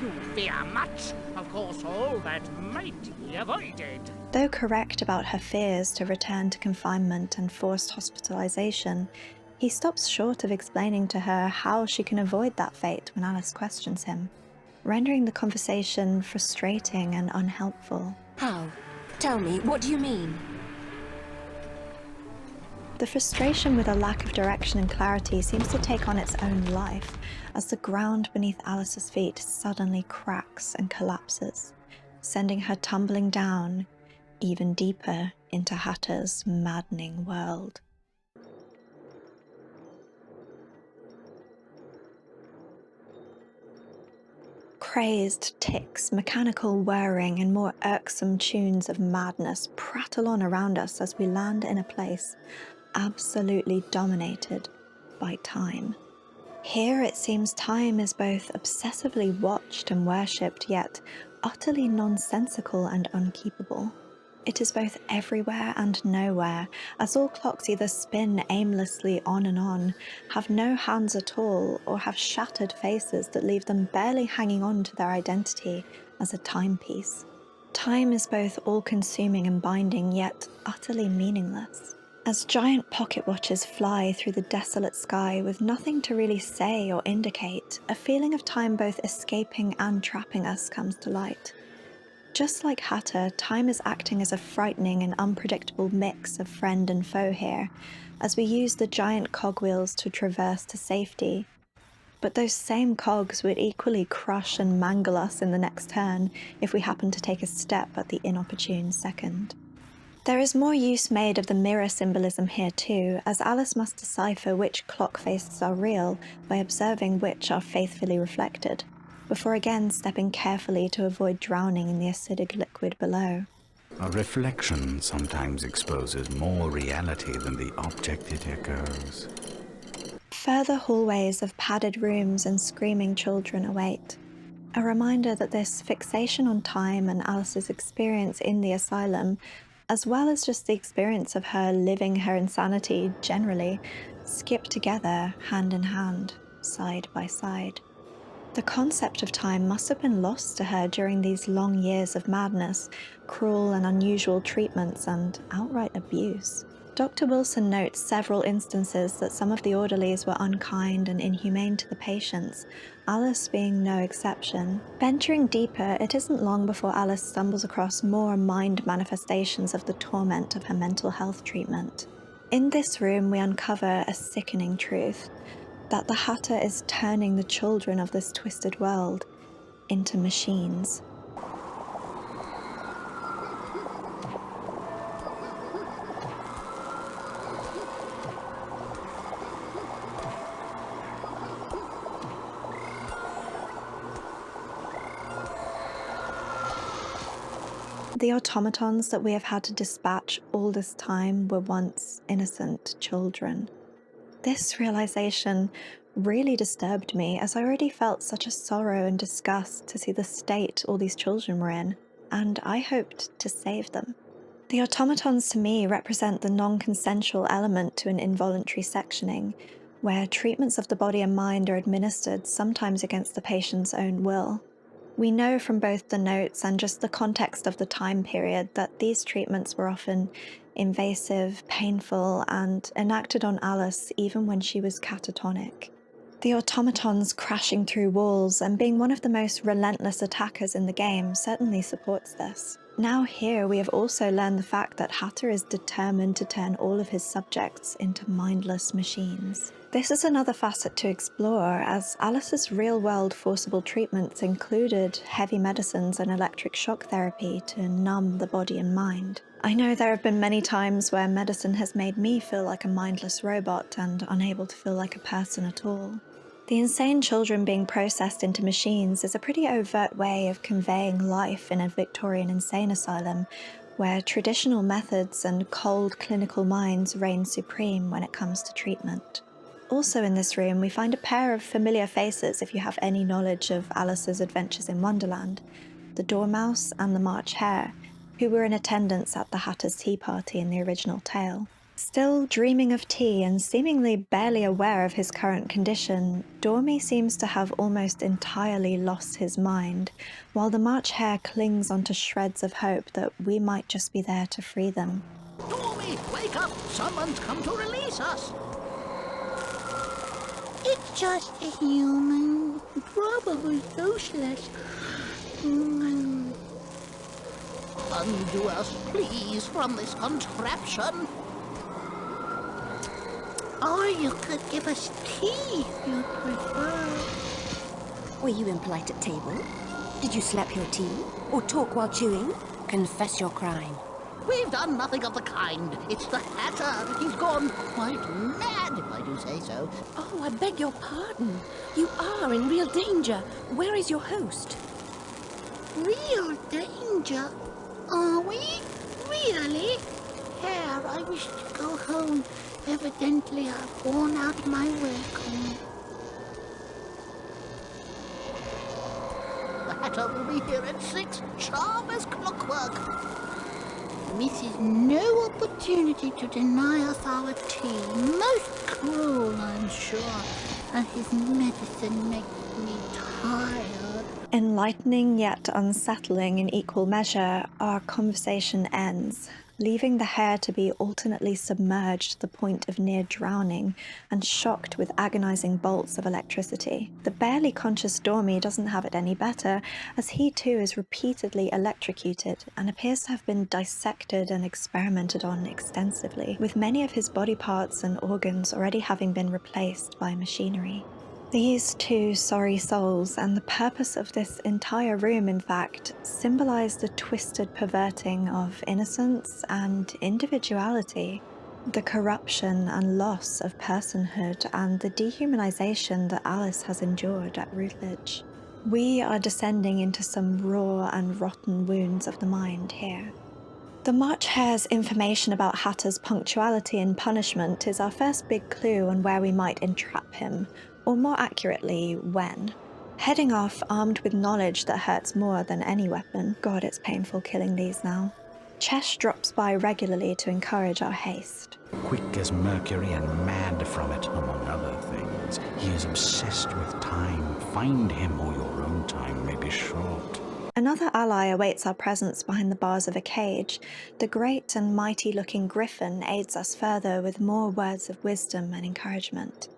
You fear much. Of course, all that might be avoided. Though correct about her fears to return to confinement and forced hospitalization, he stops short of explaining to her how she can avoid that fate when Alice questions him, rendering the conversation frustrating and unhelpful. How? Tell me, what do you mean? The frustration with a lack of direction and clarity seems to take on its own life as the ground beneath Alice's feet suddenly cracks and collapses, sending her tumbling down even deeper into Hatter's maddening world. Crazed ticks, mechanical whirring, and more irksome tunes of madness prattle on around us as we land in a place absolutely dominated by time. Here it seems time is both obsessively watched and worshipped, yet utterly nonsensical and unkeepable. It is both everywhere and nowhere, as all clocks either spin aimlessly on and on, have no hands at all, or have shattered faces that leave them barely hanging on to their identity as a timepiece. Time is both all-consuming and binding, yet utterly meaningless. As giant pocket watches fly through the desolate sky with nothing to really say or indicate, a feeling of time both escaping and trapping us comes to light. Just like Hatter, time is acting as a frightening and unpredictable mix of friend and foe here, as we use the giant cogwheels to traverse to safety. But those same cogs would equally crush and mangle us in the next turn if we happen to take a step at the inopportune second. There is more use made of the mirror symbolism here too, as Alice must decipher which clock faces are real by observing which are faithfully reflected, before again stepping carefully to avoid drowning in the acidic liquid below. A reflection sometimes exposes more reality than the object it echoes. Further hallways of padded rooms and screaming children await, a reminder that this fixation on time and Alice's experience in the asylum, as well as just the experience of her living her insanity generally, skip together hand in hand, side by side. The concept of time must have been lost to her during these long years of madness, cruel and unusual treatments, and outright abuse. Dr. Wilson notes several instances that some of the orderlies were unkind and inhumane to the patients, Alice being no exception. Venturing deeper, it isn't long before Alice stumbles across more mind manifestations of the torment of her mental health treatment. In this room, we uncover a sickening truth, that the Hatter is turning the children of this twisted world into machines. The automatons that we have had to dispatch all this time were once innocent children. This realization really disturbed me, as I already felt such a sorrow and disgust to see the state all these children were in, and I hoped to save them. The automatons to me represent the non-consensual element to an involuntary sectioning, where treatments of the body and mind are administered sometimes against the patient's own will. We know from both the notes and just the context of the time period that these treatments were often invasive, painful, and enacted on Alice even when she was catatonic. The automatons crashing through walls and being one of the most relentless attackers in the game certainly supports this. Now here we have also learned the fact that Hatter is determined to turn all of his subjects into mindless machines. This is another facet to explore, as Alice's real-world forcible treatments included heavy medicines and electric shock therapy to numb the body and mind. I know there have been many times where medicine has made me feel like a mindless robot and unable to feel like a person at all. The insane children being processed into machines is a pretty overt way of conveying life in a Victorian insane asylum, where traditional methods and cold clinical minds reign supreme when it comes to treatment. Also in this room, we find a pair of familiar faces if you have any knowledge of Alice's adventures in Wonderland, the Dormouse and the March Hare, who were in attendance at the Hatter's tea party in the original tale. Still dreaming of tea and seemingly barely aware of his current condition, Dormy seems to have almost entirely lost his mind, while the March Hare clings onto shreds of hope that we might just be there to free them. Dormy, wake up! Someone's come to release us! It's just a human, probably useless. Undo us, please, from this contraption. Or you could give us tea if you prefer. Were you impolite at table? Did you slap your tea? Or talk while chewing? Confess your crime. We've done nothing of the kind. It's the Hatter. He's gone quite mad, if I do say so. Oh, I beg your pardon. You are in real danger. Where is your host? Real danger? Are we? Really? Hare, I wish to go home. Evidently, I've worn out my welcome. The Hatter will be here at 6, sharp as clockwork. Misses no opportunity to deny us our tea. Most cruel, I'm sure. And his medicine makes me tired. Enlightening yet unsettling in equal measure, our conversation ends, leaving the Hare to be alternately submerged to the point of near drowning and shocked with agonizing bolts of electricity. The barely conscious Dormy doesn't have it any better, as he too is repeatedly electrocuted and appears to have been dissected and experimented on extensively, with many of his body parts and organs already having been replaced by machinery. These two sorry souls, and the purpose of this entire room in fact, symbolize the twisted perverting of innocence and individuality, the corruption and loss of personhood, and the dehumanization that Alice has endured at Routledge. We are descending into some raw and rotten wounds of the mind here. The March Hare's information about Hatter's punctuality in punishment is our first big clue on where we might entrap him, or more accurately, when. Heading off armed with knowledge that hurts more than any weapon. God, it's painful killing these now. Chesh drops by regularly to encourage our haste. Quick as mercury and mad from it, among other things. He is obsessed with time. Find him, or your own time may be short. Another ally awaits our presence behind the bars of a cage. The great and mighty-looking Griffin aids us further with more words of wisdom and encouragement.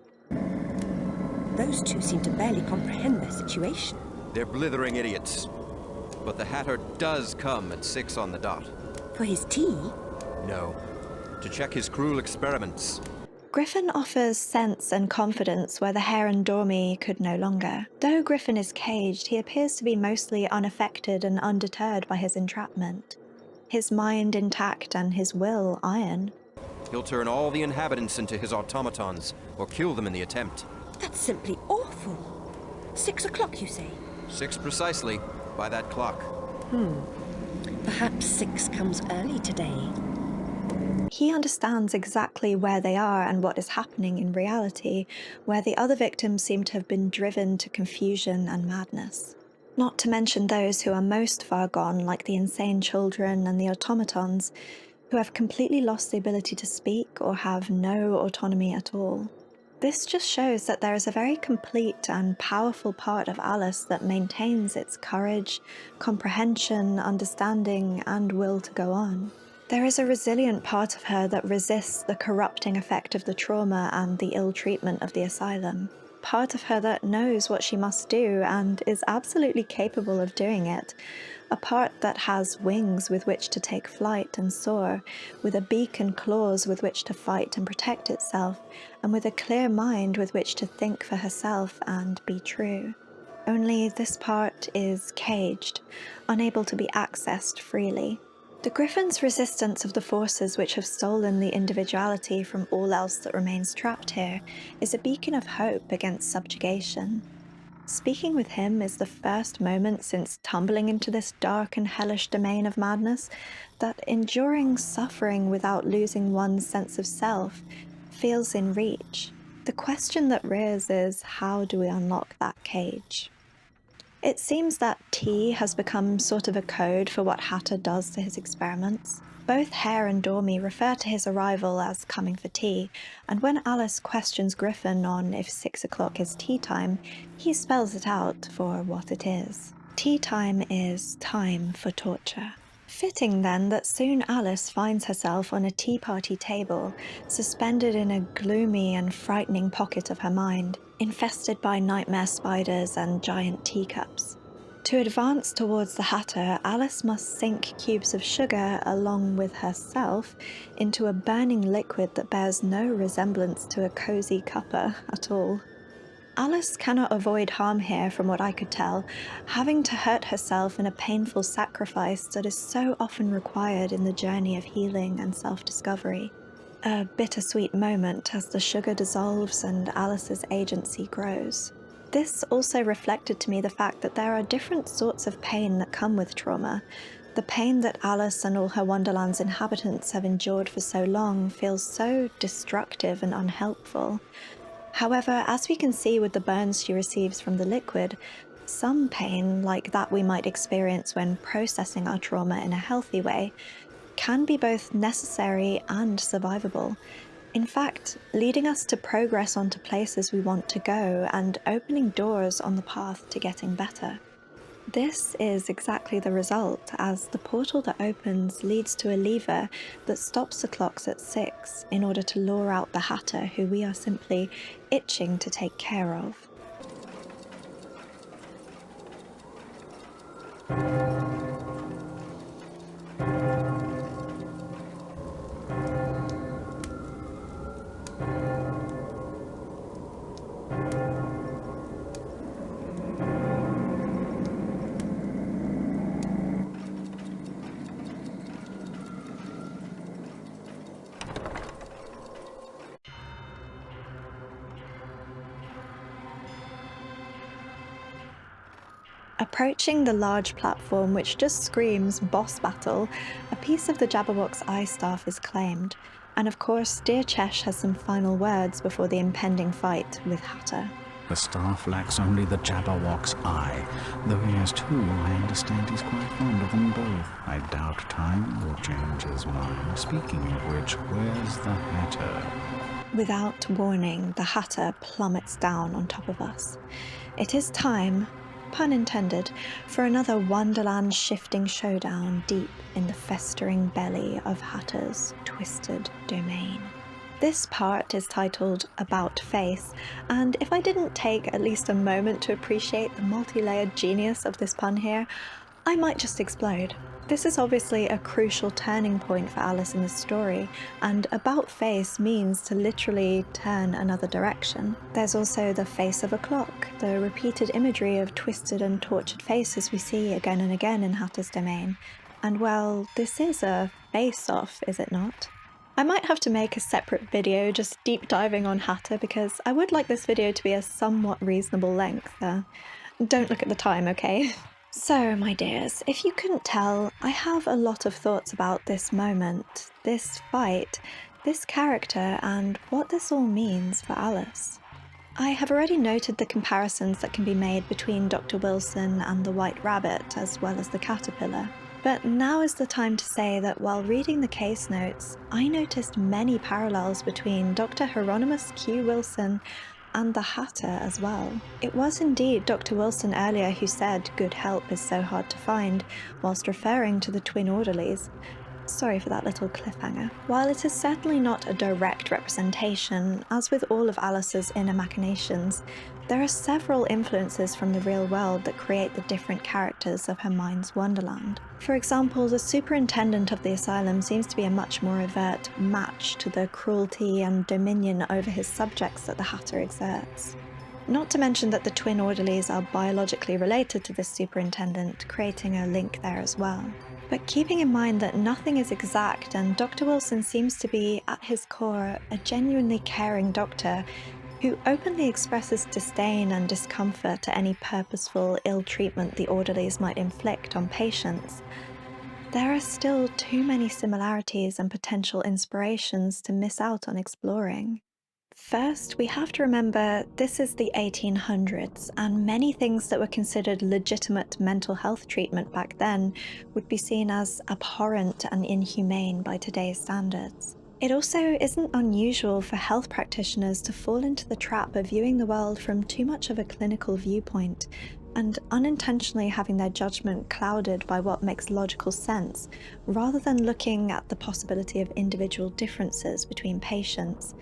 Those two seem to barely comprehend their situation. They're blithering idiots. But the Hatter does come at 6 on the dot. For his tea? No. To check his cruel experiments. Griffin offers sense and confidence where the Hare and Dormy could no longer. Though Griffin is caged, he appears to be mostly unaffected and undeterred by his entrapment. His mind intact and his will iron. He'll turn all the inhabitants into his automatons, or kill them in the attempt. That's simply awful. 6 o'clock, you say? 6 precisely, by that clock. Perhaps 6 comes early today. He understands exactly where they are and what is happening in reality, where the other victims seem to have been driven to confusion and madness. Not to mention those who are most far gone, like the insane children and the automatons, who have completely lost the ability to speak or have no autonomy at all. This just shows that there is a very complete and powerful part of Alice that maintains its courage, comprehension, understanding, and will to go on. There is a resilient part of her that resists the corrupting effect of the trauma and the ill treatment of the asylum. Part of her that knows what she must do and is absolutely capable of doing it. A part that has wings with which to take flight and soar, with a beak and claws with which to fight and protect itself, and with a clear mind with which to think for herself and be true. Only this part is caged, unable to be accessed freely. The Griffin's resistance of the forces which have stolen the individuality from all else that remains trapped here is a beacon of hope against subjugation. Speaking with him is the first moment since tumbling into this dark and hellish domain of madness that enduring suffering without losing one's sense of self feels in reach. The question that rears is, how do we unlock that cage? It seems that tea has become sort of a code for what Hatter does to his experiments. Both Hare and Dormy refer to his arrival as coming for tea, and when Alice questions Griffin on if 6 o'clock is tea time, he spells it out for what it is. Tea time is time for torture. Fitting then that soon Alice finds herself on a tea party table, suspended in a gloomy and frightening pocket of her mind, infested by nightmare spiders and giant teacups. To advance towards the Hatter, Alice must sink cubes of sugar along with herself into a burning liquid that bears no resemblance to a cozy cuppa at all. Alice cannot avoid harm here from what I could tell, having to hurt herself in a painful sacrifice that is so often required in the journey of healing and self-discovery. A bittersweet moment as the sugar dissolves and Alice's agency grows. This also reflected to me the fact that there are different sorts of pain that come with trauma. The pain that Alice and all her Wonderland's inhabitants have endured for so long feels so destructive and unhelpful. However, as we can see with the burns she receives from the liquid, some pain, like that we might experience when processing our trauma in a healthy way, can be both necessary and survivable. In fact, leading us to progress onto places we want to go and opening doors on the path to getting better. This is exactly the result, as the portal that opens leads to a lever that stops the clocks at 6 in order to lure out the Hatter, who we are simply itching to take care of. Approaching the large platform which just screams boss battle, a piece of the Jabberwock's eye staff is claimed, and of course dear Chesh has some final words before the impending fight with Hatter. The staff lacks only the Jabberwock's eye, though he has two. I understand he's quite fond of them both. I doubt time will change his mind. Speaking of which, where's the Hatter? Without warning, the Hatter plummets down on top of us. It is time, pun intended, for another Wonderland shifting showdown deep in the festering belly of Hatter's twisted domain. This part is titled About Face, and if I didn't take at least a moment to appreciate the multi-layered genius of this pun here, I might just explode. This is obviously a crucial turning point for Alice in the story, and about face means to literally turn another direction. There's also the face of a clock, the repeated imagery of twisted and tortured faces we see again and again in Hatter's domain. And well, this is a face-off, is it not? I might have to make a separate video just deep diving on Hatter, because I would like this video to be a somewhat reasonable length. Don't look at the time, okay? So, my dears, if you couldn't tell, I have a lot of thoughts about this moment, this fight, this character, and what this all means for Alice. I have already noted the comparisons that can be made between Dr. Wilson and the White Rabbit, as well as the caterpillar. But now is the time to say that while reading the case notes, I noticed many parallels between Dr. Hieronymus Q. Wilson and the Hatter as well. It was indeed Dr. Wilson earlier who said good help is so hard to find, whilst referring to the twin orderlies. Sorry for that little cliffhanger. While it is certainly not a direct representation, as with all of Alice's inner machinations, there are several influences from the real world that create the different characters of her mind's wonderland. For example, the superintendent of the asylum seems to be a much more overt match to the cruelty and dominion over his subjects that the Hatter exerts. Not to mention that the twin orderlies are biologically related to this superintendent, creating a link there as well. But keeping in mind that nothing is exact and Dr. Wilson seems to be, at his core, a genuinely caring doctor who openly expresses disdain and discomfort to any purposeful ill treatment the orderlies might inflict on patients, there are still too many similarities and potential inspirations to miss out on exploring. First, we have to remember this is the 1800s, and many things that were considered legitimate mental health treatment back then would be seen as abhorrent and inhumane by today's standards. It also isn't unusual for health practitioners to fall into the trap of viewing the world from too much of a clinical viewpoint, and unintentionally having their judgment clouded by what makes logical sense, rather than looking at the possibility of individual differences between patients,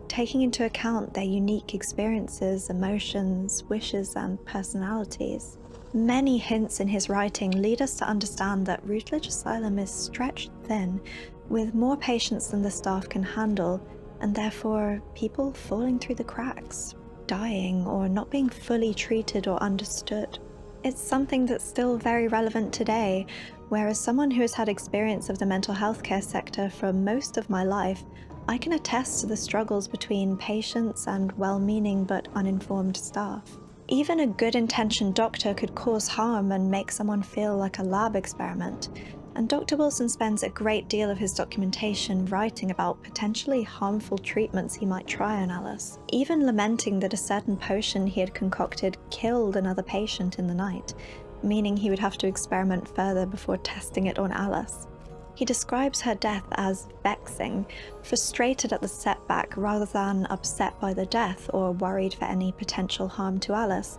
taking into account their unique experiences, emotions, wishes, and personalities. Many hints in his writing lead us to understand that Routledge Asylum is stretched thin, with more patients than the staff can handle, and therefore people falling through the cracks, dying, or not being fully treated or understood. It's something that's still very relevant today, whereas someone who has had experience of the mental health care sector for most of my life, I can attest to the struggles between patients and well-meaning but uninformed staff. Even a good-intentioned doctor could cause harm and make someone feel like a lab experiment, and Dr. Wilson spends a great deal of his documentation writing about potentially harmful treatments he might try on Alice, even lamenting that a certain potion he had concocted killed another patient in the night, meaning he would have to experiment further before testing it on Alice. He describes her death as vexing, frustrated at the setback rather than upset by the death or worried for any potential harm to Alice,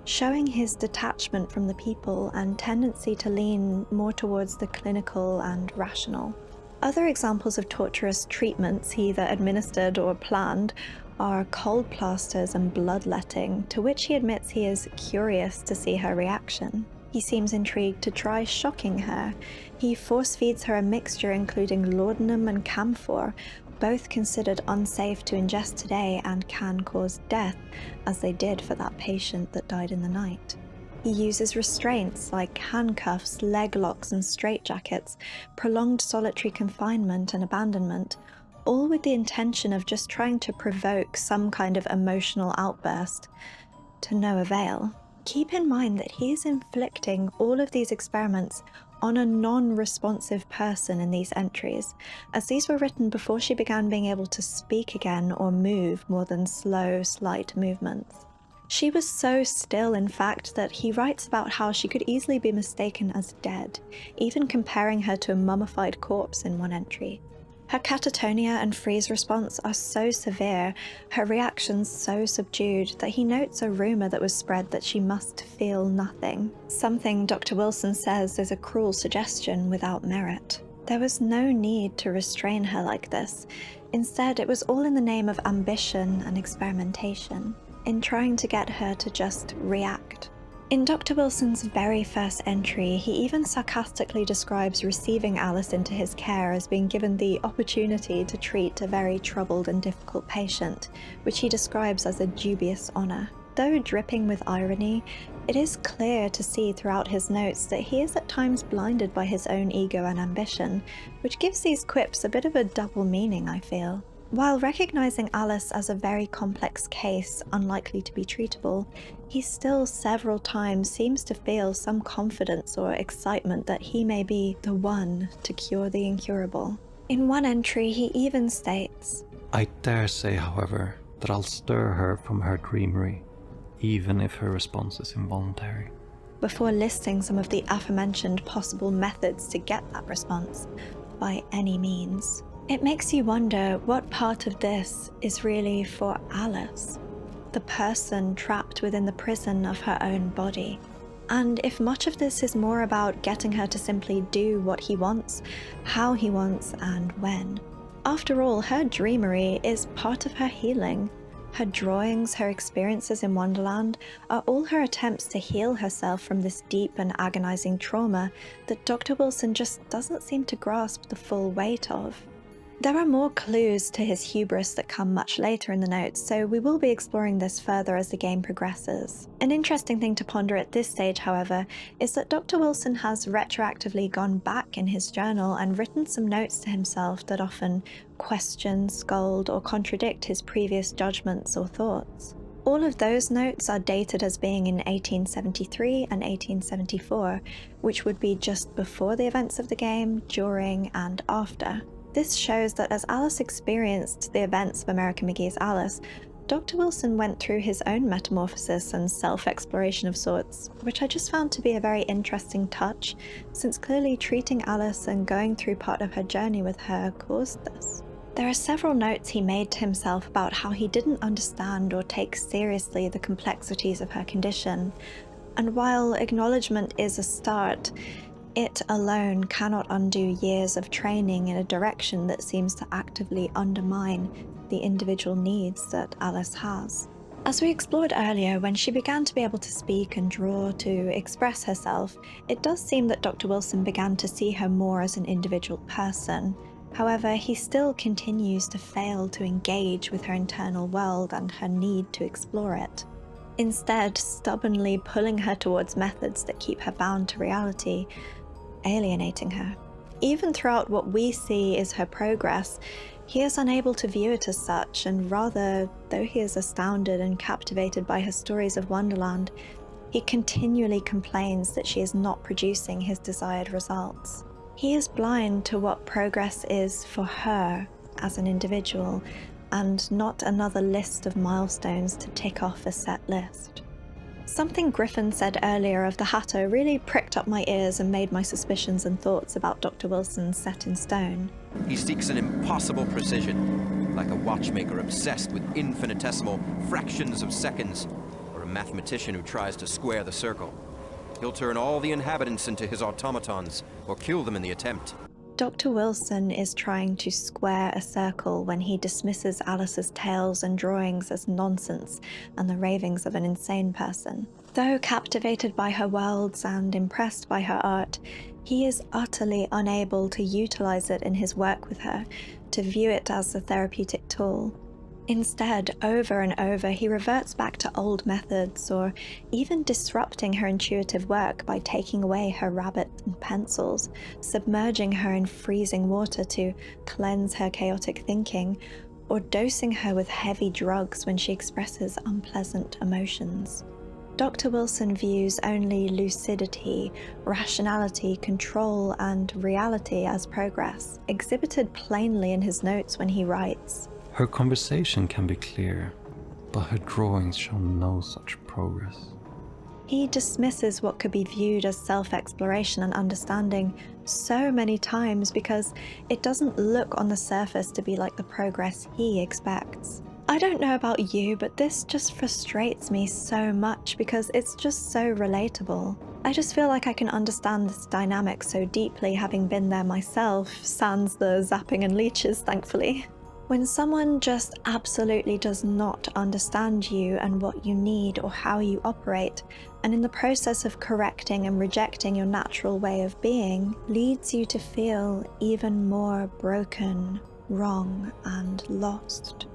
showing his detachment from the people and tendency to lean more towards the clinical and rational. Other examples of torturous treatments he either administered or planned are cold plasters and bloodletting, to which he admits he is curious to see her reaction. He seems intrigued to try shocking her. He force-feeds her a mixture including laudanum and camphor, both considered unsafe to ingest today and can cause death, as they did for that patient that died in the night. He uses restraints like handcuffs, leg locks and straitjackets, prolonged solitary confinement and abandonment, all with the intention of just trying to provoke some kind of emotional outburst, to no avail. Keep in mind that he is inflicting all of these experiments on a non-responsive person in these entries, as these were written before she began being able to speak again or move more than slow, slight movements. She was so still, in fact, that he writes about how she could easily be mistaken as dead, even comparing her to a mummified corpse in one entry. Her catatonia and freeze response are so severe, her reactions so subdued, that he notes a rumour that was spread that she must feel nothing, something Dr. Wilson says is a cruel suggestion without merit. There was no need to restrain her like this. Instead, it was all in the name of ambition and experimentation, in trying to get her to just react. In Dr. Wilson's very first entry, he even sarcastically describes receiving Alice into his care as being given the opportunity to treat a very troubled and difficult patient, which he describes as a dubious honour. Though dripping with irony, it is clear to see throughout his notes that he is at times blinded by his own ego and ambition, which gives these quips a bit of a double meaning, I feel. While recognizing Alice as a very complex case, unlikely to be treatable, he still several times seems to feel some confidence or excitement that he may be the one to cure the incurable. In one entry, he even states, "I dare say, however, that I'll stir her from her dreamery, even if her response is involuntary," before listing some of the aforementioned possible methods to get that response, by any means. It makes you wonder what part of this is really for Alice, the person trapped within the prison of her own body, and if much of this is more about getting her to simply do what he wants, how he wants, and when. After all, her dreamery is part of her healing. Her drawings, her experiences in Wonderland are all her attempts to heal herself from this deep and agonizing trauma that Dr. Wilson just doesn't seem to grasp the full weight of. There are more clues to his hubris that come much later in the notes, so we will be exploring this further as the game progresses. An interesting thing to ponder at this stage, however, is that Dr. Wilson has retroactively gone back in his journal and written some notes to himself that often question, scold, or contradict his previous judgments or thoughts. All of those notes are dated as being in 1873 and 1874, which would be just before the events of the game, during, and after. This shows that as Alice experienced the events of American McGee's Alice, Dr. Wilson went through his own metamorphosis and self-exploration of sorts, which I just found to be a very interesting touch, since clearly treating Alice and going through part of her journey with her caused this. There are several notes he made to himself about how he didn't understand or take seriously the complexities of her condition, and while acknowledgement is a start, it alone cannot undo years of training in a direction that seems to actively undermine the individual needs that Alice has. As we explored earlier, when she began to be able to speak and draw, to express herself, it does seem that Dr. Wilson began to see her more as an individual person. However, he still continues to fail to engage with her internal world and her need to explore it, instead stubbornly pulling her towards methods that keep her bound to reality, alienating her. Even throughout what we see is her progress, he is unable to view it as such, and rather, though he is astounded and captivated by her stories of Wonderland, he continually complains that she is not producing his desired results. He is blind to what progress is for her as an individual, and not another list of milestones to tick off a set list. Something Griffin said earlier of the Hatter really pricked up my ears and made my suspicions and thoughts about Dr. Wilson set in stone. He seeks an impossible precision, like a watchmaker obsessed with infinitesimal fractions of seconds, or a mathematician who tries to square the circle. He'll turn all the inhabitants into his automatons, or kill them in the attempt. Dr. Wilson is trying to square a circle when he dismisses Alice's tales and drawings as nonsense and the ravings of an insane person. Though captivated by her worlds and impressed by her art, he is utterly unable to utilize it in his work with her, to view it as a therapeutic tool. Instead, over and over, he reverts back to old methods, or even disrupting her intuitive work by taking away her rabbit and pencils, submerging her in freezing water to cleanse her chaotic thinking, or dosing her with heavy drugs when she expresses unpleasant emotions. Dr. Wilson views only lucidity, rationality, control, and reality as progress, exhibited plainly in his notes when he writes, Her conversation can be clear, but her drawings show no such progress. He dismisses what could be viewed as self-exploration and understanding so many times because it doesn't look on the surface to be like the progress he expects. I don't know about you, but this just frustrates me so much because it's just so relatable. I just feel like I can understand this dynamic so deeply, having been there myself, sans the zapping and leeches, thankfully. When someone just absolutely does not understand you and what you need or how you operate, and in the process of correcting and rejecting your natural way of being, leads you to feel even more broken, wrong, and lost.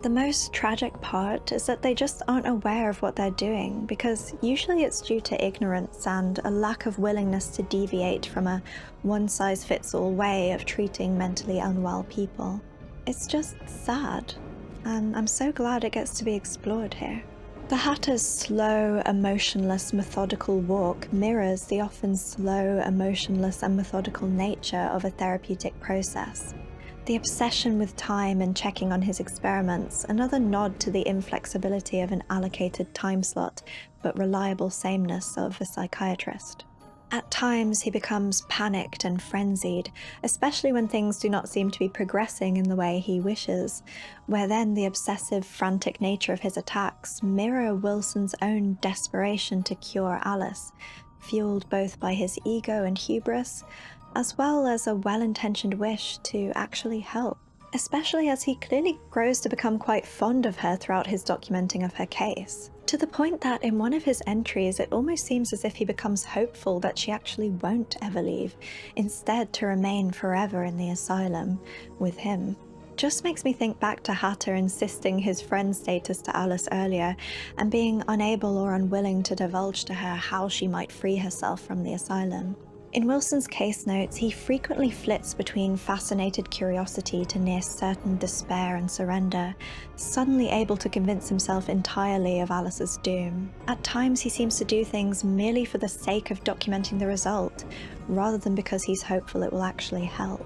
The most tragic part is that they just aren't aware of what they're doing, because usually it's due to ignorance and a lack of willingness to deviate from a one-size-fits-all way of treating mentally unwell people. It's just sad, and I'm so glad it gets to be explored here. The Hatter's slow, emotionless, methodical walk mirrors the often slow, emotionless, and methodical nature of a therapeutic process. The obsession with time and checking on his experiments, another nod to the inflexibility of an allocated time slot, but reliable sameness of a psychiatrist. At times, he becomes panicked and frenzied, especially when things do not seem to be progressing in the way he wishes, where then the obsessive, frantic nature of his attacks mirror Wilson's own desperation to cure Alice, fueled both by his ego and hubris, as well as a well-intentioned wish to actually help, especially as he clearly grows to become quite fond of her throughout his documenting of her case. To the point that in one of his entries it almost seems as if he becomes hopeful that she actually won't ever leave, instead to remain forever in the asylum with him. Just makes me think back to Hatter insisting his friend status to Alice earlier and being unable or unwilling to divulge to her how she might free herself from the asylum. In Wilson's case notes, he frequently flits between fascinated curiosity to near certain despair and surrender, suddenly able to convince himself entirely of Alice's doom. At times he seems to do things merely for the sake of documenting the result, rather than because he's hopeful it will actually help.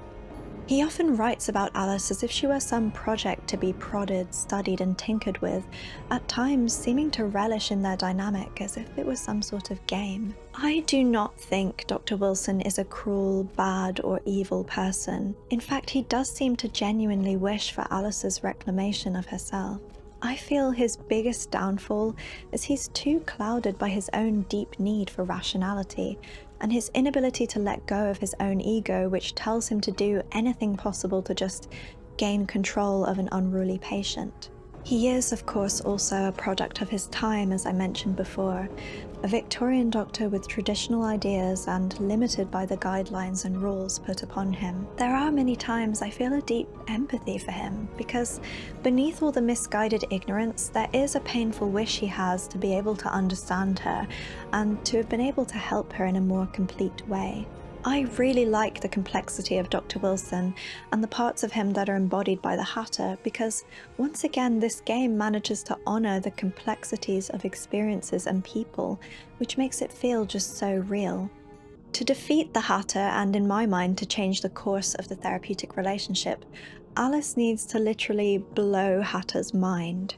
He often writes about Alice as if she were some project to be prodded, studied, and tinkered with, at times seeming to relish in their dynamic as if it was some sort of game. I do not think Dr. Wilson is a cruel, bad, or evil person. In fact, he does seem to genuinely wish for Alice's reclamation of herself. I feel his biggest downfall is he's too clouded by his own deep need for rationality, and his inability to let go of his own ego, which tells him to do anything possible to just gain control of an unruly patient. He is, of course, also a product of his time, as I mentioned before, a Victorian doctor with traditional ideas and limited by the guidelines and rules put upon him. There are many times I feel a deep empathy for him, because beneath all the misguided ignorance, there is a painful wish he has to be able to understand her and to have been able to help her in a more complete way. I really like the complexity of Dr. Wilson and the parts of him that are embodied by the Hatter, because once again this game manages to honour the complexities of experiences and people, which makes it feel just so real. To defeat the Hatter, and in my mind to change the course of the therapeutic relationship, Alice needs to literally blow Hatter's mind.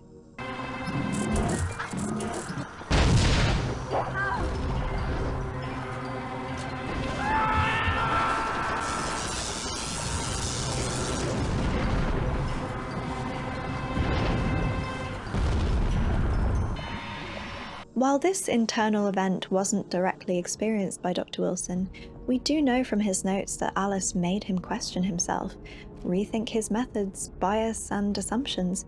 While this internal event wasn't directly experienced by Dr. Wilson, we do know from his notes that Alice made him question himself, rethink his methods, bias, and assumptions,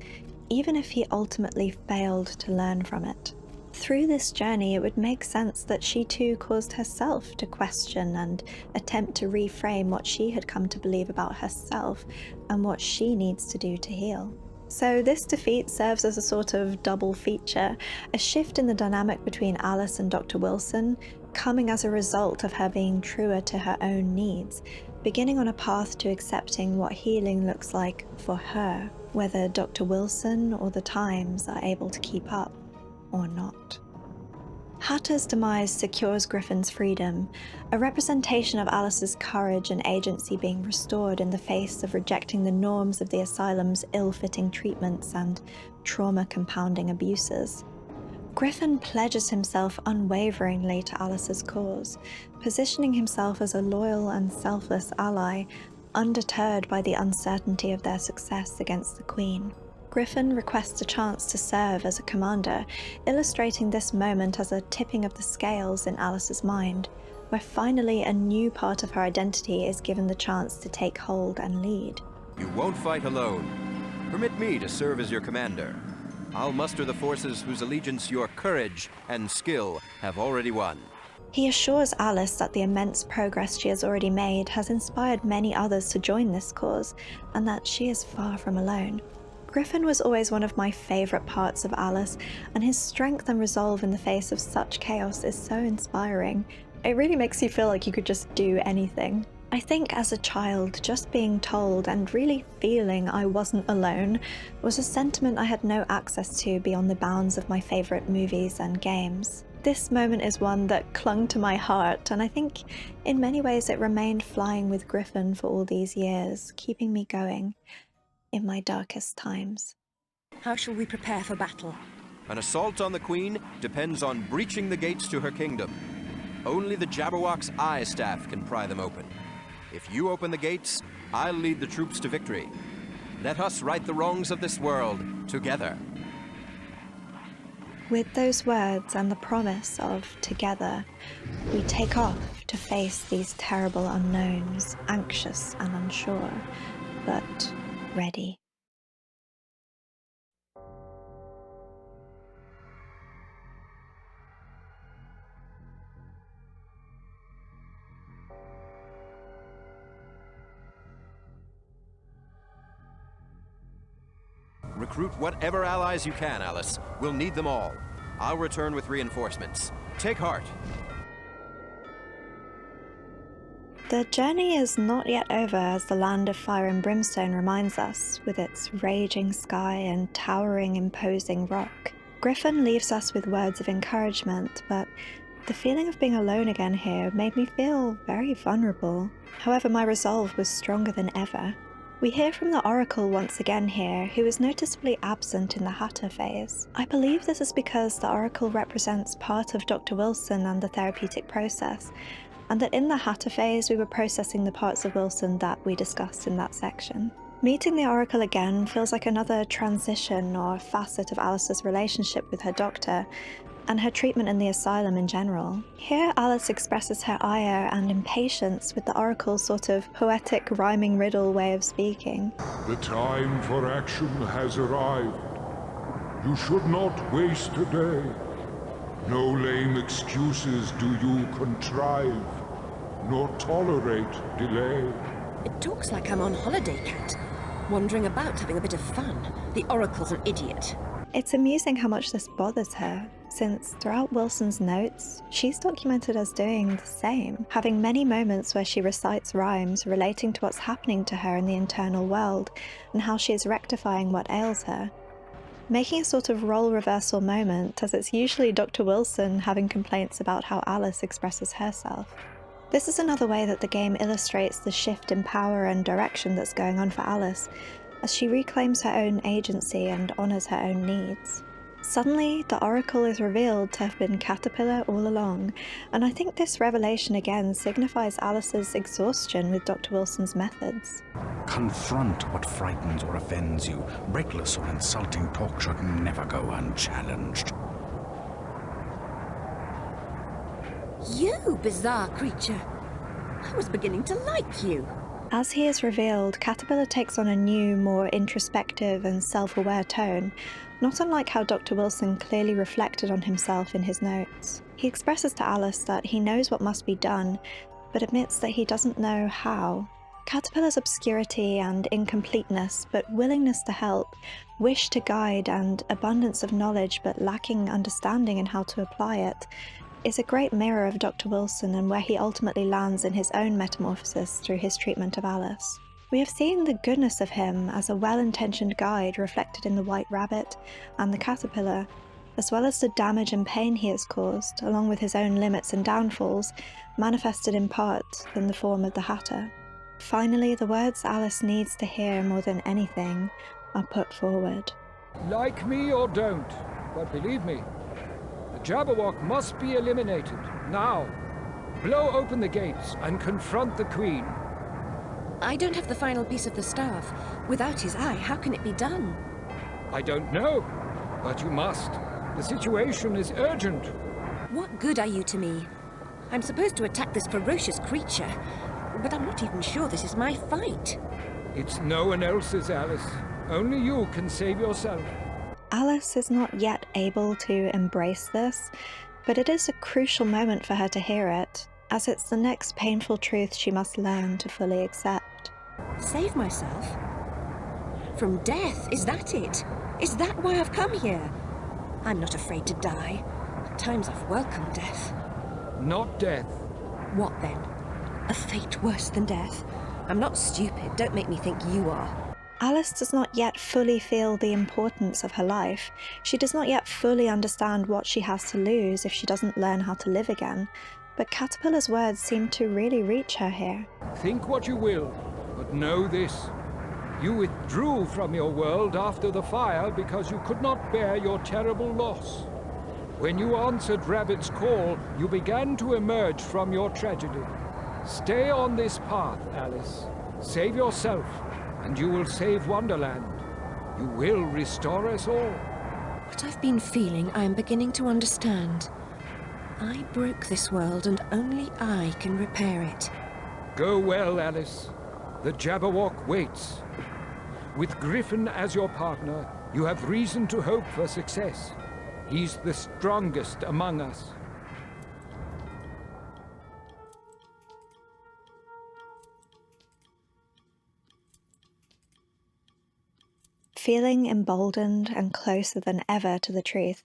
even if he ultimately failed to learn from it. Through this journey, it would make sense that she too caused herself to question and attempt to reframe what she had come to believe about herself and what she needs to do to heal. So this defeat serves as a sort of double feature, a shift in the dynamic between Alice and Dr. Wilson, coming as a result of her being truer to her own needs, beginning on a path to accepting what healing looks like for her, whether Dr. Wilson or the times are able to keep up or not. Hatter's demise secures Griffin's freedom, a representation of Alice's courage and agency being restored in the face of rejecting the norms of the asylum's ill-fitting treatments and trauma-compounding abuses. Griffin pledges himself unwaveringly to Alice's cause, positioning himself as a loyal and selfless ally, undeterred by the uncertainty of their success against the Queen. Griffin requests a chance to serve as a commander, illustrating this moment as a tipping of the scales in Alice's mind, where finally a new part of her identity is given the chance to take hold and lead. You won't fight alone. Permit me to serve as your commander. I'll muster the forces whose allegiance your courage and skill have already won. He assures Alice that the immense progress she has already made has inspired many others to join this cause, and that she is far from alone. Griffin was always one of my favourite parts of Alice, and his strength and resolve in the face of such chaos is so inspiring. It really makes you feel like you could just do anything. I think as a child, just being told and really feeling I wasn't alone was a sentiment I had no access to beyond the bounds of my favourite movies and games. This moment is one that clung to my heart, and I think in many ways it remained flying with Griffin for all these years, keeping me going in my darkest times. How shall we prepare for battle? An assault on the Queen depends on breaching the gates to her kingdom. Only the Jabberwock's eye staff can pry them open. If you open the gates, I'll lead the troops to victory. Let us right the wrongs of this world together. With those words and the promise of together, we take off to face these terrible unknowns, anxious and unsure, but ready. Recruit whatever allies you can, Alice. We'll need them all. I'll return with reinforcements. Take heart. The journey is not yet over, as the land of fire and brimstone reminds us, with its raging sky and towering, imposing rock. Griffin leaves us with words of encouragement, but the feeling of being alone again here made me feel very vulnerable. However, my resolve was stronger than ever. We hear from the Oracle once again here, who is noticeably absent in the Hatter phase. I believe this is because the Oracle represents part of Dr. Wilson and the therapeutic process, and that in the Hatter phase we were processing the parts of Wilson that we discussed in that section. Meeting the Oracle again feels like another transition or facet of Alice's relationship with her doctor, and her treatment in the asylum in general. Here Alice expresses her ire and impatience with the Oracle's sort of poetic rhyming riddle way of speaking. The time for action has arrived. You should not waste a day. No lame excuses do you contrive, nor tolerate delay. It talks like I'm on holiday, Cat. Wandering about having a bit of fun. The Oracle's an idiot. It's amusing how much this bothers her, since throughout Wilson's notes, she's documented as doing the same, having many moments where she recites rhymes relating to what's happening to her in the internal world, and how she is rectifying what ails her. Making a sort of role reversal moment, as it's usually Dr. Wilson having complaints about how Alice expresses herself. This is another way that the game illustrates the shift in power and direction that's going on for Alice, as she reclaims her own agency and honours her own needs. Suddenly, the Oracle is revealed to have been Caterpillar all along, and I think this revelation again signifies Alice's exhaustion with Dr. Wilson's methods. Confront what frightens or offends you. Reckless or insulting talk should never go unchallenged. You bizarre creature! I was beginning to like you. As he is revealed, Caterpillar takes on a new, more introspective and self-aware tone, not unlike how Dr. Wilson clearly reflected on himself in his notes. He expresses to Alice that he knows what must be done, but admits that he doesn't know how. Caterpillar's obscurity and incompleteness, but willingness to help, wish to guide, and abundance of knowledge but lacking understanding in how to apply it, is a great mirror of Dr. Wilson and where he ultimately lands in his own metamorphosis through his treatment of Alice. We have seen the goodness of him as a well-intentioned guide reflected in the White Rabbit and the Caterpillar, as well as the damage and pain he has caused, along with his own limits and downfalls, manifested in part in the form of the Hatter. Finally, the words Alice needs to hear more than anything are put forward. Like me or don't, but believe me, the Jabberwock must be eliminated, now. Blow open the gates and confront the Queen. I don't have the final piece of the staff. Without his eye, how can it be done? I don't know, but you must. The situation is urgent. What good are you to me? I'm supposed to attack this ferocious creature, but I'm not even sure this is my fight. It's no one else's, Alice. Only you can save yourself. Alice is not yet able to embrace this, but it is a crucial moment for her to hear it, as it's the next painful truth she must learn to fully accept. Save myself? From death? Is that it? Is that why I've come here? I'm not afraid to die. At times I've welcomed death. Not death. What then? A fate worse than death? I'm not stupid, don't make me think you are. Alice does not yet fully feel the importance of her life. She does not yet fully understand what she has to lose if she doesn't learn how to live again. But Caterpillar's words seem to really reach her here. Think what you will, but know this. You withdrew from your world after the fire because you could not bear your terrible loss. When you answered Rabbit's call, you began to emerge from your tragedy. Stay on this path, Alice. Save yourself, and you will save Wonderland. You will restore us all. What I've been feeling, I am beginning to understand. I broke this world, and only I can repair it. Go well, Alice. The Jabberwock waits. With Griffin as your partner, you have reason to hope for success. He's the strongest among us. Feeling emboldened and closer than ever to the truth,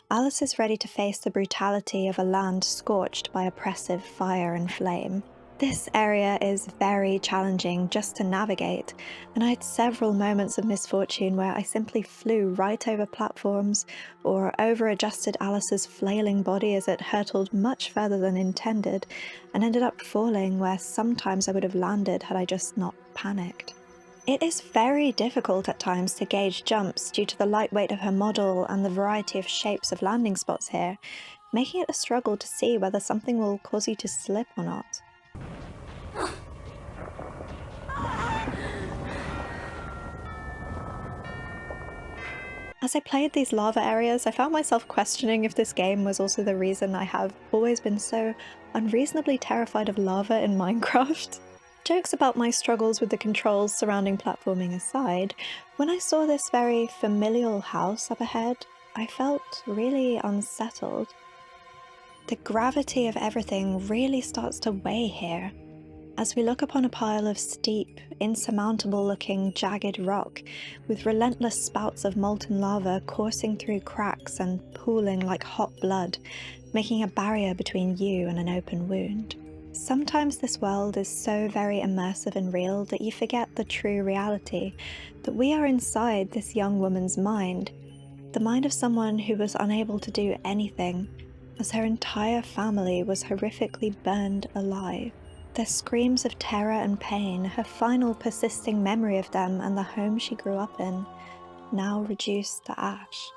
Alice is ready to face the brutality of a land scorched by oppressive fire and flame. This area is very challenging just to navigate, and I had several moments of misfortune where I simply flew right over platforms or over-adjusted Alice's flailing body as it hurtled much further than intended, and ended up falling where sometimes I would have landed had I just not panicked. It is very difficult at times to gauge jumps due to the light weight of her model and the variety of shapes of landing spots here, making it a struggle to see whether something will cause you to slip or not. As I played these lava areas, I found myself questioning if this game was also the reason I have always been so unreasonably terrified of lava in Minecraft. Jokes about my struggles with the controls surrounding platforming aside, when I saw this very familial house up ahead, I felt really unsettled. The gravity of everything really starts to weigh here. As we look upon a pile of steep, insurmountable-looking jagged rock, with relentless spouts of molten lava coursing through cracks and pooling like hot blood, making a barrier between you and an open wound. Sometimes this world is so very immersive and real that you forget the true reality, that we are inside this young woman's mind, the mind of someone who was unable to do anything, as her entire family was horrifically burned alive. Their screams of terror and pain, her final persisting memory of them and the home she grew up in, now reduced to ash.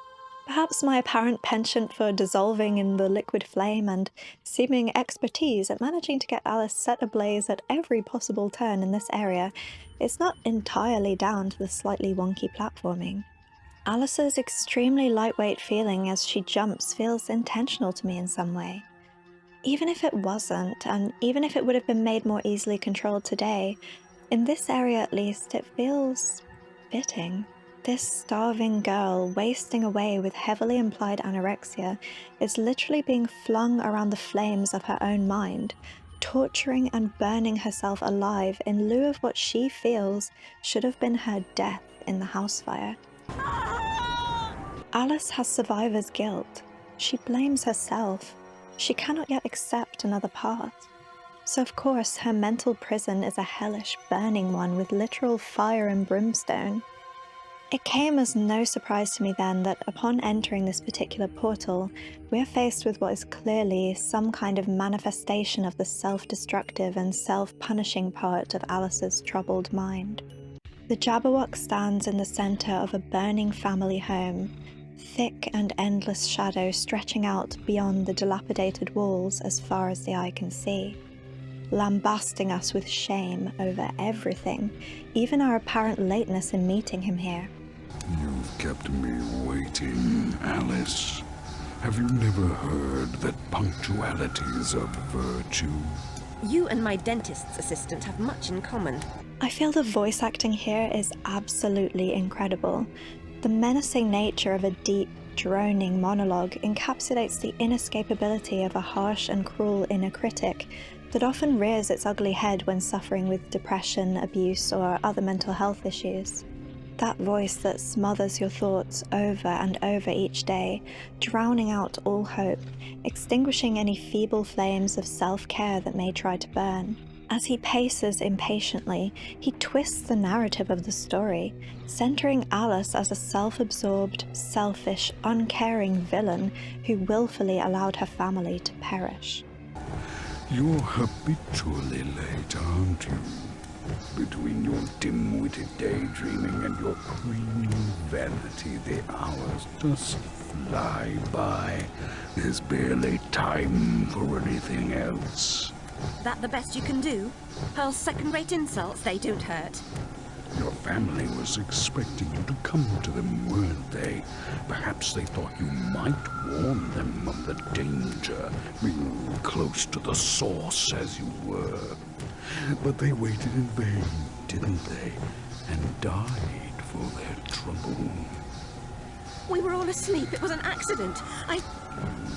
Perhaps my apparent penchant for dissolving in the liquid flame and seeming expertise at managing to get Alice set ablaze at every possible turn in this area is not entirely down to the slightly wonky platforming. Alice's extremely lightweight feeling as she jumps feels intentional to me in some way. Even if it wasn't, and even if it would have been made more easily controlled today, in this area at least it feels fitting. This starving girl, wasting away with heavily implied anorexia, is literally being flung around the flames of her own mind, torturing and burning herself alive in lieu of what she feels should have been her death in the house fire. Alice has survivor's guilt. She blames herself. She cannot yet accept another path. So of course her mental prison is a hellish, burning one with literal fire and brimstone. It came as no surprise to me then that upon entering this particular portal, we are faced with what is clearly some kind of manifestation of the self-destructive and self-punishing part of Alice's troubled mind. The Jabberwock stands in the centre of a burning family home, thick and endless shadow stretching out beyond the dilapidated walls as far as the eye can see, lambasting us with shame over everything, even our apparent lateness in meeting him here. You've kept me waiting, Alice. Have you never heard that punctuality is a virtue? You and my dentist's assistant have much in common. I feel the voice acting here is absolutely incredible. The menacing nature of a deep, droning monologue encapsulates the inescapability of a harsh and cruel inner critic that often rears its ugly head when suffering with depression, abuse, or other mental health issues. That voice that smothers your thoughts over and over each day, drowning out all hope, extinguishing any feeble flames of self-care that may try to burn. As he paces impatiently, he twists the narrative of the story, centering Alice as a self-absorbed, selfish, uncaring villain who willfully allowed her family to perish. You're habitually late, aren't you? Between your dim-witted daydreaming and your creamy vanity, the hours just fly by. There's barely time for anything else. That the best you can do? Hurl second-rate insults, they don't hurt. Your family was expecting you to come to them, weren't they? Perhaps they thought you might warn them of the danger, being close to the source as you were. But they waited in vain, didn't they? And died for their trouble. We were all asleep. It was an accident.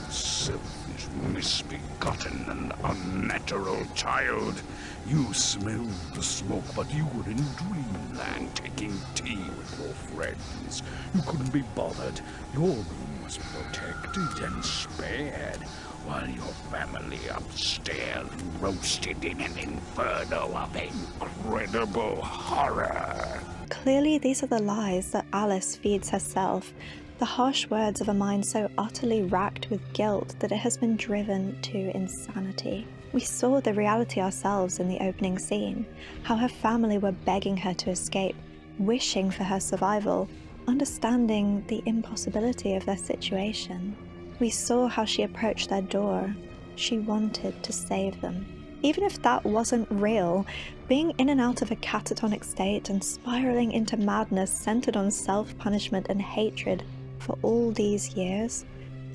Selfish, misbegotten, and unnatural child. You smelled the smoke, but you were in dreamland taking tea with your friends. You couldn't be bothered. Your room was protected and spared, while your family upstairs roasted in an inferno of incredible horror. Clearly, these are the lies that Alice feeds herself, the harsh words of a mind so utterly racked with guilt that it has been driven to insanity. We saw the reality ourselves in the opening scene, how her family were begging her to escape, wishing for her survival, understanding the impossibility of their situation. We saw how she approached their door. She wanted to save them. Even if that wasn't real, being in and out of a catatonic state and spiraling into madness centered on self-punishment and hatred for all these years,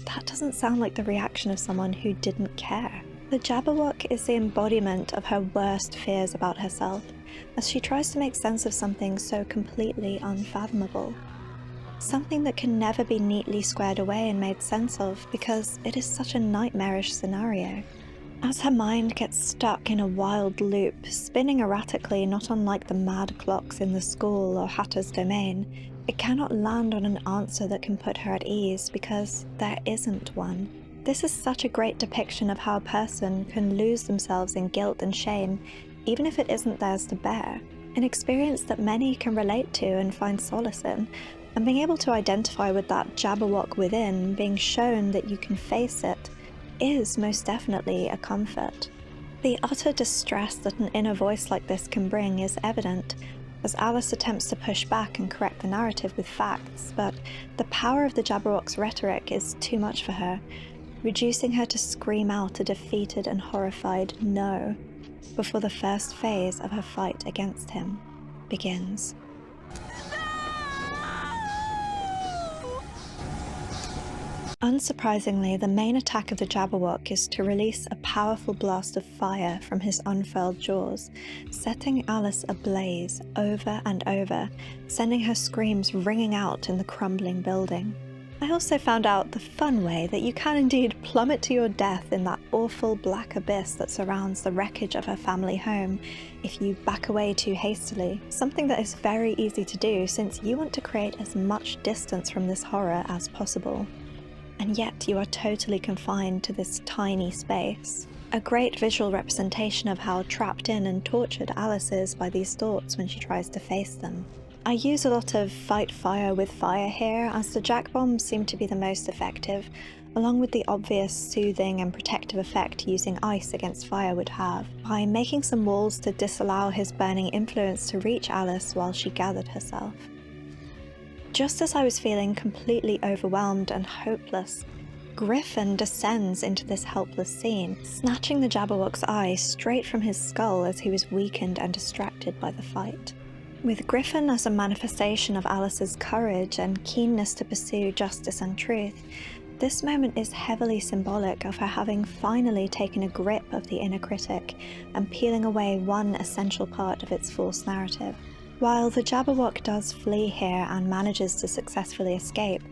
that doesn't sound like the reaction of someone who didn't care. The Jabberwock is the embodiment of her worst fears about herself, as she tries to make sense of something so completely unfathomable. Something that can never be neatly squared away and made sense of because it is such a nightmarish scenario. As her mind gets stuck in a wild loop, spinning erratically not unlike the mad clocks in the school or Hatter's domain, it cannot land on an answer that can put her at ease because there isn't one. This is such a great depiction of how a person can lose themselves in guilt and shame, even if it isn't theirs to bear, an experience that many can relate to and find solace in, and being able to identify with that Jabberwock within, being shown that you can face it, is most definitely a comfort. The utter distress that an inner voice like this can bring is evident, as Alice attempts to push back and correct the narrative with facts, but the power of the Jabberwock's rhetoric is too much for her, reducing her to scream out a defeated and horrified no before the first phase of her fight against him begins. Unsurprisingly, the main attack of the Jabberwock is to release a powerful blast of fire from his unfurled jaws, setting Alice ablaze over and over, sending her screams ringing out in the crumbling building. I also found out the fun way that you can indeed plummet to your death in that awful black abyss that surrounds the wreckage of her family home if you back away too hastily, something that is very easy to do since you want to create as much distance from this horror as possible. And yet you are totally confined to this tiny space. A great visual representation of how trapped in and tortured Alice is by these thoughts when she tries to face them. I use a lot of fight fire with fire here, as the jack bombs seem to be the most effective, along with the obvious soothing and protective effect using ice against fire would have, by making some walls to disallow his burning influence to reach Alice while she gathered herself. Just as I was feeling completely overwhelmed and hopeless, Griffin descends into this helpless scene, snatching the Jabberwock's eye straight from his skull as he was weakened and distracted by the fight. With Griffin as a manifestation of Alice's courage and keenness to pursue justice and truth, this moment is heavily symbolic of her having finally taken a grip of the inner critic and peeling away one essential part of its false narrative. While the Jabberwock does flee here and manages to successfully escape,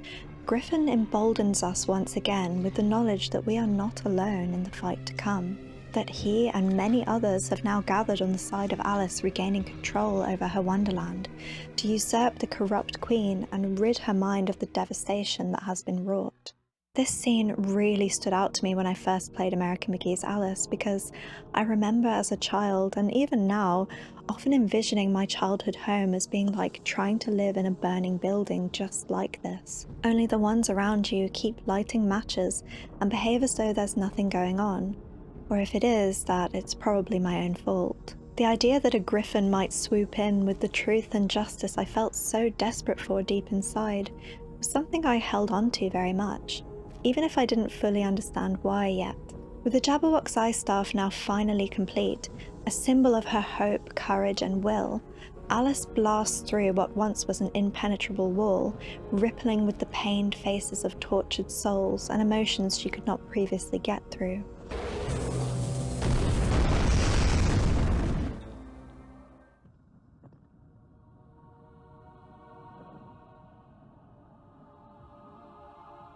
Griffin emboldens us once again with the knowledge that we are not alone in the fight to come, that he and many others have now gathered on the side of Alice regaining control over her wonderland, to usurp the corrupt queen and rid her mind of the devastation that has been wrought. This scene really stood out to me when I first played American McGee's Alice because I remember as a child, and even now, often envisioning my childhood home as being like trying to live in a burning building just like this. Only the ones around you keep lighting matches and behave as though there's nothing going on. Or if it is, that it's probably my own fault. The idea that a griffin might swoop in with the truth and justice I felt so desperate for deep inside was something I held on to very much, even if I didn't fully understand why yet. With the Jabberwock's eye staff now finally complete, a symbol of her hope, courage, and will, Alice blasts through what once was an impenetrable wall, rippling with the pained faces of tortured souls and emotions she could not previously get through.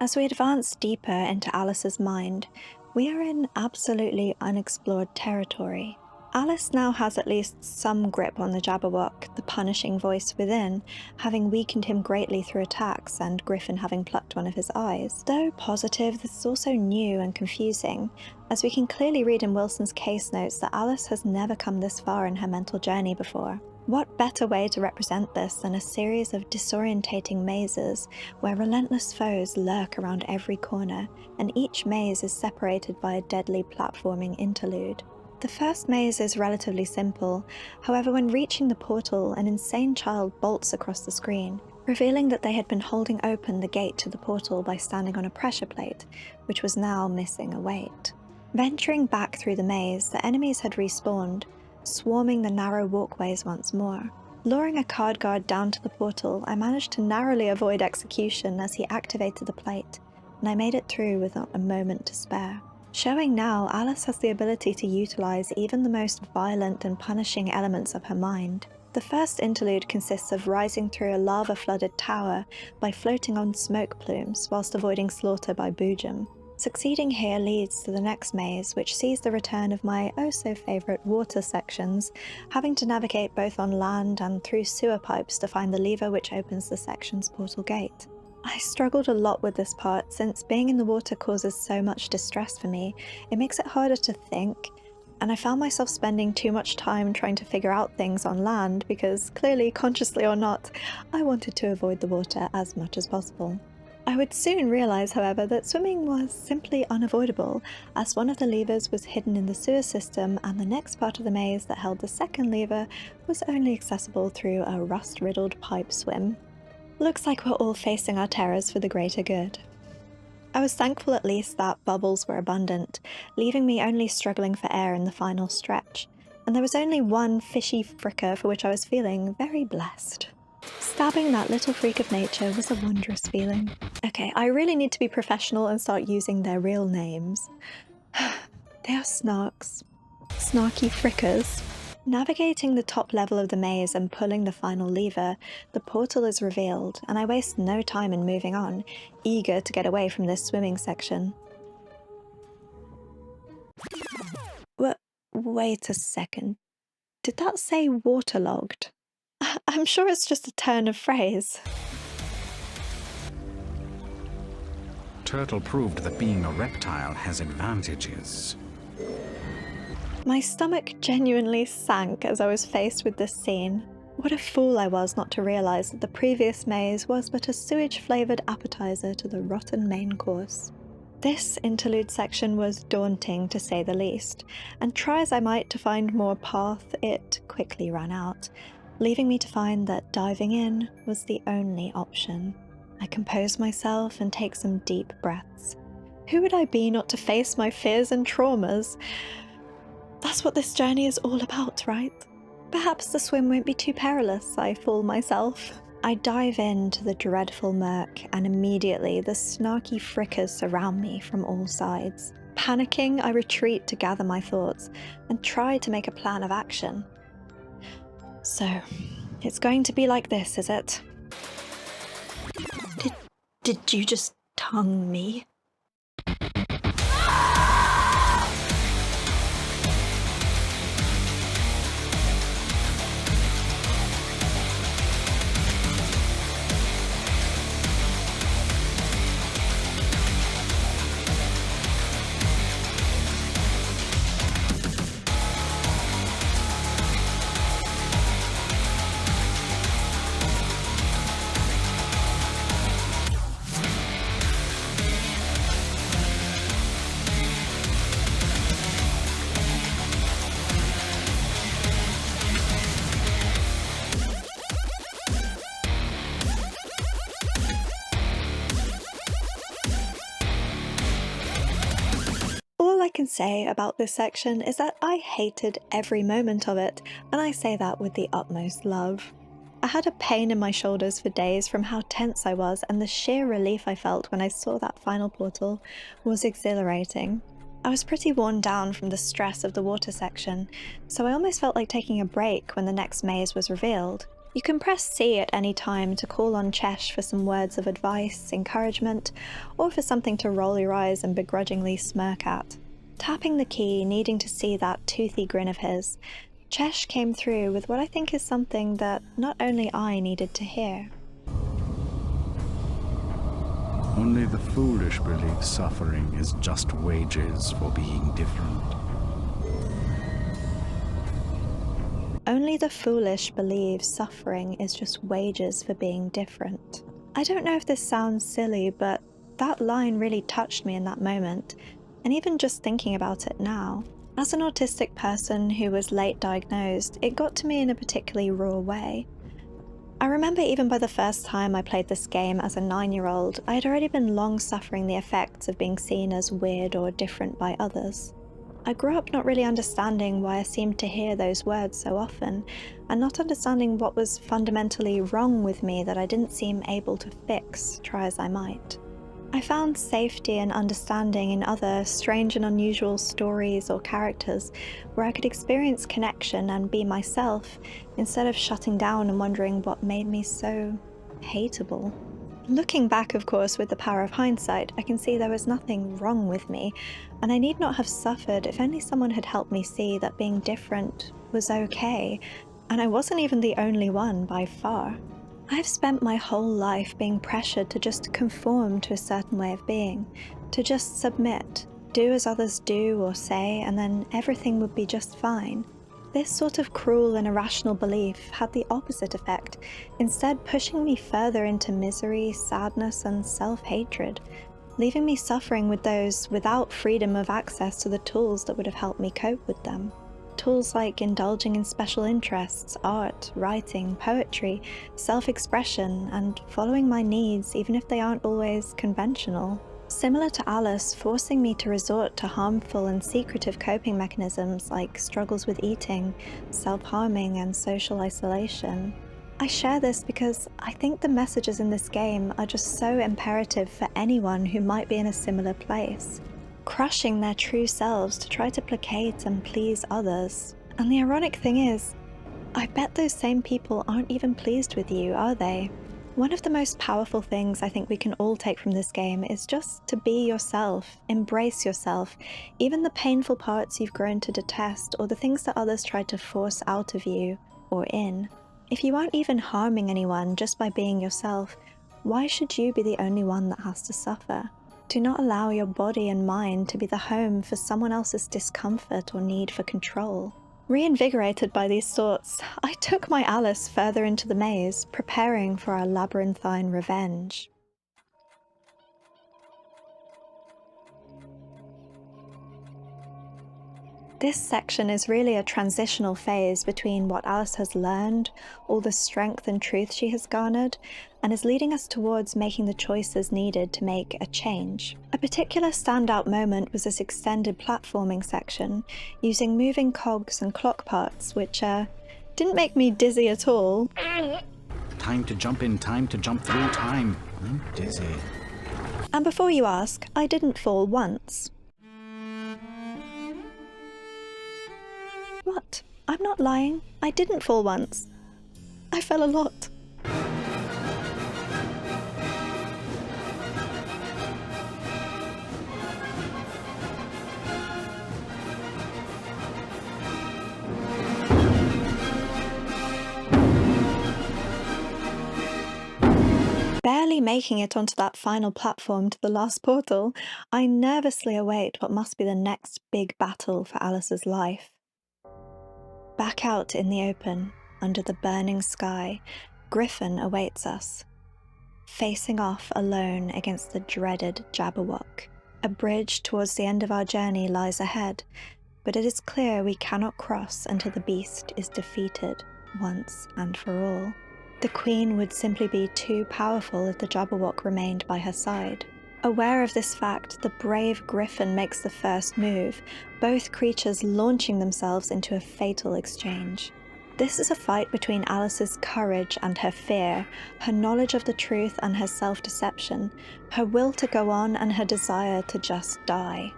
As we advance deeper into Alice's mind, we are in absolutely unexplored territory. Alice now has at least some grip on the Jabberwock, the punishing voice within, having weakened him greatly through attacks and Griffin having plucked one of his eyes. Though positive, this is also new and confusing, as we can clearly read in Wilson's case notes that Alice has never come this far in her mental journey before. What better way to represent this than a series of disorientating mazes where relentless foes lurk around every corner, and each maze is separated by a deadly platforming interlude. The first maze is relatively simple, however when reaching the portal, an insane child bolts across the screen, revealing that they had been holding open the gate to the portal by standing on a pressure plate, which was now missing a weight. Venturing back through the maze, the enemies had respawned, swarming the narrow walkways once more. Luring a card guard down to the portal, I managed to narrowly avoid execution as he activated the plate, and I made it through with not a moment to spare. Showing now, Alice has the ability to utilize even the most violent and punishing elements of her mind. The first interlude consists of rising through a lava-flooded tower by floating on smoke plumes whilst avoiding slaughter by Boojum. Succeeding here leads to the next maze, which sees the return of my oh-so-favourite water sections, having to navigate both on land and through sewer pipes to find the lever which opens the section's portal gate. I struggled a lot with this part, since being in the water causes so much distress for me, it makes it harder to think, and I found myself spending too much time trying to figure out things on land because, clearly, consciously or not, I wanted to avoid the water as much as possible. I would soon realise, however, that swimming was simply unavoidable, as one of the levers was hidden in the sewer system and the next part of the maze that held the second lever was only accessible through a rust-riddled pipe swim. Looks like we're all facing our terrors for the greater good. I was thankful at least that bubbles were abundant, leaving me only struggling for air in the final stretch, and there was only one fishy fricker for which I was feeling very blessed. Stabbing that little freak of nature was a wondrous feeling. Okay, I really need to be professional and start using their real names. They are snarks. Snarky frickers. Navigating the top level of the maze and pulling the final lever, the portal is revealed, and I waste no time in moving on, eager to get away from this swimming section. Wait a second. Did that say waterlogged? I'm sure it's just a turn of phrase. Turtle proved that being a reptile has advantages. My stomach genuinely sank as I was faced with this scene. What a fool I was not to realise that the previous maze was but a sewage-flavoured appetizer to the rotten main course. This interlude section was daunting to say the least, and try as I might to find more path, it quickly ran out, leaving me to find that diving in was the only option. I compose myself and take some deep breaths. Who would I be not to face my fears and traumas? That's what this journey is all about, right? Perhaps the swim won't be too perilous, I fool myself. I dive into the dreadful murk, and immediately the snarky frickers surround me from all sides. Panicking, I retreat to gather my thoughts and try to make a plan of action. So, it's going to be like this, is it? Did you just tongue me? say about this section is that I hated every moment of it, and I say that with the utmost love. I had a pain in my shoulders for days from how tense I was, and the sheer relief I felt when I saw that final portal was exhilarating. I was pretty worn down from the stress of the water section, so I almost felt like taking a break when the next maze was revealed. You can press C at any time to call on Chesh for some words of advice, encouragement, or for something to roll your eyes and begrudgingly smirk at. Tapping the key, needing to see that toothy grin of his, Chesh came through with what I think is something that not only I needed to hear. Only the foolish believe suffering is just wages for being different. Only the foolish believe suffering is just wages for being different. I don't know if this sounds silly, but that line really touched me in that moment, and even just thinking about it now. As an autistic person who was late diagnosed, it got to me in a particularly raw way. I remember even by the first time I played this game as a 9-year-old, I had already been long suffering the effects of being seen as weird or different by others. I grew up not really understanding why I seemed to hear those words so often, and not understanding what was fundamentally wrong with me that I didn't seem able to fix, try as I might. I found safety and understanding in other strange and unusual stories or characters where I could experience connection and be myself instead of shutting down and wondering what made me so hateable. Looking back, of course, with the power of hindsight, I can see there was nothing wrong with me, and I need not have suffered if only someone had helped me see that being different was okay, and I wasn't even the only one by far. I've spent my whole life being pressured to just conform to a certain way of being, to just submit, do as others do or say, and then everything would be just fine. This sort of cruel and irrational belief had the opposite effect, instead pushing me further into misery, sadness, and self-hatred, leaving me suffering with those without freedom of access to the tools that would have helped me cope with them. Tools like indulging in special interests, art, writing, poetry, self-expression, and following my needs even if they aren't always conventional. Similar to Alice, forcing me to resort to harmful and secretive coping mechanisms like struggles with eating, self-harming, and social isolation. I share this because I think the messages in this game are just so imperative for anyone who might be in a similar place. Crushing their true selves to try to placate and please others. And the ironic thing is, I bet those same people aren't even pleased with you, are they? One of the most powerful things I think we can all take from this game is just to be yourself, embrace yourself, even the painful parts you've grown to detest or the things that others try to force out of you or in. If you aren't even harming anyone just by being yourself, why should you be the only one that has to suffer? Do not allow your body and mind to be the home for someone else's discomfort or need for control. Reinvigorated by these thoughts, I took my Alice further into the maze, preparing for our labyrinthine revenge. This section is really a transitional phase between what Alice has learned, all the strength and truth she has garnered, and is leading us towards making the choices needed to make a change. A particular standout moment was this extended platforming section, using moving cogs and clock parts, which didn't make me dizzy at all. Time to jump in, time to jump through time. I'm dizzy. And before you ask, I didn't fall once. What? I'm not lying. I didn't fall once. I fell a lot. Barely making it onto that final platform to the last portal, I nervously await what must be the next big battle for Alice's life. Back out in the open, under the burning sky, Griffin awaits us, facing off alone against the dreaded Jabberwock. A bridge towards the end of our journey lies ahead, but it is clear we cannot cross until the beast is defeated once and for all. The Queen would simply be too powerful if the Jabberwock remained by her side. Aware of this fact, the brave Griffin makes the first move, both creatures launching themselves into a fatal exchange. This is a fight between Alice's courage and her fear, her knowledge of the truth and her self-deception, her will to go on and her desire to just die.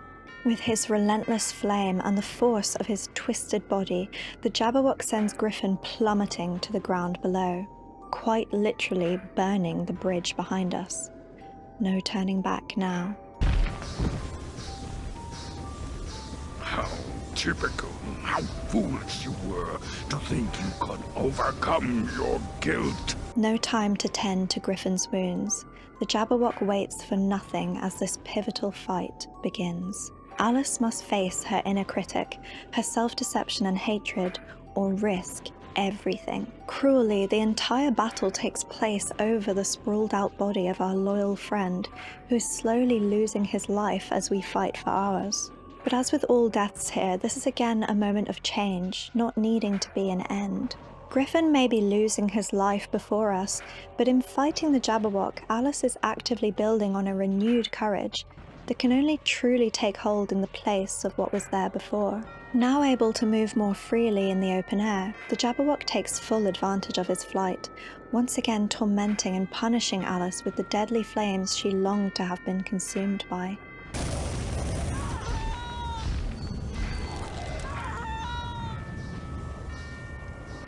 With his relentless flame and the force of his twisted body, the Jabberwock sends Griffin plummeting to the ground below, quite literally burning the bridge behind us. No turning back now. How typical. How foolish you were to think you could overcome your guilt. No time to tend to Griffin's wounds. The Jabberwock waits for nothing as this pivotal fight begins. Alice must face her inner critic, her self-deception and hatred, or risk everything. Cruelly, the entire battle takes place over the sprawled-out body of our loyal friend, who's slowly losing his life as we fight for ours. But as with all deaths here, this is again a moment of change, not needing to be an end. Griffin may be losing his life before us, but in fighting the Jabberwock, Alice is actively building on a renewed courage that can only truly take hold in the place of what was there before. Now able to move more freely in the open air, the Jabberwock takes full advantage of his flight, once again tormenting and punishing Alice with the deadly flames she longed to have been consumed by.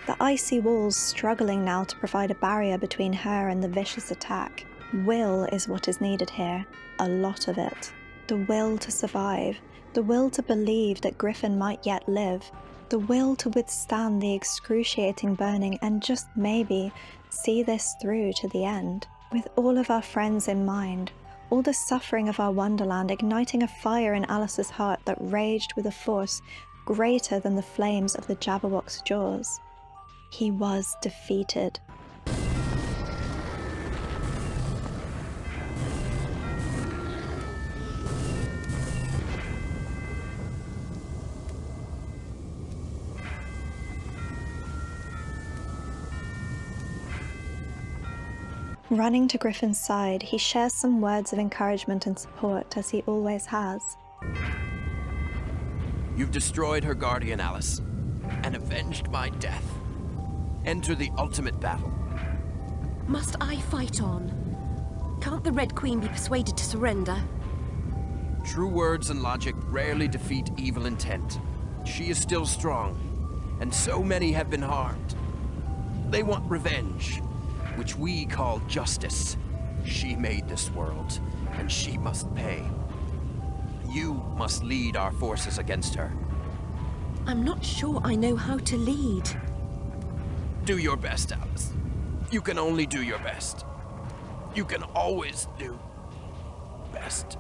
The icy walls struggling now to provide a barrier between her and the vicious attack. Will is what is needed here, a lot of it. The will to survive, the will to believe that Griffin might yet live, the will to withstand the excruciating burning and just maybe see this through to the end. With all of our friends in mind, all the suffering of our wonderland igniting a fire in Alice's heart that raged with a force greater than the flames of the Jabberwock's jaws. He was defeated. Running to Griffin's side, he shares some words of encouragement and support, as he always has. You've destroyed her guardian, Alice, and avenged my death. Enter the ultimate battle. Must I fight on? Can't the Red Queen be persuaded to surrender? True words and logic rarely defeat evil intent. She is still strong, and so many have been harmed. They want revenge, which we call justice. She made this world, and she must pay. You must lead our forces against her. I'm not sure I know how to lead. Do your best, Alice. You can only do your best. You can always do best.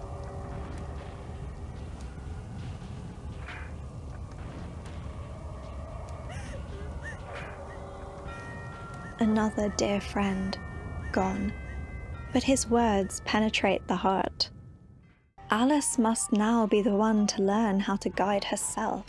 Another dear friend, gone. But his words penetrate the heart. Alice must now be the one to learn how to guide herself,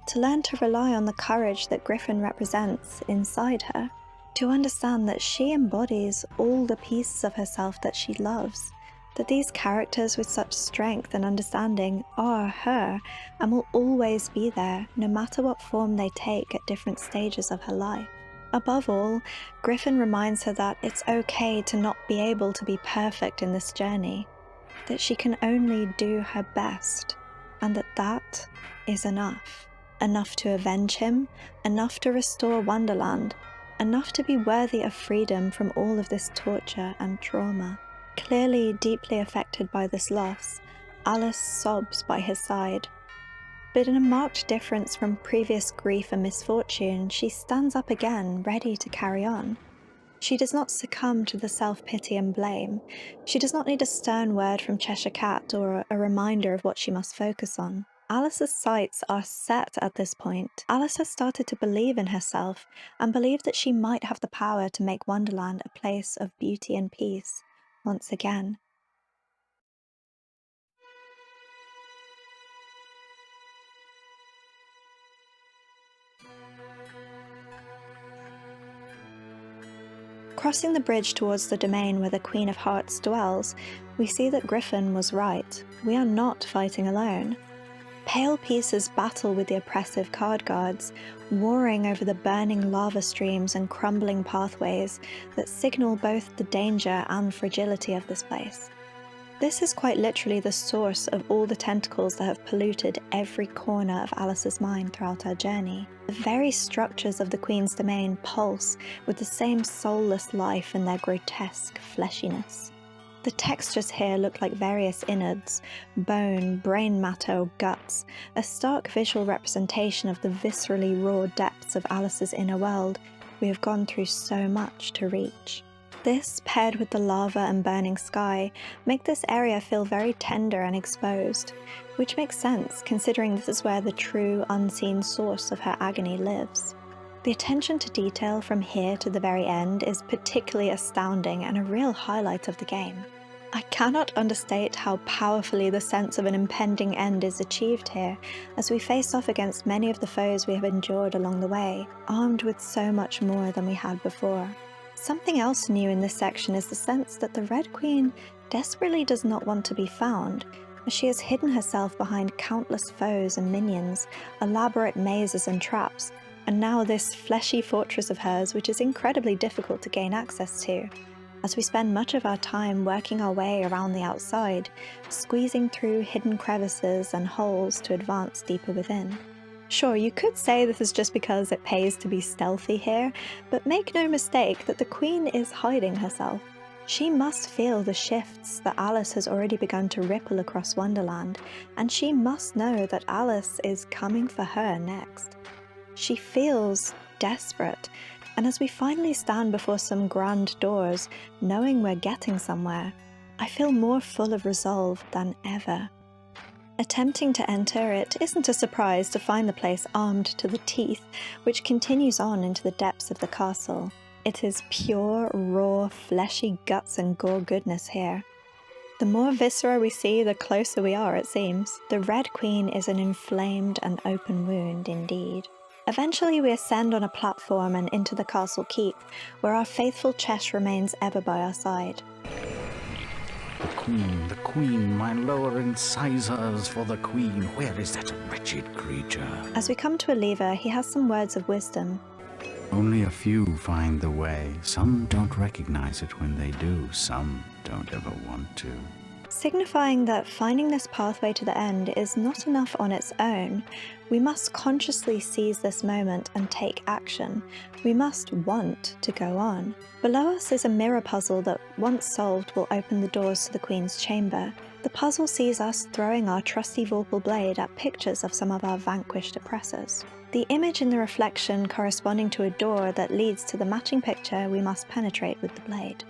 to learn to rely on the courage that Griffin represents inside her, to understand that she embodies all the pieces of herself that she loves, that these characters with such strength and understanding are her and will always be there, no matter what form they take at different stages of her life. Above all, Griffin reminds her that it's okay to not be able to be perfect in this journey, that she can only do her best, and that is enough. Enough to avenge him, enough to restore Wonderland, enough to be worthy of freedom from all of this torture and trauma. Clearly deeply affected by this loss, Alice sobs by his side. But in a marked difference from previous grief and misfortune, she stands up again, ready to carry on. She does not succumb to the self-pity and blame. She does not need a stern word from Cheshire Cat or a reminder of what she must focus on. Alice's sights are set at this point. Alice has started to believe in herself and believe that she might have the power to make Wonderland a place of beauty and peace once again. Crossing the bridge towards the domain where the Queen of Hearts dwells, we see that Griffin was right. We are not fighting alone. Pale pieces battle with the oppressive card guards, warring over the burning lava streams and crumbling pathways that signal both the danger and fragility of this place. This is quite literally the source of all the tentacles that have polluted every corner of Alice's mind throughout our journey. The very structures of the Queen's domain pulse with the same soulless life in their grotesque fleshiness. The textures here look like various innards, bone, brain matter, or guts, a stark visual representation of the viscerally raw depths of Alice's inner world we have gone through so much to reach. This, paired with the lava and burning sky, make this area feel very tender and exposed, which makes sense considering this is where the true, unseen source of her agony lives. The attention to detail from here to the very end is particularly astounding and a real highlight of the game. I cannot understate how powerfully the sense of an impending end is achieved here, as we face off against many of the foes we have endured along the way, armed with so much more than we had before. Something else new in this section is the sense that the Red Queen desperately does not want to be found, as she has hidden herself behind countless foes and minions, elaborate mazes and traps, and now this fleshy fortress of hers which is incredibly difficult to gain access to, as we spend much of our time working our way around the outside, squeezing through hidden crevices and holes to advance deeper within. Sure, you could say this is just because it pays to be stealthy here, but make no mistake that the Queen is hiding herself. She must feel the shifts that Alice has already begun to ripple across Wonderland, and she must know that Alice is coming for her next. She feels desperate, and as we finally stand before some grand doors, knowing we're getting somewhere, I feel more full of resolve than ever. Attempting to enter, it isn't a surprise to find the place armed to the teeth, which continues on into the depths of the castle. It is pure, raw, fleshy guts and gore goodness here. The more viscera we see, the closer we are, it seems. The Red Queen is an inflamed and open wound indeed. Eventually we ascend on a platform and into the castle keep, where our faithful Chesh remains ever by our side. The Queen, my lower incisors for the Queen. Where is that wretched creature? As we come to a lever, he has some words of wisdom. Only a few find the way. Some don't recognize it when they do. Some don't ever want to. Signifying that finding this pathway to the end is not enough on its own. We must consciously seize this moment and take action. We must want to go on. Below us is a mirror puzzle that, once solved, will open the doors to the Queen's chamber. The puzzle sees us throwing our trusty Vorpal blade at pictures of some of our vanquished oppressors. The image in the reflection corresponding to a door that leads to the matching picture we must penetrate with the blade.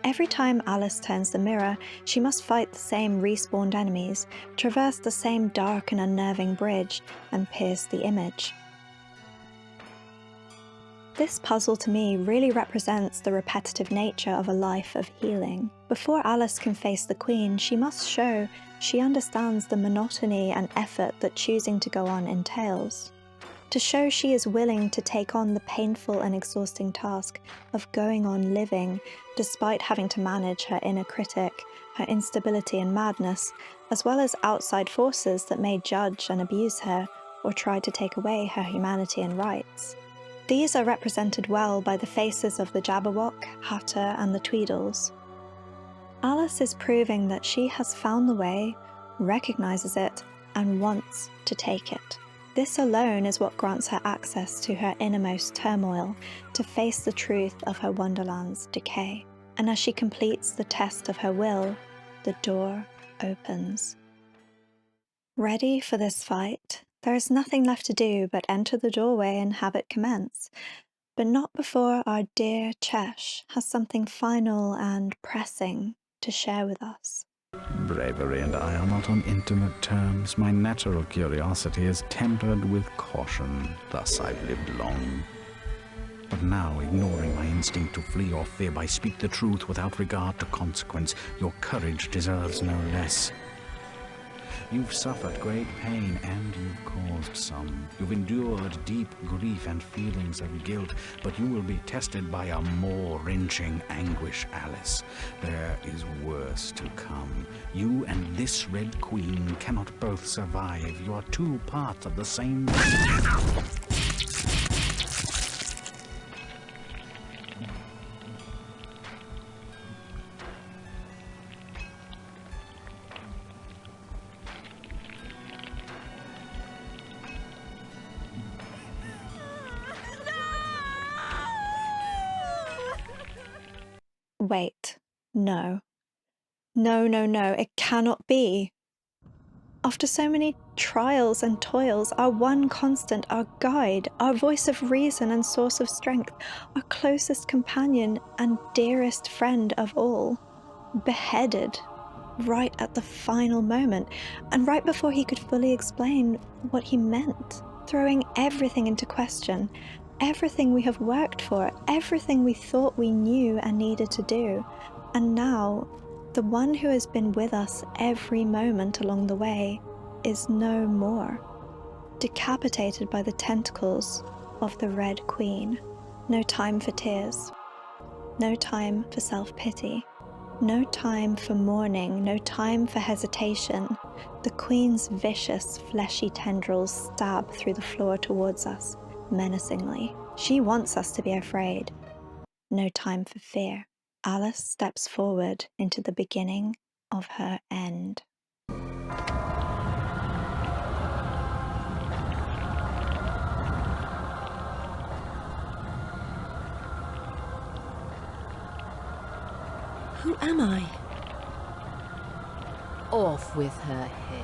Every time Alice turns the mirror, she must fight the same respawned enemies, traverse the same dark and unnerving bridge, and pierce the image. This puzzle to me really represents the repetitive nature of a life of healing. Before Alice can face the Queen, she must show she understands the monotony and effort that choosing to go on entails. To show she is willing to take on the painful and exhausting task of going on living despite having to manage her inner critic, her instability and madness, as well as outside forces that may judge and abuse her or try to take away her humanity and rights. These are represented well by the faces of the Jabberwock, Hatter and the Tweedles. Alice is proving that she has found the way, recognises it, and wants to take it. This alone is what grants her access to her innermost turmoil, to face the truth of her Wonderland's decay. And as she completes the test of her will, the door opens. Ready for this fight? There is nothing left to do but enter the doorway and have it commence. But not before our dear Chesh has something final and pressing to share with us. Bravery and I are not on intimate terms. My natural curiosity is tempered with caution. Thus I've lived long. But now, ignoring my instinct to flee or fib, I speak the truth without regard to consequence. Your courage deserves no less. You've suffered great pain, and you've caused some. You've endured deep grief and feelings of guilt, but you will be tested by a more wrenching anguish, Alice. There is worse to come. You and this Red Queen cannot both survive. You are two parts of the same... Wait, no. No, it cannot be. After so many trials and toils, our one constant, our guide, our voice of reason and source of strength, our closest companion and dearest friend of all, beheaded right at the final moment, and right before he could fully explain what he meant, throwing everything into question, everything we have worked for, everything we thought we knew and needed to do. And now, the one who has been with us every moment along the way is no more, decapitated by the tentacles of the Red Queen. No time for tears, no time for self-pity, no time for mourning, no time for hesitation. The Queen's vicious, fleshy tendrils stab through the floor towards us, menacingly. She wants us to be afraid. No time for fear. Alice steps forward into the beginning of her end. Who am I? Off with her head.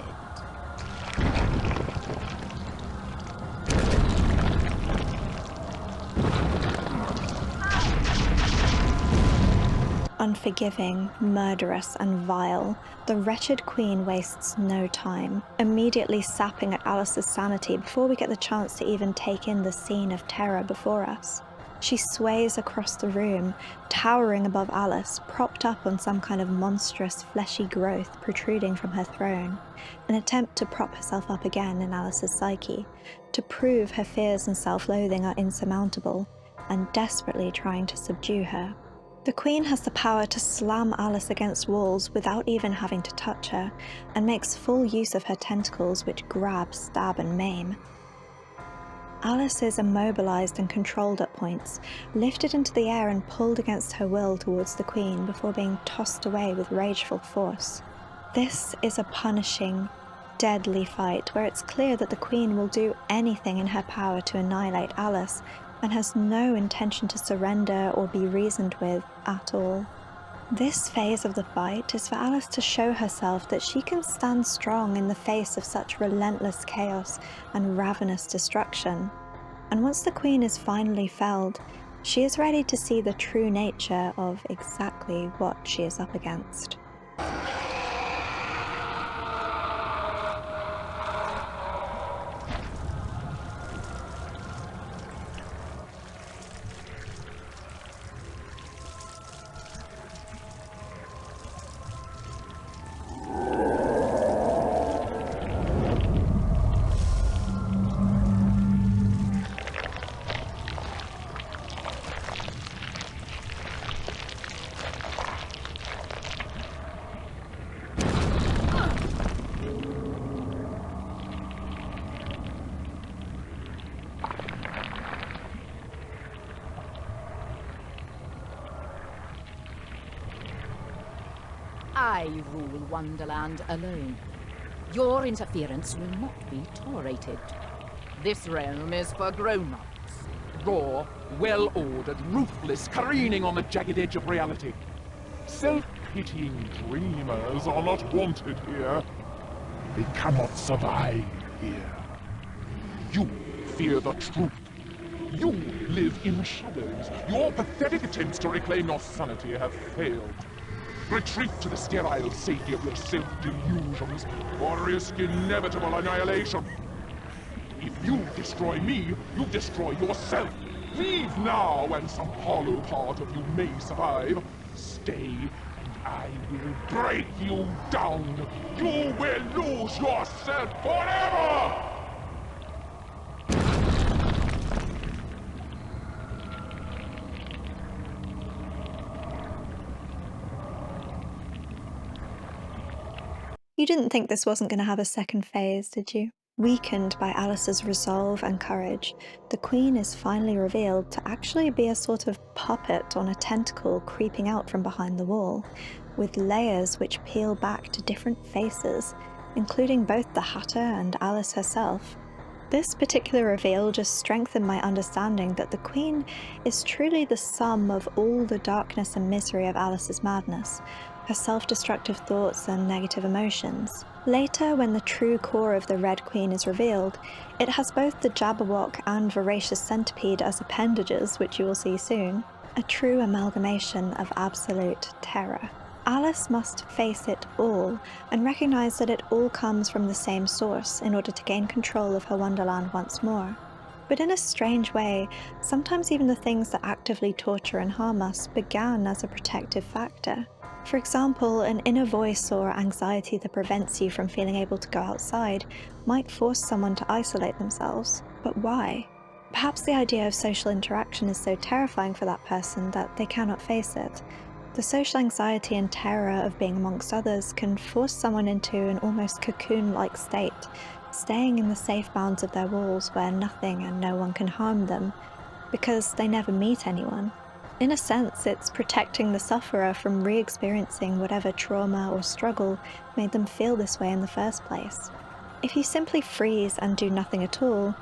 Unforgiving, murderous, and vile, the wretched Queen wastes no time, immediately sapping at Alice's sanity before we get the chance to even take in the scene of terror before us. She sways across the room, towering above Alice, propped up on some kind of monstrous fleshy growth protruding from her throne, an attempt to prop herself up again in Alice's psyche, to prove her fears and self-loathing are insurmountable, and desperately trying to subdue her. The Queen has the power to slam Alice against walls without even having to touch her, and makes full use of her tentacles which grab, stab, and maim. Alice is immobilized and controlled at points, lifted into the air and pulled against her will towards the Queen before being tossed away with rageful force. This is a punishing, deadly fight where it's clear that the Queen will do anything in her power to annihilate Alice, and has no intention to surrender or be reasoned with at all. This phase of the fight is for Alice to show herself that she can stand strong in the face of such relentless chaos and ravenous destruction. And once the Queen is finally felled, she is ready to see the true nature of exactly what she is up against. I rule Wonderland alone. Your interference will not be tolerated. This realm is for grown-ups. Raw, well-ordered, ruthless, careening on the jagged edge of reality. Self-pitying dreamers are not wanted here. They cannot survive here. You fear the truth. You live in shadows. Your pathetic attempts to reclaim your sanity have failed. Retreat to the sterile safety of your self-delusions, or risk inevitable annihilation. If you destroy me, you destroy yourself. Leave now, and some hollow part of you may survive. Stay and I will break you down. You will lose yourself forever! You didn't think this wasn't going to have a second phase, did you? Weakened by Alice's resolve and courage, the Queen is finally revealed to actually be a sort of puppet on a tentacle creeping out from behind the wall, with layers which peel back to different faces, including both the Hatter and Alice herself. This particular reveal just strengthened my understanding that the Queen is truly the sum of all the darkness and misery of Alice's madness, her self-destructive thoughts and negative emotions. Later, when the true core of the Red Queen is revealed, it has both the Jabberwock and Voracious Centipede as appendages, which you will see soon, a true amalgamation of absolute terror. Alice must face it all and recognize that it all comes from the same source in order to gain control of her wonderland once more. But in a strange way, sometimes even the things that actively torture and harm us began as a protective factor. For example, an inner voice or anxiety that prevents you from feeling able to go outside might force someone to isolate themselves. But why? Perhaps the idea of social interaction is so terrifying for that person that they cannot face it. The social anxiety and terror of being amongst others can force someone into an almost cocoon-like state, staying in the safe bounds of their walls where nothing and no one can harm them, because they never meet anyone. In a sense, it's protecting the sufferer from re-experiencing whatever trauma or struggle made them feel this way in the first place. If you simply freeze and do nothing at all,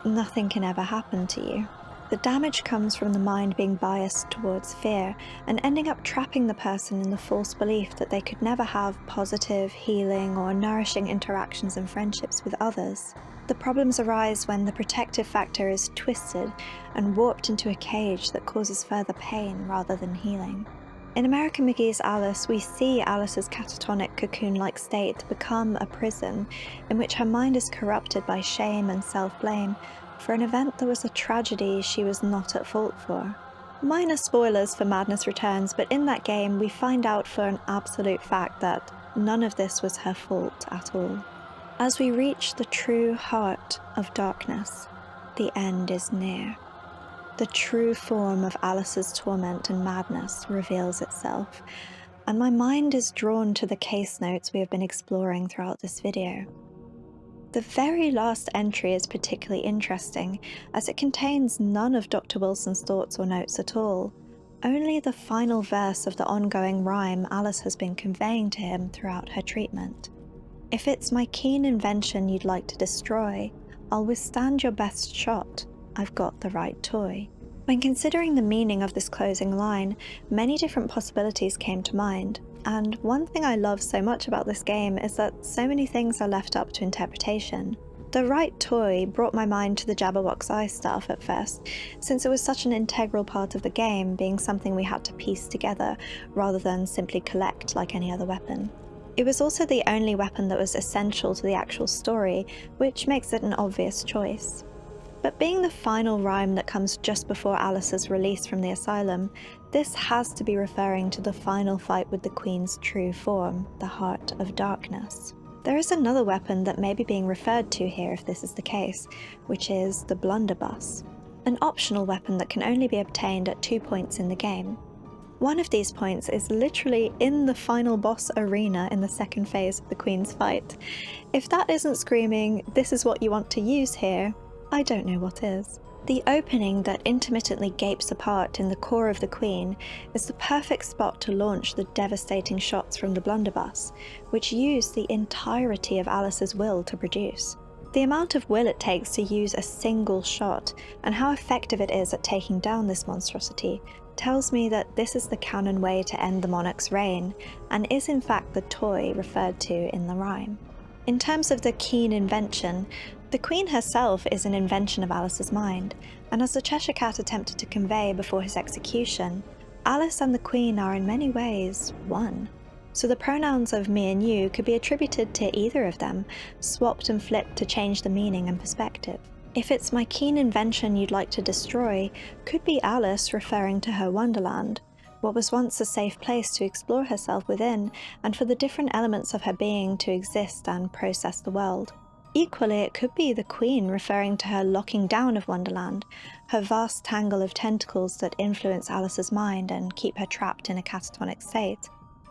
nothing can ever happen to you. The damage comes from the mind being biased towards fear and ending up trapping the person in the false belief that they could never have positive, healing, or nourishing interactions and friendships with others. The problems arise when the protective factor is twisted and warped into a cage that causes further pain rather than healing. In American McGee's Alice, we see Alice's catatonic cocoon-like state become a prison in which her mind is corrupted by shame and self-blame for an event that was a tragedy she was not at fault for. Minor spoilers for Madness Returns, but in that game we find out for an absolute fact that none of this was her fault at all. As we reach the true heart of darkness, the end is near. The true form of Alice's torment and madness reveals itself, and my mind is drawn to the case notes we have been exploring throughout this video. The very last entry is particularly interesting, as it contains none of Dr. Wilson's thoughts or notes at all, only the final verse of the ongoing rhyme Alice has been conveying to him throughout her treatment. If it's my keen invention you'd like to destroy, I'll withstand your best shot. I've got the right toy. When considering the meaning of this closing line, many different possibilities came to mind, and one thing I love so much about this game is that so many things are left up to interpretation. The right toy brought my mind to the Jabberwock's eye staff at first, since it was such an integral part of the game, being something we had to piece together rather than simply collect like any other weapon. It was also the only weapon that was essential to the actual story, which makes it an obvious choice. But being the final rhyme that comes just before Alice's release from the asylum, this has to be referring to the final fight with the Queen's true form, the Heart of Darkness. There is another weapon that may be being referred to here if this is the case, which is the blunderbuss, an optional weapon that can only be obtained at 2 points in the game. One of these points is literally in the final boss arena in the second phase of the Queen's fight. If that isn't screaming, "This is what you want to use here," I don't know what is. The opening that intermittently gapes apart in the core of the Queen is the perfect spot to launch the devastating shots from the blunderbuss, which use the entirety of Alice's will to produce. The amount of will it takes to use a single shot, and how effective it is at taking down this monstrosity, tells me that this is the canon way to end the monarch's reign, and is in fact the toy referred to in the rhyme. In terms of the keen invention, the Queen herself is an invention of Alice's mind, and as the Cheshire Cat attempted to convey before his execution, Alice and the Queen are in many ways one. So the pronouns of me and you could be attributed to either of them, swapped and flipped to change the meaning and perspective. If it's my keen invention you'd like to destroy, could be Alice referring to her wonderland, what was once a safe place to explore herself within, and for the different elements of her being to exist and process the world. Equally, it could be the Queen referring to her locking down of Wonderland, her vast tangle of tentacles that influence Alice's mind and keep her trapped in a catatonic state,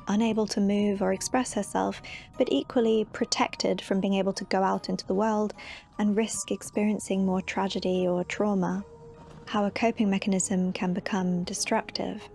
unable to move or express herself, but equally protected from being able to go out into the world and risk experiencing more tragedy or trauma. How a coping mechanism can become destructive.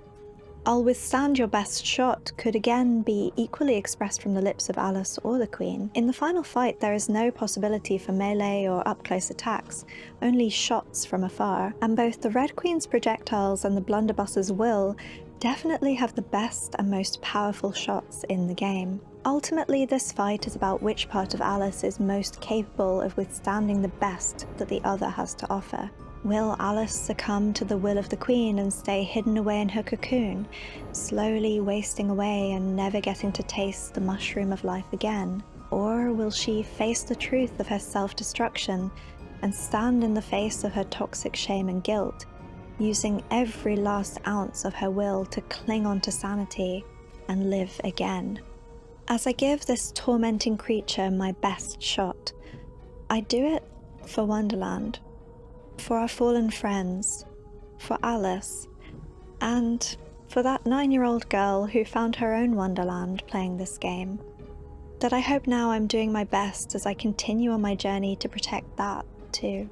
"I'll withstand your best shot" could again be equally expressed from the lips of Alice or the Queen. In the final fight, there is no possibility for melee or up-close attacks, only shots from afar, and both the Red Queen's projectiles and the Blunderbuss's will definitely have the best and most powerful shots in the game. Ultimately, this fight is about which part of Alice is most capable of withstanding the best that the other has to offer. Will Alice succumb to the will of the Queen and stay hidden away in her cocoon, slowly wasting away and never getting to taste the mushroom of life again? Or will she face the truth of her self-destruction and stand in the face of her toxic shame and guilt, using every last ounce of her will to cling on to sanity and live again? As I give this tormenting creature my best shot, I do it for Wonderland, for our fallen friends, for Alice, and for that 9-year-old girl who found her own Wonderland playing this game. That I hope now I'm doing my best as I continue on my journey to protect that too.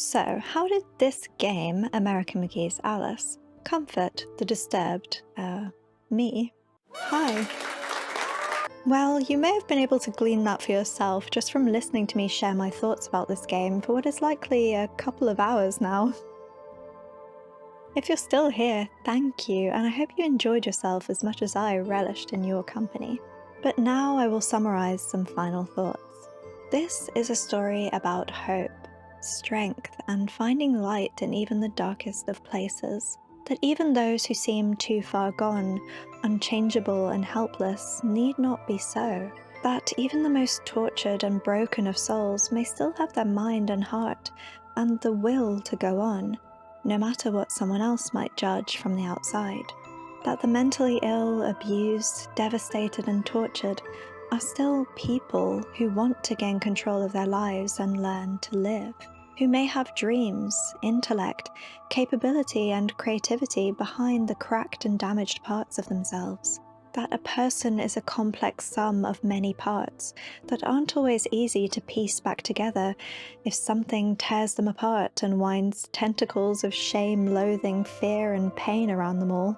So, how did this game, American McGee's Alice, comfort the disturbed, me? Hi. Well, you may have been able to glean that for yourself just from listening to me share my thoughts about this game for what is likely a couple of hours now. If you're still here, thank you, and I hope you enjoyed yourself as much as I relished in your company. But now I will summarize some final thoughts. This is a story about hope, strength, and finding light in even the darkest of places. That even those who seem too far gone, unchangeable and helpless, need not be so. That even the most tortured and broken of souls may still have their mind and heart, and the will to go on, no matter what someone else might judge from the outside. That the mentally ill, abused, devastated and tortured are still people who want to gain control of their lives and learn to live, who may have dreams, intellect, capability and creativity behind the cracked and damaged parts of themselves. That a person is a complex sum of many parts that aren't always easy to piece back together if something tears them apart and winds tentacles of shame, loathing, fear and pain around them all.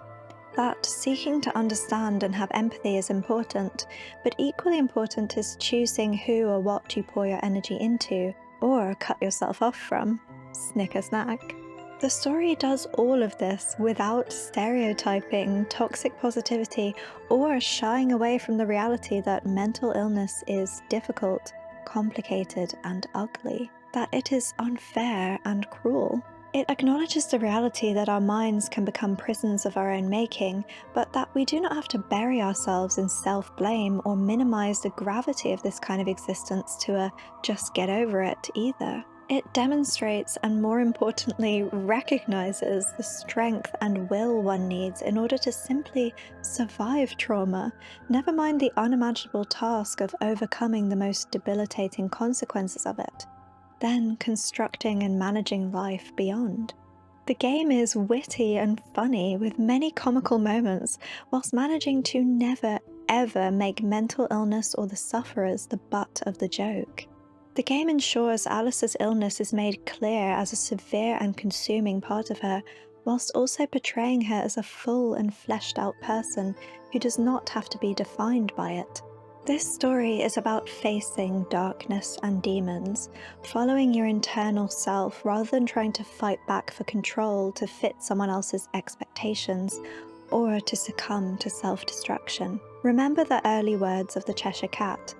That seeking to understand and have empathy is important, but equally important is choosing who or what you pour your energy into, or cut yourself off from. Snicker snack. The story does all of this without stereotyping toxic positivity or shying away from the reality that mental illness is difficult, complicated, and ugly, that it is unfair and cruel. It acknowledges the reality that our minds can become prisons of our own making, but that we do not have to bury ourselves in self-blame or minimize the gravity of this kind of existence to a just get over it either. It demonstrates and, more importantly, recognizes the strength and will one needs in order to simply survive trauma, never mind the unimaginable task of overcoming the most debilitating consequences of it, then constructing and managing life beyond. The game is witty and funny with many comical moments, whilst managing to never ever make mental illness or the sufferers the butt of the joke. The game ensures Alice's illness is made clear as a severe and consuming part of her, whilst also portraying her as a full and fleshed out person who does not have to be defined by it. This story is about facing darkness and demons, following your internal self rather than trying to fight back for control to fit someone else's expectations or to succumb to self-destruction. Remember the early words of the Cheshire Cat.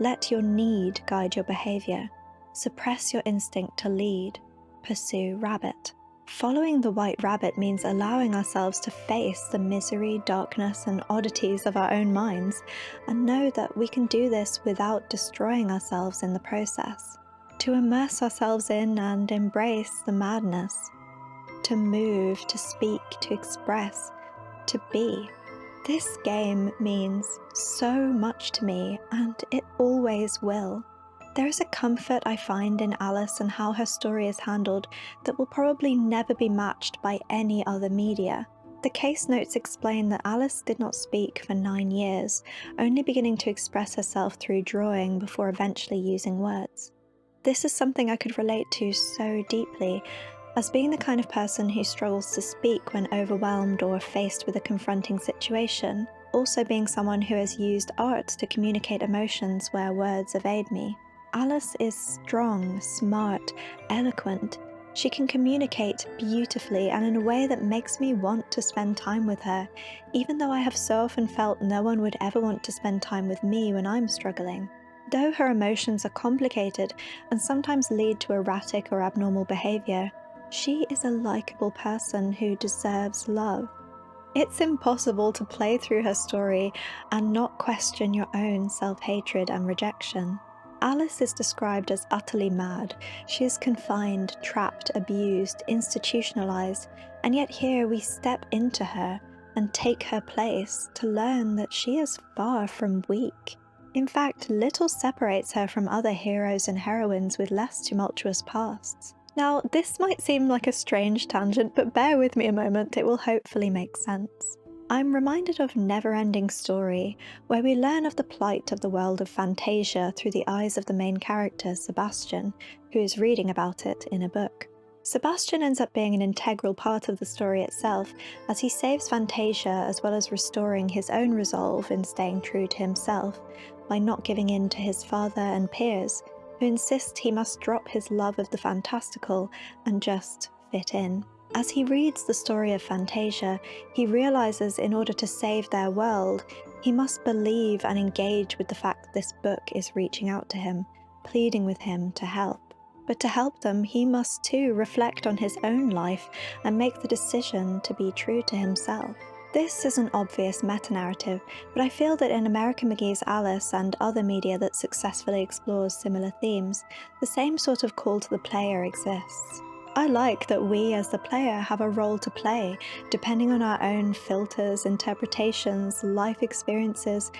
Let your need guide your behaviour. Suppress your instinct to lead. Pursue rabbit. Following the white rabbit means allowing ourselves to face the misery, darkness, and oddities of our own minds, and know that we can do this without destroying ourselves in the process. To immerse ourselves in and embrace the madness. To move, to speak, to express, to be. This game means so much to me, and it always will. There is a comfort I find in Alice and how her story is handled that will probably never be matched by any other media. The case notes explain that Alice did not speak for 9 years, only beginning to express herself through drawing before eventually using words. This is something I could relate to so deeply, as being the kind of person who struggles to speak when overwhelmed or faced with a confronting situation, also being someone who has used art to communicate emotions where words evade me. Alice is strong, smart, eloquent. She can communicate beautifully and in a way that makes me want to spend time with her, even though I have so often felt no one would ever want to spend time with me when I'm struggling. Though her emotions are complicated and sometimes lead to erratic or abnormal behaviour, she is a likeable person who deserves love. It's impossible to play through her story and not question your own self-hatred and rejection. Alice is described as utterly mad. She is confined, trapped, abused, institutionalized, and yet here we step into her and take her place to learn that she is far from weak. In fact, little separates her from other heroes and heroines with less tumultuous pasts. Now, this might seem like a strange tangent, but bear with me a moment, it will hopefully make sense. I'm reminded of Never-Ending Story, where we learn of the plight of the world of Fantasia through the eyes of the main character, Sebastian, who is reading about it in a book. Sebastian ends up being an integral part of the story itself, as he saves Fantasia as well as restoring his own resolve in staying true to himself, by not giving in to his father and peers, who insist he must drop his love of the fantastical and just fit in. As he reads the story of Fantasia, he realizes in order to save their world, he must believe and engage with the fact that this book is reaching out to him, pleading with him to help. But to help them, he must too reflect on his own life and make the decision to be true to himself. This is an obvious meta-narrative, but I feel that in American McGee's Alice and other media that successfully explores similar themes, the same sort of call to the player exists. I like that we as the player have a role to play, depending on our own filters, interpretations, life experiences,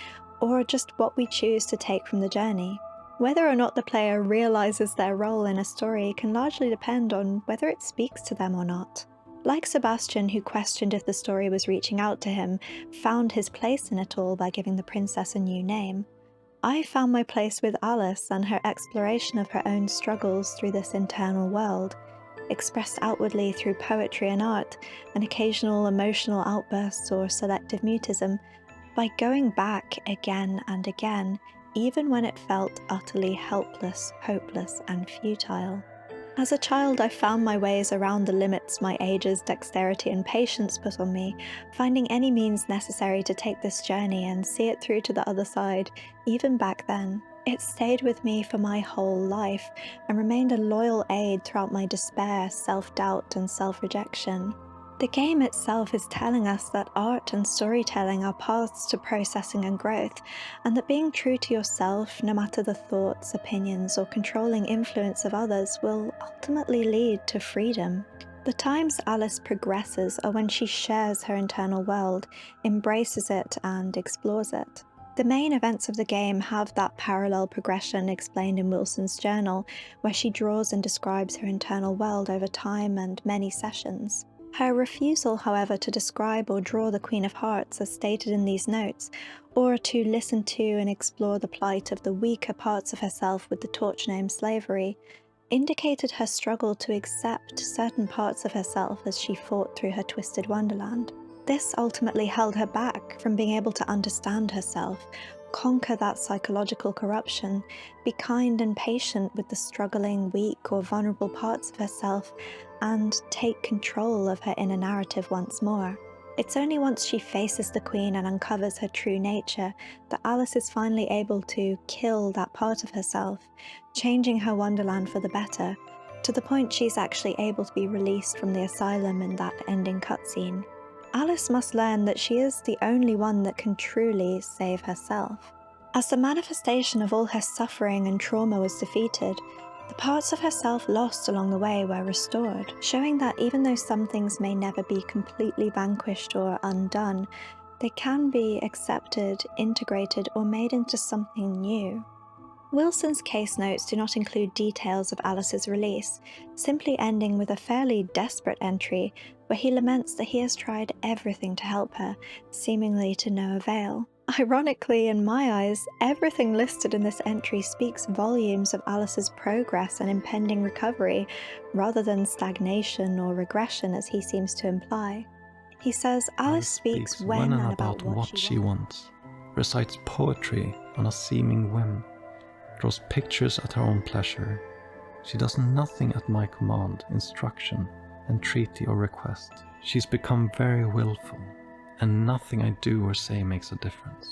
or just what we choose to take from the journey. Whether or not the player realizes their role in a story can largely depend on whether it speaks to them or not. Like Sebastian, who questioned if the story was reaching out to him, found his place in it all by giving the princess a new name, I found my place with Alice and her exploration of her own struggles through this internal world, expressed outwardly through poetry and art, and occasional emotional outbursts or selective mutism, by going back again and again, even when it felt utterly helpless, hopeless, and futile. As a child, I found my ways around the limits my age's dexterity and patience put on me, finding any means necessary to take this journey and see it through to the other side, even back then. It stayed with me for my whole life and remained a loyal aid throughout my despair, self-doubt, and self-rejection. The game itself is telling us that art and storytelling are paths to processing and growth, and that being true to yourself, no matter the thoughts, opinions, or controlling influence of others, will ultimately lead to freedom. The times Alice progresses are when she shares her internal world, embraces it, and explores it. The main events of the game have that parallel progression explained in Wilson's journal, where she draws and describes her internal world over time and many sessions. Her refusal, however, to describe or draw the Queen of Hearts as stated in these notes, or to listen to and explore the plight of the weaker parts of herself with the torture named slavery, indicated her struggle to accept certain parts of herself as she fought through her twisted wonderland. This ultimately held her back from being able to understand herself, conquer that psychological corruption, be kind and patient with the struggling, weak, or vulnerable parts of herself, and take control of her inner narrative once more. It's only once she faces the Queen and uncovers her true nature that Alice is finally able to kill that part of herself, changing her wonderland for the better, to the point she's actually able to be released from the asylum in that ending cutscene. Alice must learn that she is the only one that can truly save herself. As the manifestation of all her suffering and trauma was defeated, the parts of herself lost along the way were restored, showing that even though some things may never be completely vanquished or undone, they can be accepted, integrated, or made into something new. Wilson's case notes do not include details of Alice's release, simply ending with a fairly desperate entry where he laments that he has tried everything to help her, seemingly to no avail. Ironically, in my eyes, everything listed in this entry speaks volumes of Alice's progress and impending recovery, rather than stagnation or regression as he seems to imply. He says Alice speaks when and about what she wants, recites poetry on a seeming whim, draws pictures at her own pleasure. She does nothing at my command, instruction, entreaty or request. She's become very willful, and nothing I do or say makes a difference.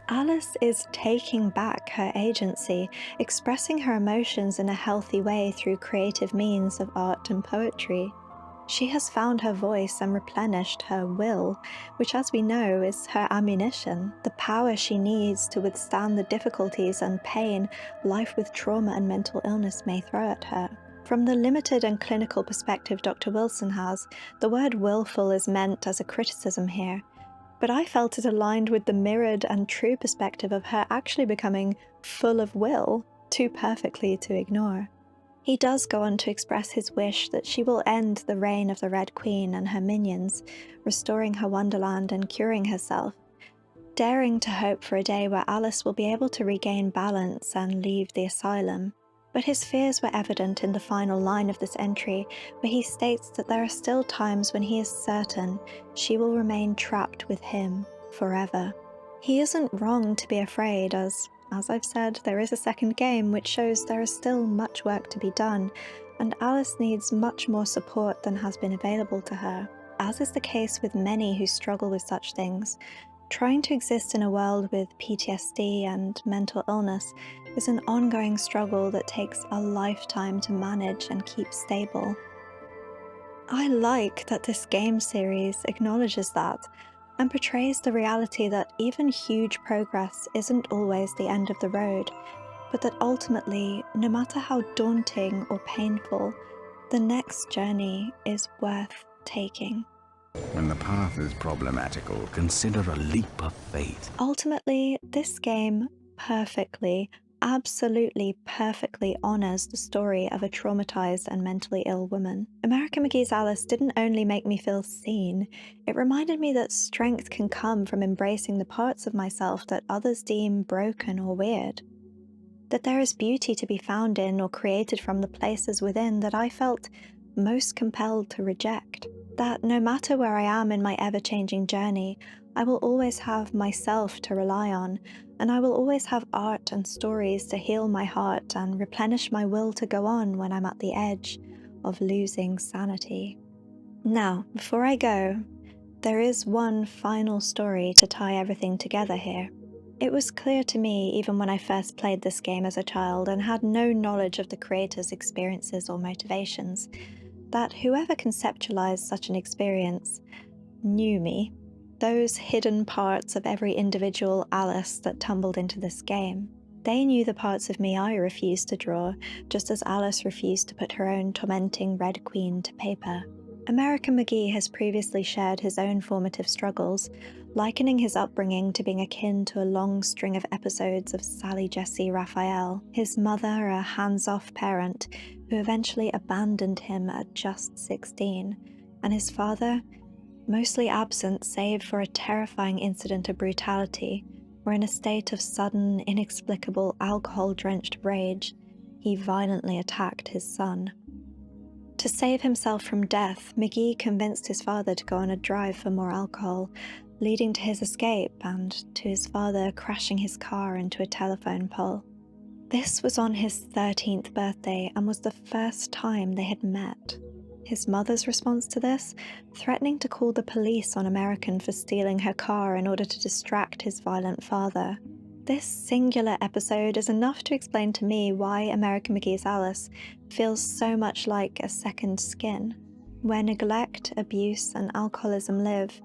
Alice is taking back her agency, expressing her emotions in a healthy way through creative means of art and poetry. She has found her voice and replenished her will, which, as we know, is her ammunition, the power she needs to withstand the difficulties and pain life with trauma and mental illness may throw at her. From the limited and clinical perspective Dr. Wilson has, the word willful is meant as a criticism here, but I felt it aligned with the mirrored and true perspective of her actually becoming full of will, too perfectly to ignore. He does go on to express his wish that she will end the reign of the Red Queen and her minions, restoring her wonderland and curing herself, daring to hope for a day where Alice will be able to regain balance and leave the asylum. But his fears were evident in the final line of this entry, where he states that there are still times when he is certain she will remain trapped with him forever. He isn't wrong to be afraid, as I've said, there is a second game which shows there is still much work to be done, and Alice needs much more support than has been available to her. As is the case with many who struggle with such things, trying to exist in a world with PTSD and mental illness is an ongoing struggle that takes a lifetime to manage and keep stable. I like that this game series acknowledges that and portrays the reality that even huge progress isn't always the end of the road, but that ultimately, no matter how daunting or painful, the next journey is worth taking. When the path is problematical, consider a leap of faith. Ultimately, this game perfectly, absolutely perfectly honors the story of a traumatized and mentally ill woman. American McGee's Alice didn't only make me feel seen, it reminded me that strength can come from embracing the parts of myself that others deem broken or weird. That there is beauty to be found in or created from the places within that I felt most compelled to reject. That no matter where I am in my ever-changing journey, I will always have myself to rely on, and I will always have art and stories to heal my heart and replenish my will to go on when I'm at the edge of losing sanity. Now, before I go, there is one final story to tie everything together here. It was clear to me, even when I first played this game as a child and had no knowledge of the creator's experiences or motivations, that whoever conceptualized such an experience knew me, those hidden parts of every individual Alice that tumbled into this game. They knew the parts of me I refused to draw, just as Alice refused to put her own tormenting Red Queen to paper. American McGee has previously shared his own formative struggles, likening his upbringing to being akin to a long string of episodes of Sally Jesse Raphael, his mother a hands-off parent who eventually abandoned him at just 16, and his father, mostly absent save for a terrifying incident of brutality, where in a state of sudden, inexplicable, alcohol-drenched rage, he violently attacked his son. To save himself from death, McGee convinced his father to go on a drive for more alcohol, leading to his escape and to his father crashing his car into a telephone pole. This was on his 13th birthday and was the first time they had met. His mother's response to this, threatening to call the police on American for stealing her car in order to distract his violent father. This singular episode is enough to explain to me why American McGee's Alice feels so much like a second skin. Where neglect, abuse, and alcoholism live,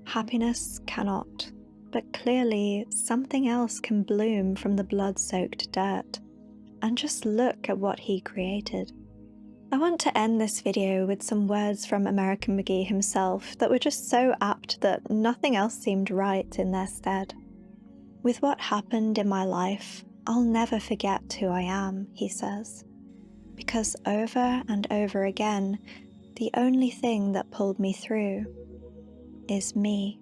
happiness cannot. But clearly, something else can bloom from the blood-soaked dirt. And just look at what he created. I want to end this video with some words from American McGee himself that were just so apt that nothing else seemed right in their stead. With what happened in my life, I'll never forget who I am, he says. Because over and over again, the only thing that pulled me through is me.